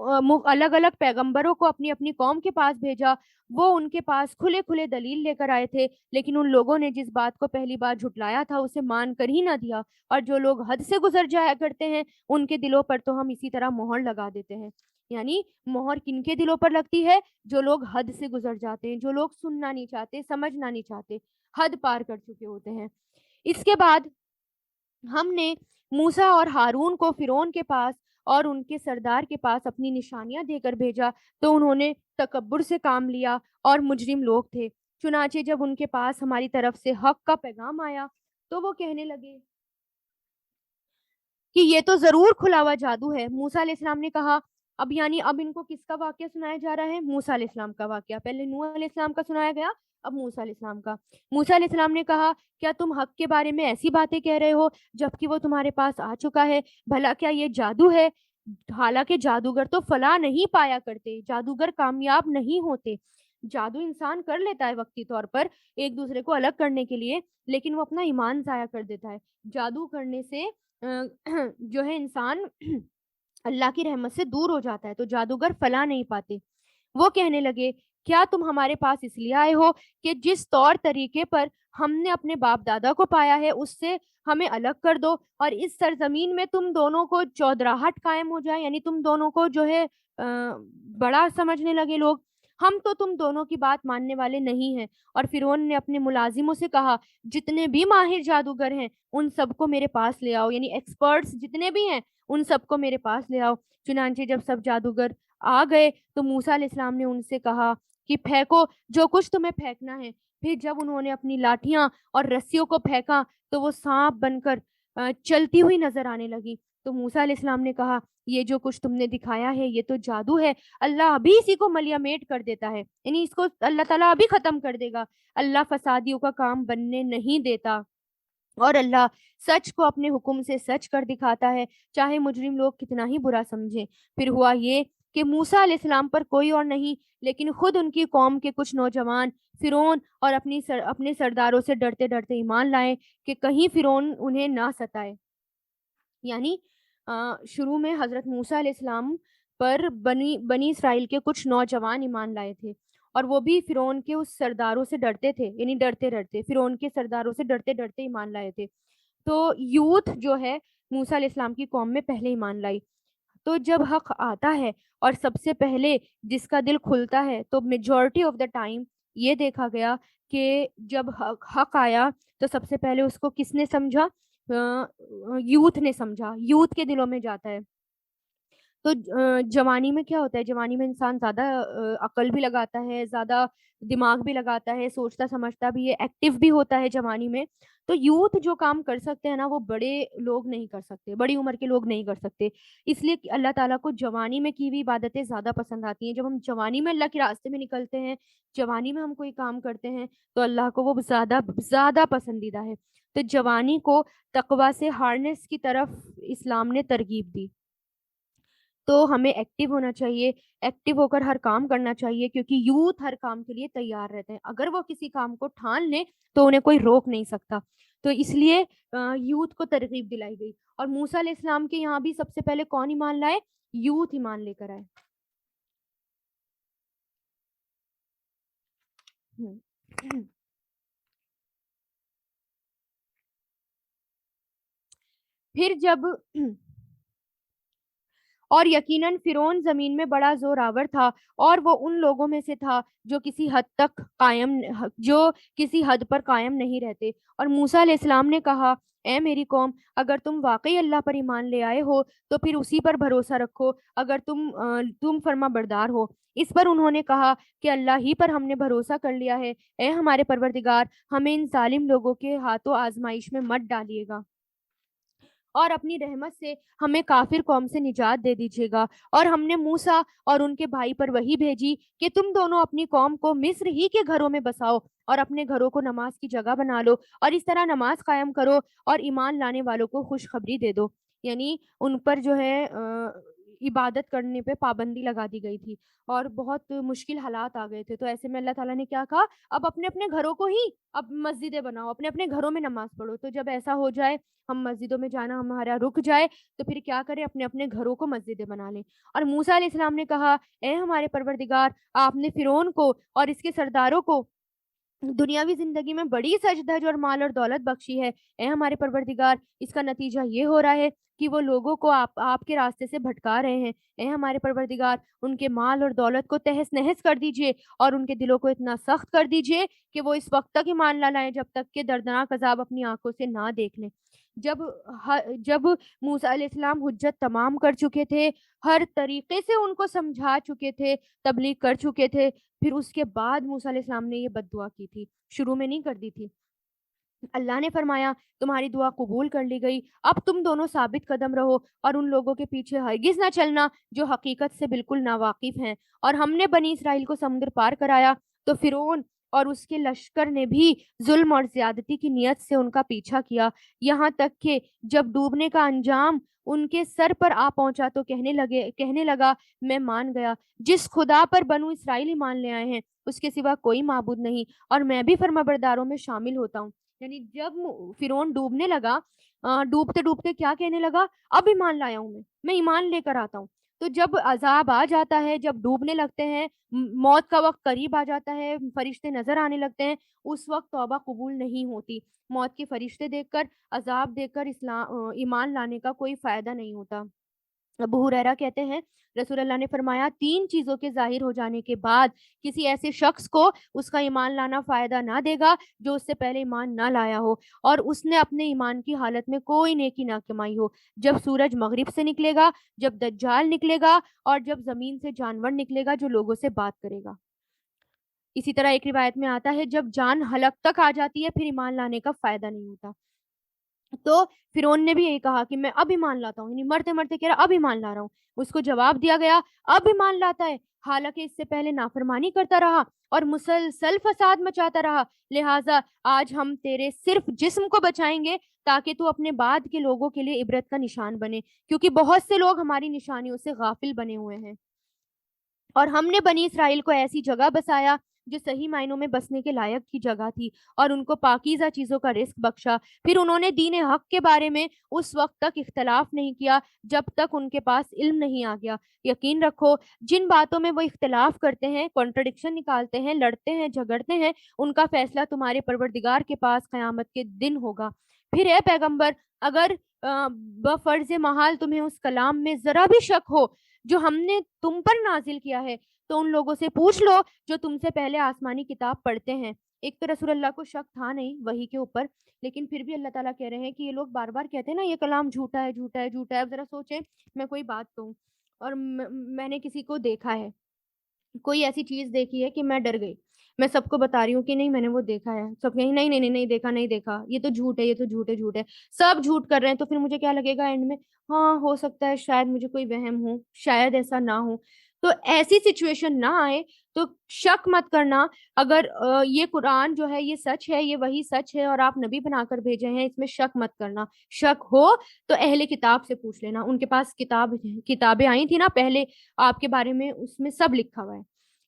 الگ الگ پیغمبروں کو اپنی اپنی قوم کے پاس بھیجا، وہ ان کے پاس کھلے کھلے دلیل لے کر آئے تھے، لیکن ان لوگوں نے جس بات کو پہلی بار جھٹلایا تھا اسے مان کر ہی نہ دیا، اور جو لوگ حد سے گزر جایا کرتے ہیں ان کے دلوں پر تو ہم اسی طرح مہر لگا دیتے ہیں۔ یعنی مہر کن کے دلوں پر لگتی ہے؟ جو لوگ حد سے گزر جاتے ہیں، جو لوگ سننا نہیں چاہتے، سمجھنا نہیں چاہتے، حد پار کر چکے ہوتے ہیں۔ اس کے بعد ہم نے موسیٰ اور ہارون کو فرعون کے پاس اور ان کے سردار کے پاس اپنی نشانیاں دے کر بھیجا، تو انہوں نے تکبر سے کام لیا اور مجرم لوگ تھے۔ چنانچہ جب ان کے پاس ہماری طرف سے حق کا پیغام آیا تو وہ کہنے لگے کہ یہ تو ضرور کھلا ہوا جادو ہے۔ موسیٰ علیہ السلام نے کہا، اب یعنی اب ان کو کس کا واقعہ سنایا جا رہا ہے؟ موسیٰ علیہ السلام کا واقعہ. پہلے نوح علیہ السلام کا سنایا گیا، اب موسیٰ علیہ السلام کا. موسیٰ علیہ السلام نے کہا کیا تم حق کے بارے میں ایسی باتیں کہہ رہے ہو جبکہ وہ تمہارے پاس آ چکا ہے؟ بھلا کیا یہ جادو ہے؟ حالانکہ جادوگر تو فلاح نہیں پایا کرتے، جادوگر کامیاب نہیں ہوتے. جادو انسان کر لیتا ہے وقتی طور پر ایک دوسرے کو الگ کرنے کے لیے، لیکن وہ اپنا ایمان ضائع کر دیتا ہے. جادو کرنے سے جو ہے انسان اللہ کی رحمت سے دور ہو جاتا ہے، تو جادوگر فلاح نہیں پاتے. وہ کہنے لگے کیا تم ہمارے پاس اس لیے آئے ہو کہ جس طور طریقے پر ہم نے اپنے باپ دادا کو پایا ہے اس سے ہمیں الگ کر دو، اور اس سرزمین میں تم دونوں کو چودراہٹ قائم ہو جائے، یعنی تم دونوں کو جو ہے بڑا سمجھنے لگے لوگ. ہم تو تم دونوں کی بات ماننے والے نہیں ہیں. اور فرعون نے اپنے ملازموں سے کہا جتنے بھی ماہر جادوگر ہیں ان سب کو میرے پاس لے آؤ، یعنی ایکسپرٹس جتنے بھی ہیں ان سب کو میرے پاس لے آؤ. چنانچہ جب سب جادوگر آ گئے تو موسیٰ علیہ السلام نے ان سے کہا کہ پھینکو جو کچھ تمہیں پھینکنا ہے. پھر جب انہوں نے اپنی لاٹھیاں اور رسیوں کو پھینکا تو وہ سانپ بن کر چلتی ہوئی نظر آنے لگی. تو موسیٰ علیہ السلام نے کہا یہ جو کچھ تم نے دکھایا ہے یہ تو جادو ہے، اللہ ابھی اسی کو ملیامیٹ کر دیتا ہے، یعنی اس کو اللہ تعالیٰ ابھی ختم کر دے گا. اللہ فسادیوں کا کام بننے نہیں دیتا، اور اللہ سچ کو اپنے حکم سے سچ کر دکھاتا ہے چاہے مجرم لوگ کتنا ہی برا سمجھیں. پھر ہوا یہ کہ موسیٰ علیہ السلام پر کوئی اور نہیں لیکن خود ان کی قوم کے کچھ نوجوان فرعون اور اپنے سرداروں سے ڈرتے ڈرتے ایمان لائے کہ کہیں فرعون انہیں نہ ستائے. یعنی شروع میں حضرت موسیٰ علیہ السلام پر بنی اسرائیل کے کچھ نوجوان ایمان لائے تھے، اور وہ بھی فرعون کے اس سرداروں سے ڈرتے تھے، یعنی ڈرتے ڈرتے فرعون کے سرداروں سے ڈرتے ڈرتے ایمان لائے تھے. تو یوتھ جو ہے موسیٰ علیہ السلام کی قوم میں پہلے ایمان لائی. تو جب حق آتا ہے اور سب سے پہلے جس کا دل کھلتا ہے تو میجورٹی آف دا ٹائم یہ دیکھا گیا کہ جب حق آیا تو سب سے پہلے اس کو کس نے سمجھا؟ یوتھ نے سمجھا، یوتھ کے دلوں میں جاتا ہے. تو جوانی میں کیا ہوتا ہے؟ جوانی میں انسان زیادہ عقل بھی لگاتا ہے، زیادہ دماغ بھی لگاتا ہے، سوچتا سمجھتا بھی ہے، ایکٹیو بھی ہوتا ہے جوانی میں. تو یوتھ جو کام کر سکتے ہیں نا وہ بڑے لوگ نہیں کر سکتے، بڑی عمر کے لوگ نہیں کر سکتے. اس لیے کہ اللہ تعالیٰ کو جوانی میں کی ہوئی عبادتیں زیادہ پسند آتی ہیں. جب ہم جوانی میں اللہ کے راستے میں نکلتے ہیں، جوانی میں ہم کوئی کام کرتے ہیں تو اللہ کو وہ زیادہ زیادہ پسندیدہ ہے. تو جوانی کو تقویٰ سے ہارنس کی طرف اسلام نے ترغیب دی. تو ہمیں ایکٹیو ہونا چاہیے، ایکٹیو ہو کر ہر کام کرنا چاہیے، کیونکہ یوتھ ہر کام کے لیے تیار رہتے ہیں. اگر وہ کسی کام کو ٹھان لیں تو انہیں کوئی روک نہیں سکتا. تو اس لیے یوتھ کو ترغیب دلائی گئی. اور موسیٰ علیہ السلام کے یہاں بھی سب سے پہلے کون ایمان لائے؟ یوتھ ایمان لے کر آئے. پھر جب اور یقیناً فرعون زمین میں بڑا زورآور تھا اور وہ ان لوگوں میں سے تھا جو کسی حد پر قائم نہیں رہتے. اور موسیٰ علیہ السلام نے کہا اے میری قوم، اگر تم واقعی اللہ پر ایمان لے آئے ہو تو پھر اسی پر بھروسہ رکھو اگر تم فرما بردار ہو. اس پر انہوں نے کہا کہ اللہ ہی پر ہم نے بھروسہ کر لیا ہے. اے ہمارے پروردگار، ہمیں ان ظالم لوگوں کے ہاتھوں آزمائش میں مت ڈالیے گا اور اپنی رحمت سے ہمیں کافر قوم سے نجات دے دیجیے گا. اور ہم نے موسیٰ اور ان کے بھائی پر وحی بھیجی کہ تم دونوں اپنی قوم کو مصر ہی کے گھروں میں بساؤ اور اپنے گھروں کو نماز کی جگہ بنا لو اور اس طرح نماز قائم کرو اور ایمان لانے والوں کو خوشخبری دے دو. یعنی ان پر جو ہے عبادت کرنے پہ پابندی لگا دی گئی تھی اور بہت مشکل حالات آ گئے تھے. تو ایسے میں اللہ تعالیٰ نے کیا کہا؟ اب اپنے اپنے گھروں کو ہی اب مسجدیں بناؤ، اپنے اپنے گھروں میں نماز پڑھو. تو جب ایسا ہو جائے، ہم مسجدوں میں جانا ہمارا رک جائے، تو پھر کیا کریں؟ اپنے اپنے گھروں کو مسجدیں بنا لیں. اور موسیٰ علیہ السلام نے کہا اے ہمارے پروردگار، آپ نے فرعون کو اور اس کے سرداروں کو دنیاوی زندگی میں بڑی سجدھج اور مال اور دولت بخشی ہے. اے ہمارے پروردگار، اس کا نتیجہ یہ ہو رہا ہے کہ وہ لوگوں کو آپ کے راستے سے بھٹکا رہے ہیں. اے ہمارے پروردگار، ان کے مال اور دولت کو تہس نہس کر دیجئے اور ان کے دلوں کو اتنا سخت کر دیجئے کہ وہ اس وقت تک ایمان نہ لائیں جب تک کہ دردناک عذاب اپنی آنکھوں سے نہ دیکھ لیں. جب جب موسیٰ علیہ السلام حجت تمام کر چکے تھے، ہر طریقے سے ان کو سمجھا چکے تھے، تبلیغ کر چکے تھے، پھر اس کے بعد موسیٰ علیہ السلام نے یہ بد دعا کی تھی، شروع میں نہیں کر دی تھی. اللہ نے فرمایا تمہاری دعا قبول کر لی گئی، اب تم دونوں ثابت قدم رہو اور ان لوگوں کے پیچھے ہرگز نہ چلنا جو حقیقت سے بالکل ناواقف ہیں۔ اور ہم نے بنی اسرائیل کو سمندر پار کرایا تو فرعون اور اس کے لشکر نے بھی ظلم اور زیادتی کی نیت سے ان کا پیچھا کیا، یہاں تک کہ جب ڈوبنے کا انجام ان کے سر پر آ پہنچا تو کہنے لگا میں مان گیا، جس خدا پر بنو اسرائیل ایمان لے آئے ہیں اس کے سوا کوئی معبود نہیں، اور میں بھی فرمانبرداروں میں شامل ہوتا ہوں۔ یعنی جب فرعون ڈوبنے لگا، ڈوبتے ڈوبتے کیا کہنے لگا، اب ایمان لایا ہوں میں ایمان لے کر آتا ہوں۔ تو جب عذاب آ جاتا ہے، جب ڈوبنے لگتے ہیں، موت کا وقت قریب آ جاتا ہے، فرشتے نظر آنے لگتے ہیں، اس وقت توبہ قبول نہیں ہوتی۔ موت کے فرشتے دیکھ کر، عذاب دیکھ کر ایمان لانے کا کوئی فائدہ نہیں ہوتا۔ ابو ہریرہ کہتے ہیں رسول اللہ نے فرمایا 3 چیزوں کے ظاہر ہو جانے کے بعد کسی ایسے شخص کو اس کا ایمان لانا فائدہ نہ دے گا جو اس سے پہلے ایمان نہ لایا ہو اور اس نے اپنے ایمان کی حالت میں کوئی نیکی نہ کمائی ہو۔ جب سورج مغرب سے نکلے گا، جب دجال نکلے گا اور جب زمین سے جانور نکلے گا جو لوگوں سے بات کرے گا۔ اسی طرح ایک روایت میں آتا ہے جب جان حلق تک آ جاتی ہے پھر ایمان لانے کا فائدہ نہیں ہوتا۔ تو فرعون نے بھی یہی کہا کہ میں اب ایمان لاتا ہوں، یعنی مرتے مرتے کہہ رہا اب ایمان لا رہا ہوں۔ اس کو جواب دیا گیا اب ایمان لاتا ہے، حالانکہ اس سے پہلے نافرمانی کرتا رہا اور مسلسل فساد مچاتا رہا، لہٰذا آج ہم تیرے صرف جسم کو بچائیں گے تاکہ تو اپنے بعد کے لوگوں کے لیے عبرت کا نشان بنے، کیونکہ بہت سے لوگ ہماری نشانیوں سے غافل بنے ہوئے ہیں۔ اور ہم نے بنی اسرائیل کو ایسی جگہ بسایا جو صحیح معنوں میں بسنے کے لائق کی جگہ تھی اور ان کو پاکیزہ چیزوں کا رزق بخشا۔ پھر انہوں نے دین حق کے بارے میں اس وقت تک اختلاف نہیں کیا جب تک ان کے پاس علم نہیں آ گیا۔ یقین رکھو جن باتوں میں وہ اختلاف کرتے ہیں، کنٹرڈکشن نکالتے ہیں، لڑتے ہیں، جھگڑتے ہیں، ان کا فیصلہ تمہارے پروردگار کے پاس قیامت کے دن ہوگا۔ پھر اے پیغمبر اگر بفرض محال تمہیں اس کلام میں ذرا بھی شک ہو جو ہم نے تم پر نازل کیا ہے تو ان لوگوں سے پوچھ لو جو تم سے پہلے آسمانی کتاب پڑھتے ہیں۔ ایک تو رسول اللہ کو شک تھا نہیں وحی کے اوپر، لیکن پھر بھی اللہ تعالیٰ کہہ رہے ہیں کہ یہ لوگ بار بار کہتے ہیں نا یہ کلام جھوٹا ہے جھوٹا ہے جھوٹا ہے۔ اب ذرا سوچیں میں کوئی بات کہوں اور میں نے کسی کو دیکھا ہے، کوئی ایسی چیز دیکھی ہے کہ میں ڈر گئی، میں سب کو بتا رہی ہوں کہ نہیں میں نے وہ دیکھا ہے، سب کہیں نہیں نہیں نہیں نہیں دیکھا نہیں دیکھا، یہ تو جھوٹ ہے یہ تو جھوٹ ہے جھوٹ ہے، سب جھوٹ کر رہے ہیں، تو پھر مجھے کیا لگے گا اینڈ میں، ہاں ہو سکتا ہے شاید مجھے کوئی وہم ہو، شاید ایسا نہ ہو۔ تو ایسی سچویشن نہ آئے تو شک مت کرنا، اگر یہ قرآن جو ہے یہ سچ ہے، یہ وہی سچ ہے اور آپ نبی بنا کر بھیجے ہیں، اس میں شک مت کرنا۔ شک ہو تو اہل کتاب سے پوچھ لینا، ان کے پاس کتابیں آئی تھی نا پہلے آپ کے بارے میں، اس میں سب لکھا ہوا ہے۔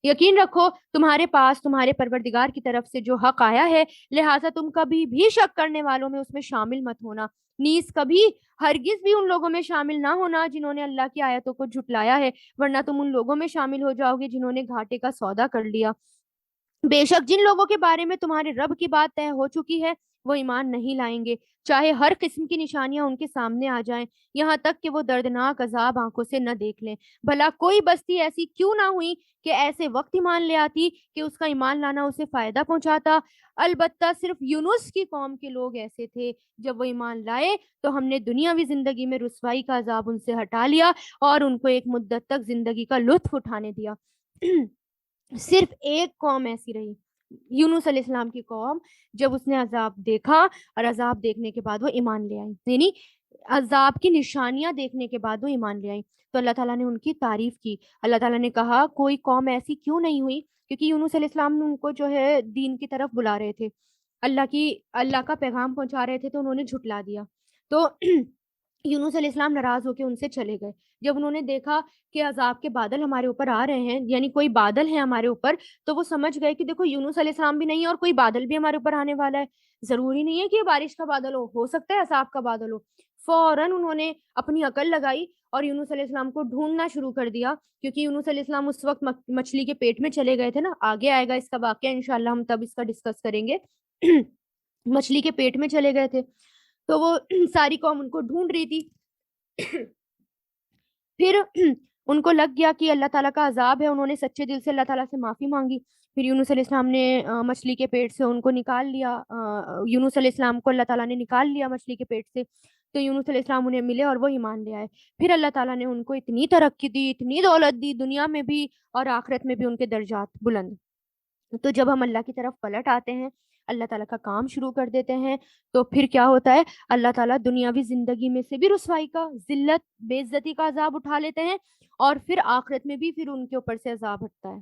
یقین رکھو تمہارے پاس تمہارے پروردگار کی طرف سے جو حق آیا ہے، لہٰذا تم کبھی بھی شک کرنے والوں میں اس میں شامل مت ہونا، نیز کبھی ہرگز بھی ان لوگوں میں شامل نہ ہونا جنہوں نے اللہ کی آیتوں کو جھٹلایا ہے، ورنہ تم ان لوگوں میں شامل ہو جاؤ گے جنہوں نے گھاٹے کا سودا کر لیا۔ بے شک جن لوگوں کے بارے میں تمہارے رب کی بات طے ہو چکی ہے وہ ایمان نہیں لائیں گے، چاہے ہر قسم کی نشانیاں ان کے سامنے آ جائیں، یہاں تک کہ وہ دردناک عذاب آنکھوں سے نہ دیکھ لیں۔ بھلا کوئی بستی ایسی کیوں نہ ہوئی کہ ایسے وقت ایمان لے آتی کہ اس کا ایمان لانا اسے فائدہ پہنچاتا؟ البتہ صرف یونس کی قوم کے لوگ ایسے تھے، جب وہ ایمان لائے تو ہم نے دنیاوی زندگی میں رسوائی کا عذاب ان سے ہٹا لیا اور ان کو ایک مدت تک زندگی کا لطف اٹھانے دیا۔ صرف ایک قوم ایسی رہی، یونس علیہ السلام کی قوم، جب اس نے عذاب دیکھا اور عذاب دیکھنے کے بعد وہ ایمان لے آئی، یعنی عذاب کی نشانیاں دیکھنے کے بعد وہ ایمان لے آئی، تو اللہ تعالیٰ نے ان کی تعریف کی۔ اللہ تعالیٰ نے کہا کوئی قوم ایسی کیوں نہیں ہوئی، کیونکہ یونس علیہ السلام نے ان کو جو ہے دین کی طرف بلا رہے تھے، اللہ کا پیغام پہنچا رہے تھے، تو انہوں نے جھٹلا دیا۔ تو یونس علیہ السلام ناراض ہو کے ان سے چلے گئے۔ جب انہوں نے دیکھا کہ عذاب کے بادل ہمارے اوپر آ رہے ہیں، یعنی کوئی بادل ہے ہمارے اوپر، تو وہ سمجھ گئے کہ دیکھو یونس علیہ السلام بھی نہیں ہے اور کوئی بادل بھی ہمارے اوپر آنے والا ہے، ضروری نہیں ہے کہ یہ بارش کا بادل ہو سکتا ہے عذاب کا بادل ہو۔ فوراً انہوں نے اپنی عقل لگائی اور یونس علیہ السلام کو ڈھونڈنا شروع کر دیا، کیونکہ یونس علیہ السلام اس وقت مچھلی کے پیٹ میں چلے گئے تھے نا، آگے آئے گا اس کا واقعہ انشاءاللہ، ہم تب اس کا ڈسکس کریں گے۔ مچھلی کے پیٹ میں چلے گئے تھے تو وہ ساری قوم ان کو ڈھونڈ رہی تھی۔ پھر ان کو لگ گیا کہ اللہ تعالیٰ کا عذاب ہے، انہوں نے سچے دل سے اللہ تعالیٰ سے معافی مانگی۔ پھر یونس علیہ السلام نے مچھلی کے پیٹ سے ان کو نکال لیا، یونس علیہ السلام کو اللہ تعالیٰ نے نکال لیا مچھلی کے پیٹ سے، تو یونس علیہ السلام انہیں ملے اور وہ ایمان لے آئے۔ پھر اللہ تعالیٰ نے ان کو اتنی ترقی دی، اتنی دولت دی، دنیا میں بھی اور آخرت میں بھی ان کے درجات بلند۔ تو جب ہم اللہ کی طرف پلٹ آتے ہیں، اللہ تعالیٰ کا کام شروع کر دیتے ہیں، تو پھر کیا ہوتا ہے، اللہ تعالیٰ دنیاوی زندگی میں سے بھی رسوائی کا، ذلت، بے عزتی کا عذاب اٹھا لیتے ہیں، اور پھر آخرت میں بھی پھر ان کے اوپر سے عذاب ہٹتا ہے۔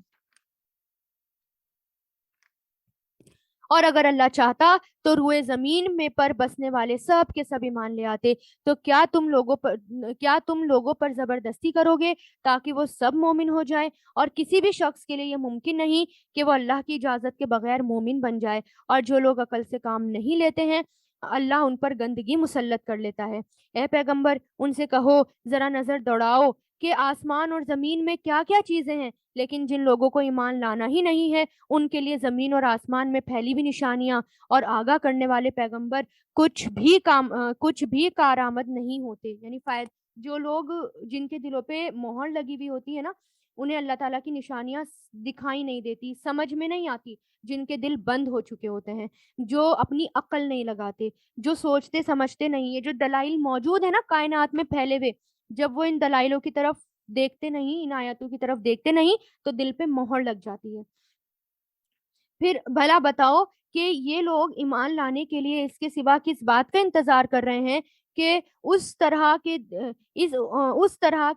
اور اگر اللہ چاہتا تو روئے زمین میں پر بسنے والے سب کے سب ایمان لے آتے، تو کیا تم لوگوں پر زبردستی کرو گے تاکہ وہ سب مومن ہو جائیں؟ اور کسی بھی شخص کے لیے یہ ممکن نہیں کہ وہ اللہ کی اجازت کے بغیر مومن بن جائے، اور جو لوگ عقل سے کام نہیں لیتے ہیں اللہ ان پر گندگی مسلط کر لیتا ہے۔ اے پیغمبر، ان سے کہو ذرا نظر دوڑاؤ کہ آسمان اور زمین میں کیا کیا چیزیں ہیں، لیکن جن لوگوں کو ایمان لانا ہی نہیں ہے ان کے لیے زمین اور آسمان میں پھیلی ہوئی نشانیاں اور آگاہ کرنے والے پیغمبر کچھ بھی کارآمد نہیں ہوتے۔ یعنی جو لوگ جن کے دلوں پہ مہر لگی ہوئی ہوتی ہے نا، انہیں اللہ تعالیٰ کی نشانیاں دکھائی نہیں دیتی، سمجھ میں نہیں آتی، جن کے دل بند ہو چکے ہوتے ہیں، جو اپنی عقل نہیں لگاتے، جو سوچتے سمجھتے نہیں ہے، جو دلائل موجود ہے نا کائنات میں پھیلے ہوئے، جب وہ ان دلائلوں کی طرف دیکھتے نہیں، ان آیاتوں کی طرف دیکھتے نہیں، تو دل پہ مہر لگ جاتی ہے۔ پھر بھلا بتاؤ کہ یہ لوگ ایمان لانے کے لیے اس کے سوا کس بات کا انتظار کر رہے ہیں کہ اس طرح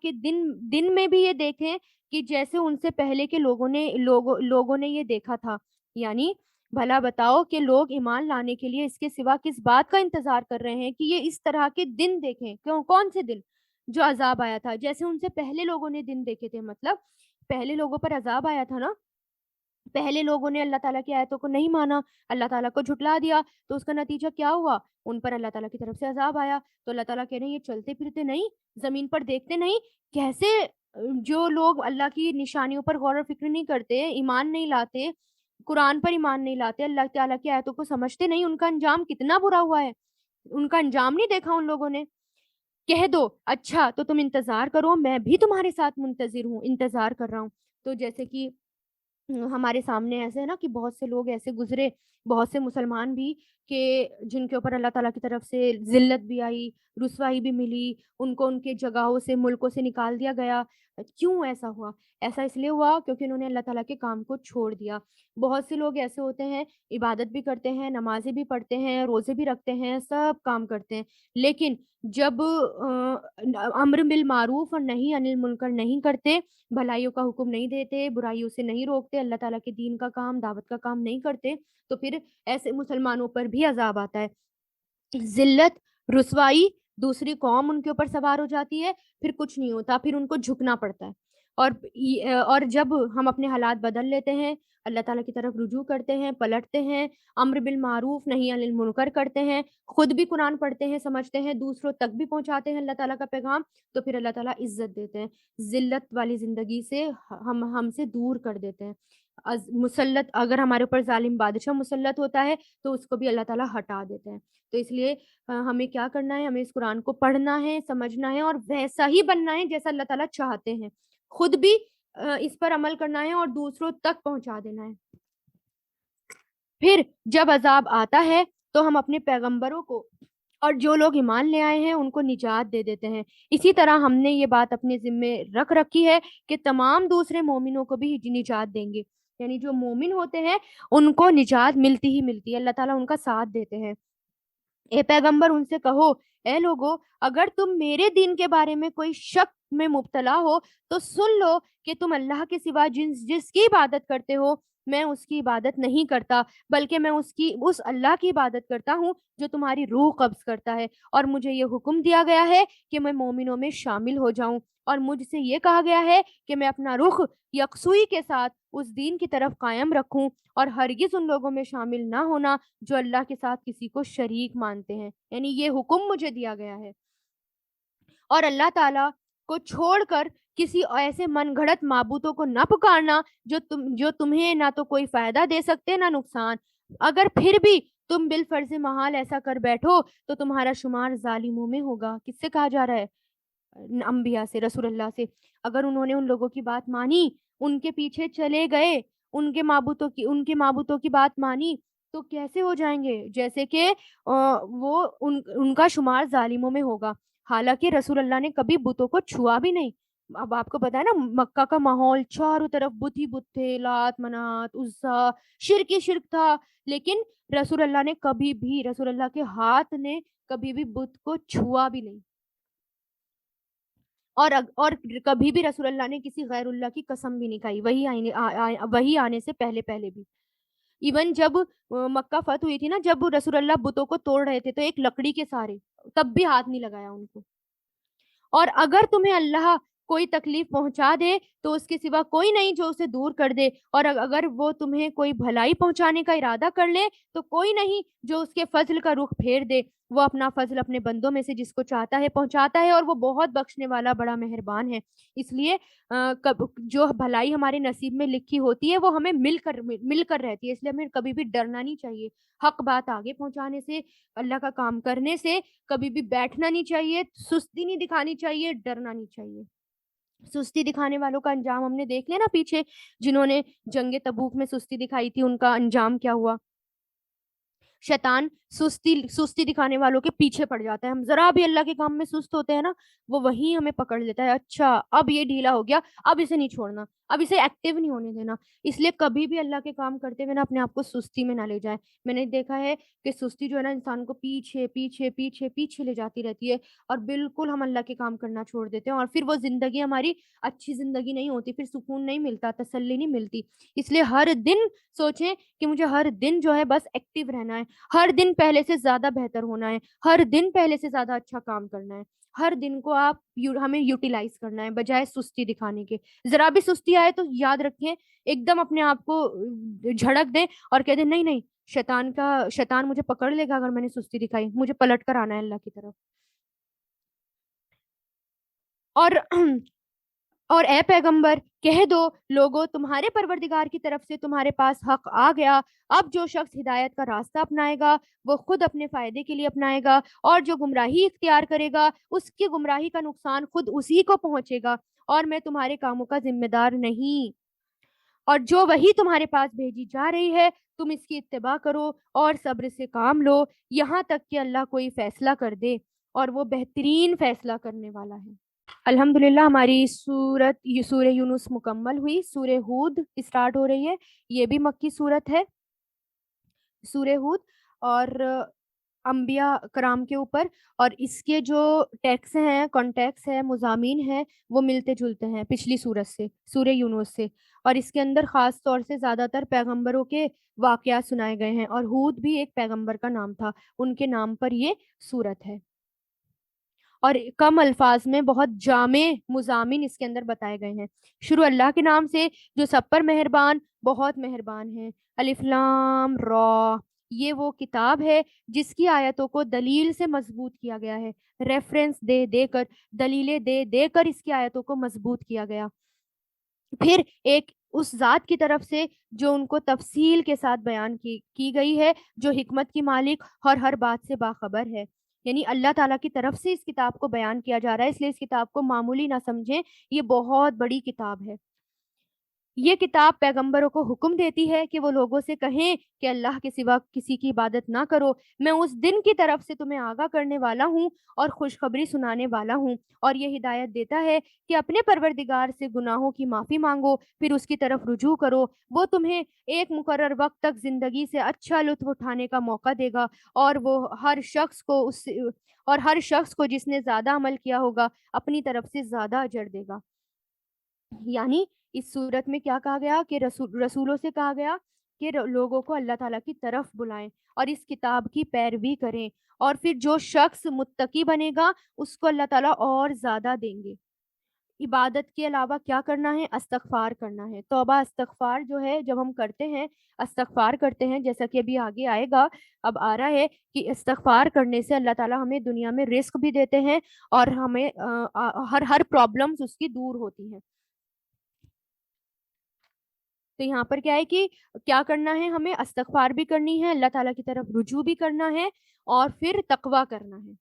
کے دن میں بھی یہ دیکھیں کہ جیسے ان سے پہلے کے لوگوں نے یہ دیکھا تھا۔ یعنی بھلا بتاؤ کہ لوگ ایمان لانے کے لیے اس کے سوا کس بات کا انتظار کر رہے ہیں کہ یہ اس طرح کے دن دیکھیں۔ کون سے دن؟ جو عذاب آیا تھا، جیسے ان سے پہلے لوگوں نے دن دیکھے تھے، مطلب پہلے لوگوں پر عذاب آیا تھا نا، پہلے لوگوں نے اللہ تعالیٰ کی آیتوں کو نہیں مانا، اللہ تعالیٰ کو جھٹلا دیا، تو اس کا نتیجہ کیا ہوا؟ ان پر اللہ تعالیٰ کی طرف سے عذاب آیا۔ تو اللہ تعالیٰ کہہ رہے ہیں یہ چلتے پھرتے نہیں، زمین پر دیکھتے نہیں، کیسے جو لوگ اللہ کی نشانیوں پر غور و فکر نہیں کرتے، ایمان نہیں لاتے، قرآن پر ایمان نہیں لاتے، اللہ تعالیٰ کی آیتوں کو سمجھتے نہیں، ان کا انجام کتنا برا ہوا ہے۔ ان کا انجام نہیں دیکھا ان لوگوں نے؟ کہہ دو اچھا تو تم انتظار کرو، میں بھی تمہارے ساتھ منتظر ہوں، انتظار کر رہا ہوں۔ تو جیسے کہ ہمارے سامنے ایسے ہے نا کہ بہت سے لوگ ایسے گزرے، بہت سے مسلمان بھی، کہ جن کے اوپر اللہ تعالیٰ کی طرف سے ذلت بھی آئی، رسوائی بھی ملی، ان کو ان کے جگہوں سے، ملکوں سے نکال دیا گیا۔ کیوں ایسا ہوا؟ ایسا اس لیے ہوا کیونکہ انہوں نے اللہ تعالیٰ کے کام کو چھوڑ دیا۔ بہت سے لوگ ایسے ہوتے ہیں، عبادت بھی کرتے ہیں، نمازیں بھی پڑھتے ہیں، روزے بھی رکھتے ہیں، سب کام کرتے ہیں، لیکن جب امر بالمعروف اور نہی عن المنکر نہیں کرتے، بھلائیوں کا حکم نہیں دیتے، برائیوں سے نہیں روکتے، اللہ تعالیٰ کے دین کا کام، دعوت کا کام نہیں کرتے، تو پھر ایسے مسلمانوں پر بھی عذاب آتا ہے۔ ذلت، رسوائی، دوسری قوم ان کے اوپر سوار ہو جاتی ہے، پھر کچھ نہیں ہوتا، پھر ان کو جھکنا پڑتا ہے۔ اور جب ہم اپنے حالات بدل لیتے ہیں، اللہ تعالیٰ کی طرف رجوع کرتے ہیں، پلٹتے ہیں، امر بالمعروف نہی عن المنکر کرتے ہیں، خود بھی قرآن پڑھتے ہیں، سمجھتے ہیں، دوسروں تک بھی پہنچاتے ہیں اللہ تعالیٰ کا پیغام، تو پھر اللہ تعالیٰ عزت دیتے ہیں، ذلت والی زندگی سے ہم سے دور کر دیتے ہیں۔ مسلط اگر ہمارے اوپر ظالم بادشاہ مسلط ہوتا ہے تو اس کو بھی اللہ تعالیٰ ہٹا دیتے ہیں۔ تو اس لیے ہمیں کیا کرنا ہے، ہمیں اس قرآن کو پڑھنا ہے، سمجھنا ہے، اور ویسا ہی بننا ہے جیسا اللہ تعالیٰ چاہتے ہیں، خود بھی اس پر عمل کرنا ہے اور دوسروں تک پہنچا دینا ہے۔ پھر جب عذاب آتا ہے تو ہم اپنے پیغمبروں کو اور جو لوگ ایمان لے آئے ہیں ان کو نجات دے دیتے ہیں۔ اسی طرح ہم نے یہ بات اپنے ذمے رکھ رکھی ہے کہ تمام دوسرے مومنوں کو بھی نجات دیں گے، یعنی جو مومن ہوتے ہیں ان کو نجات ملتی ہی ملتی ہے، اللہ تعالیٰ ان کا ساتھ دیتے ہیں۔ اے پیغمبر، ان سے کہو اے لوگو، اگر تم میرے دین کے بارے میں کوئی شک میں مبتلا ہو تو سن لو کہ تم اللہ کے سوا جس کی عبادت کرتے ہو میں اس کی عبادت نہیں کرتا، بلکہ میں اس اللہ کی عبادت کرتا ہوں جو تمہاری روح قبض کرتا ہے، اور مجھے یہ حکم دیا گیا ہے کہ میں مومنوں میں شامل ہو جاؤں، اور مجھ سے یہ کہا گیا ہے کہ میں اپنا رخ یکسوئی کے ساتھ اس دین کی طرف قائم رکھوں، اور ہرگز ان لوگوں میں شامل نہ ہونا جو اللہ کے ساتھ کسی کو شریک مانتے ہیں۔ یعنی یہ حکم مجھے دیا گیا ہے، اور اللہ تعالیٰ کو چھوڑ کر کسی ایسے من گھڑت معبودوں کو نہ پکارنا جو تمہیں نہ تو کوئی فائدہ دے سکتے نہ نقصان۔ اگر پھر بھی تم بالفرض محال ایسا کر بیٹھو تو تمہارا شمار ظالموں میں ہوگا۔ کس سے کہا جا رہا ہے؟ انبیاء سے، رسول اللہ سے۔ اگر انہوں نے ان لوگوں کی بات مانی، ان کے پیچھے چلے گئے، ان کے معبودوں کی بات مانی، تو کیسے ہو جائیں گے؟ جیسے کہ ان کا شمار ظالموں میں ہوگا۔ حالانکہ رسول اللہ نے کبھی بتوں کو چھوا بھی نہیں، اب آپ کو پتا ہے نا مکہ کا ماحول چاروں طرف بت ہی بت تھے، لات منات عزا، شرک ہی شرک تھا، لیکن رسول اللہ نے کبھی بھی، رسول اللہ کے ہاتھ نے کبھی بھی بت کو چھوا بھی نہیں، اور کبھی بھی رسول اللہ نے کسی غیر اللہ کی قسم بھی نہیں کھائی، وہی آنے سے پہلے پہلے بھی۔ ایون جب مکہ فتح ہوئی تھی نا، جب رسول اللہ بتوں کو توڑ رہے تھے تو ایک لکڑی کے سہارے، تب بھی ہاتھ نہیں لگایا ان کو۔ اور اگر تمہیں اللہ کوئی تکلیف پہنچا دے تو اس کے سوا کوئی نہیں جو اسے دور کر دے، اور اگر وہ تمہیں کوئی بھلائی پہنچانے کا ارادہ کر لے تو کوئی نہیں جو اس کے فضل کا رخ پھیر دے۔ وہ اپنا فضل اپنے بندوں میں سے جس کو چاہتا ہے پہنچاتا ہے، اور وہ بہت بخشنے والا بڑا مہربان ہے۔ اس لیے جو بھلائی ہمارے نصیب میں لکھی ہوتی ہے وہ ہمیں مل کر رہتی ہے، اس لیے ہمیں کبھی بھی ڈرنا نہیں چاہیے حق بات آگے پہنچانے سے، اللہ کا کام کرنے سے۔ کبھی بھی بیٹھنا نہیں چاہیے، سستی نہیں دکھانی چاہیے، ڈرنا نہیں چاہیے۔ سستی دکھانے والوں کا انجام ہم نے دیکھ لیا نا پیچھے، جنہوں نے جنگ تبوک میں سستی دکھائی تھی، ان کا انجام کیا ہوا؟ شیطان سستی دکھانے والوں کے پیچھے پڑ جاتا ہے۔ ہم ذرا بھی اللہ کے کام میں سست ہوتے ہیں نا، وہ وہیں ہمیں پکڑ لیتا ہے، اچھا اب یہ ڈھیلا ہو گیا، اب اسے نہیں چھوڑنا، اب اسے ایکٹیو نہیں ہونے دینا۔ اس لیے کبھی بھی اللہ کے کام کرتے ہوئے نا اپنے آپ کو سستی میں نہ لے جائیں۔ میں نے دیکھا ہے کہ سستی جو ہے نا انسان کو پیچھے پیچھے پیچھے پیچھے لے جاتی رہتی ہے، اور بالکل ہم اللہ کے کام کرنا چھوڑ دیتے ہیں، اور پھر وہ زندگی ہماری اچھی زندگی نہیں ہوتی، پھر سکون نہیں ملتا، تسلی نہیں ملتی۔ اس لیے ہر دن سوچیں کہ مجھے ہر دن جو ہے بس ایکٹیو رہنا ہے، ہر دن پہلے سے زیادہ بہتر ہونا ہے، ہر دن پہلے سے زیادہ اچھا کام کرنا ہے۔ ہر دن کو ہمیں یوٹیلائز کرنا ہے بجائے سستی دکھانے کے۔ ذرا بھی سستی آئے تو یاد رکھیں، ایک دم اپنے آپ کو جھڑک دیں اور کہہ دیں نہیں نہیں، شیطان مجھے پکڑ لے گا اگر میں نے سستی دکھائی، مجھے پلٹ کر آنا ہے اللہ کی طرف۔ اور اور اے پیغمبر کہہ دو لوگوں، تمہارے پروردگار کی طرف سے تمہارے پاس حق آ گیا، اب جو شخص ہدایت کا راستہ اپنائے گا وہ خود اپنے فائدے کے لیے اپنائے گا، اور جو گمراہی اختیار کرے گا اس کی گمراہی کا نقصان خود اسی کو پہنچے گا، اور میں تمہارے کاموں کا ذمہ دار نہیں۔ اور جو وہی تمہارے پاس بھیجی جا رہی ہے تم اس کی اتباع کرو اور صبر سے کام لو، یہاں تک کہ اللہ کوئی فیصلہ کر دے، اور وہ بہترین فیصلہ کرنے والا ہے۔ الحمدللہ ہماری سورہ یونس مکمل ہوئی، سورہ ہود اسٹارٹ ہو رہی ہے، یہ بھی مکی صورت ہے سورہ ہود، اور انبیاء کرام کے اوپر، اور اس کے جو ٹیکس ہیں، کانٹیکس ہیں، مضامین ہیں، وہ ملتے جلتے ہیں پچھلی سورت سے، سورہ یونس سے، اور اس کے اندر خاص طور سے زیادہ تر پیغمبروں کے واقعات سنائے گئے ہیں، اور ہود بھی ایک پیغمبر کا نام تھا، ان کے نام پر یہ سورت ہے، اور کم الفاظ میں بہت جامع مضامین اس کے اندر بتائے گئے ہیں۔ شروع اللہ کے نام سے جو سب پر مہربان، بہت مہربان ہے۔ الف لام را، یہ وہ کتاب ہے جس کی آیتوں کو دلیل سے مضبوط کیا گیا ہے، ریفرنس دے دے کر، دلیلیں دے دے کر اس کی آیتوں کو مضبوط کیا گیا۔ پھر ایک اس ذات کی طرف سے جو ان کو تفصیل کے ساتھ بیان کی گئی ہے، جو حکمت کی مالک اور ہر بات سے باخبر ہے۔ یعنی اللہ تعالیٰ کی طرف سے اس کتاب کو بیان کیا جا رہا ہے، اس لیے اس کتاب کو معمولی نہ سمجھیں، یہ بہت بڑی کتاب ہے۔ یہ کتاب پیغمبروں کو حکم دیتی ہے کہ وہ لوگوں سے کہیں کہ اللہ کے سوا کسی کی عبادت نہ کرو، میں اس دن کی طرف سے تمہیں آگاہ کرنے والا ہوں اور خوشخبری سنانے والا ہوں، اور یہ ہدایت دیتا ہے کہ اپنے پروردگار سے گناہوں کی معافی مانگو، پھر اس کی طرف رجوع کرو، وہ تمہیں ایک مقرر وقت تک زندگی سے اچھا لطف اٹھانے کا موقع دے گا، اور وہ ہر شخص کو جس نے زیادہ عمل کیا ہوگا اپنی طرف سے زیادہ اجر دے گا۔ یعنی اس صورت میں کیا کہا گیا کہ رسولوں سے کہا گیا کہ لوگوں کو اللہ تعالیٰ کی طرف بلائیں اور اس کتاب کی پیروی کریں، اور پھر جو شخص متقی بنے گا اس کو اللہ تعالیٰ اور زیادہ دیں گے۔ عبادت کے علاوہ کیا کرنا ہے؟ استغفار کرنا ہے، توبہ استغفار جو ہے جب ہم کرتے ہیں، استغفار کرتے ہیں، جیسا کہ ابھی آگے آئے گا، اب آ رہا ہے کہ استغفار کرنے سے اللہ تعالیٰ ہمیں دنیا میں رزق بھی دیتے ہیں، اور ہمیں ہر پرابلمز اس کی دور ہوتی ہیں۔ تو یہاں پر کیا ہے کہ کیا کرنا ہے؟ ہمیں استغفار بھی کرنی ہے، اللہ تعالیٰ کی طرف رجوع بھی کرنا ہے، اور پھر تقویٰ کرنا ہے،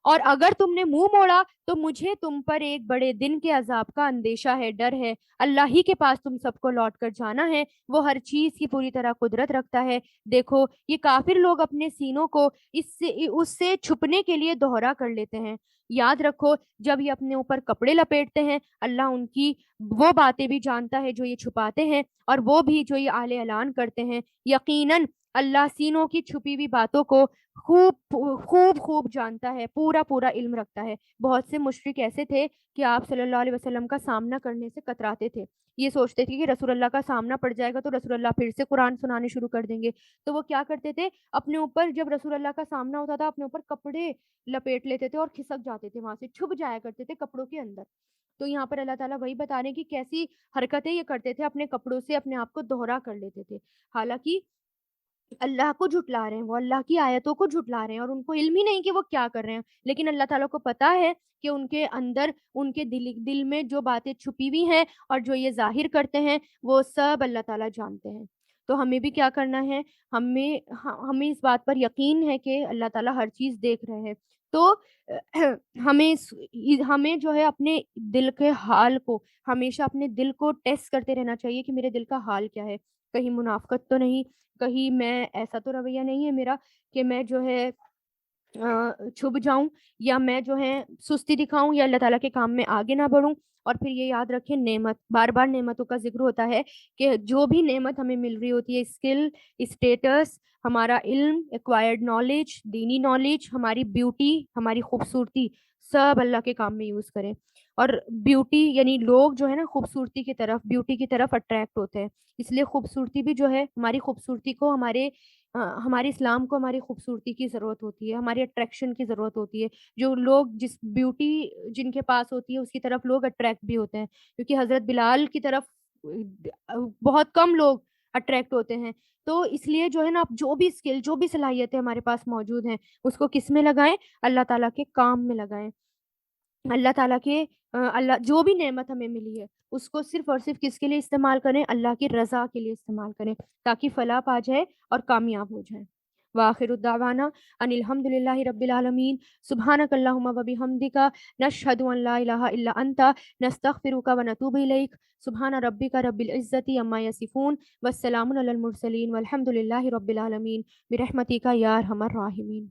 اور اگر تم نے منہ موڑا تو مجھے تم پر ایک بڑے دن کے عذاب کا اندیشہ ہے، ڈر ہے۔ اللہ ہی کے پاس تم سب کو لوٹ کر جانا ہے، وہ ہر چیز کی پوری طرح قدرت رکھتا ہے۔ دیکھو یہ کافر لوگ اپنے سینوں کو اس سے چھپنے کے لیے دوہرا کر لیتے ہیں۔ یاد رکھو جب یہ اپنے اوپر کپڑے لپیٹتے ہیں، اللہ ان کی وہ باتیں بھی جانتا ہے جو یہ چھپاتے ہیں، اور وہ بھی جو یہ اعلان اعلان کرتے ہیں۔ یقیناً اللہ سینوں کی چھپی ہوئی باتوں کو خوب خوب خوب جانتا ہے، پورا پورا علم رکھتا ہے۔ بہت سے مشرک ایسے تھے کہ آپ صلی اللہ علیہ وسلم کا سامنا کرنے سے کتراتے تھے، یہ سوچتے تھے کہ رسول اللہ کا سامنا پڑ جائے گا تو رسول اللہ پھر سے قرآن سنانے شروع کر دیں گے، تو وہ کیا کرتے تھے، اپنے اوپر جب رسول اللہ کا سامنا ہوتا تھا اپنے اوپر کپڑے لپیٹ لیتے تھے اور کھسک جاتے تھے، وہاں سے چھپ جایا کرتے تھے کپڑوں کے اندر۔ تو یہاں پر اللہ تعالیٰ وہی بتا رہے ہیں کہ کیسی حرکتیں یہ کرتے تھے، اپنے کپڑوں سے اپنے آپ کو دوہرا کر لیتے تھے، حالانکہ اللہ کو جھٹلا رہے ہیں، وہ اللہ کی آیتوں کو جھٹلا رہے ہیں، اور ان کو علم ہی نہیں کہ وہ کیا کر رہے ہیں، لیکن اللہ تعالیٰ کو پتا ہے کہ ان کے اندر، ان کے دل میں جو باتیں چھپی ہوئی ہیں اور جو یہ ظاہر کرتے ہیں وہ سب اللہ تعالیٰ جانتے ہیں۔ تو ہمیں بھی کیا کرنا ہے، ہمیں اس بات پر یقین ہے کہ اللہ تعالیٰ ہر چیز دیکھ رہے ہیں۔ تو ہمیں جو ہے اپنے دل کے حال کو، ہمیشہ اپنے دل کو ٹیسٹ کرتے رہنا چاہیے کہ میرے دل کا حال کیا ہے، کہیں منافقت تو نہیں، کہیں میں ایسا تو رویہ نہیں ہے میرا کہ میں جو ہے چھپ جاؤں، یا میں جو ہے سستی دکھاؤں، یا اللہ تعالیٰ کے کام میں آگے نہ بڑھوں۔ اور پھر یہ یاد رکھیں، نعمت، بار بار نعمتوں کا ذکر ہوتا ہے کہ جو بھی نعمت ہمیں مل رہی ہوتی ہے، اسکل، اسٹیٹس، ہمارا علم، ایکوائرڈ نالج، دینی نالج، ہماری بیوٹی، ہماری خوبصورتی، سب اللہ کے کام میں یوز کریں۔ اور بیوٹی یعنی لوگ جو ہے نا خوبصورتی کی طرف، بیوٹی کی طرف اٹریکٹ ہوتے ہیں، اس لیے خوبصورتی بھی جو ہے، ہماری خوبصورتی کو ہمارے اسلام کو ہماری خوبصورتی کی ضرورت ہوتی ہے، ہماری اٹریکشن کی ضرورت ہوتی ہے۔ جو لوگ جس بیوٹی جن کے پاس ہوتی ہے اس کی طرف لوگ اٹریکٹ بھی ہوتے ہیں، کیونکہ حضرت بلال کی طرف بہت کم لوگ اٹریکٹ ہوتے ہیں۔ تو اس لیے جو ہے نا، آپ جو بھی اسکل، جو بھی صلاحیتیں ہمارے پاس موجود ہیں اس کو کس میں لگائیں، اللہ تعالیٰ کے کام میں لگائیں۔ اللہ تعالیٰ کے اللہ جو بھی نعمت ہمیں ملی ہے اس کو صرف اور صرف کس کے لیے استعمال کریں، اللہ کی رضا کے لیے استعمال کریں، تاکہ فلاح پا جائے اور کامیاب ہو جائیں۔ وآخر الدعوانا ان الحمد للہ رب العالمین۔ سبحانک اللہم و بحمدک، نشہد ان لا الہ الا انت، نستغفرک و نتوب الیک۔ سبحان ربک رب العزت عما یصفون، والسلام علی المرسلین، والحمد للہ رب العالمین، برحمتک یا ارحم الراحمین۔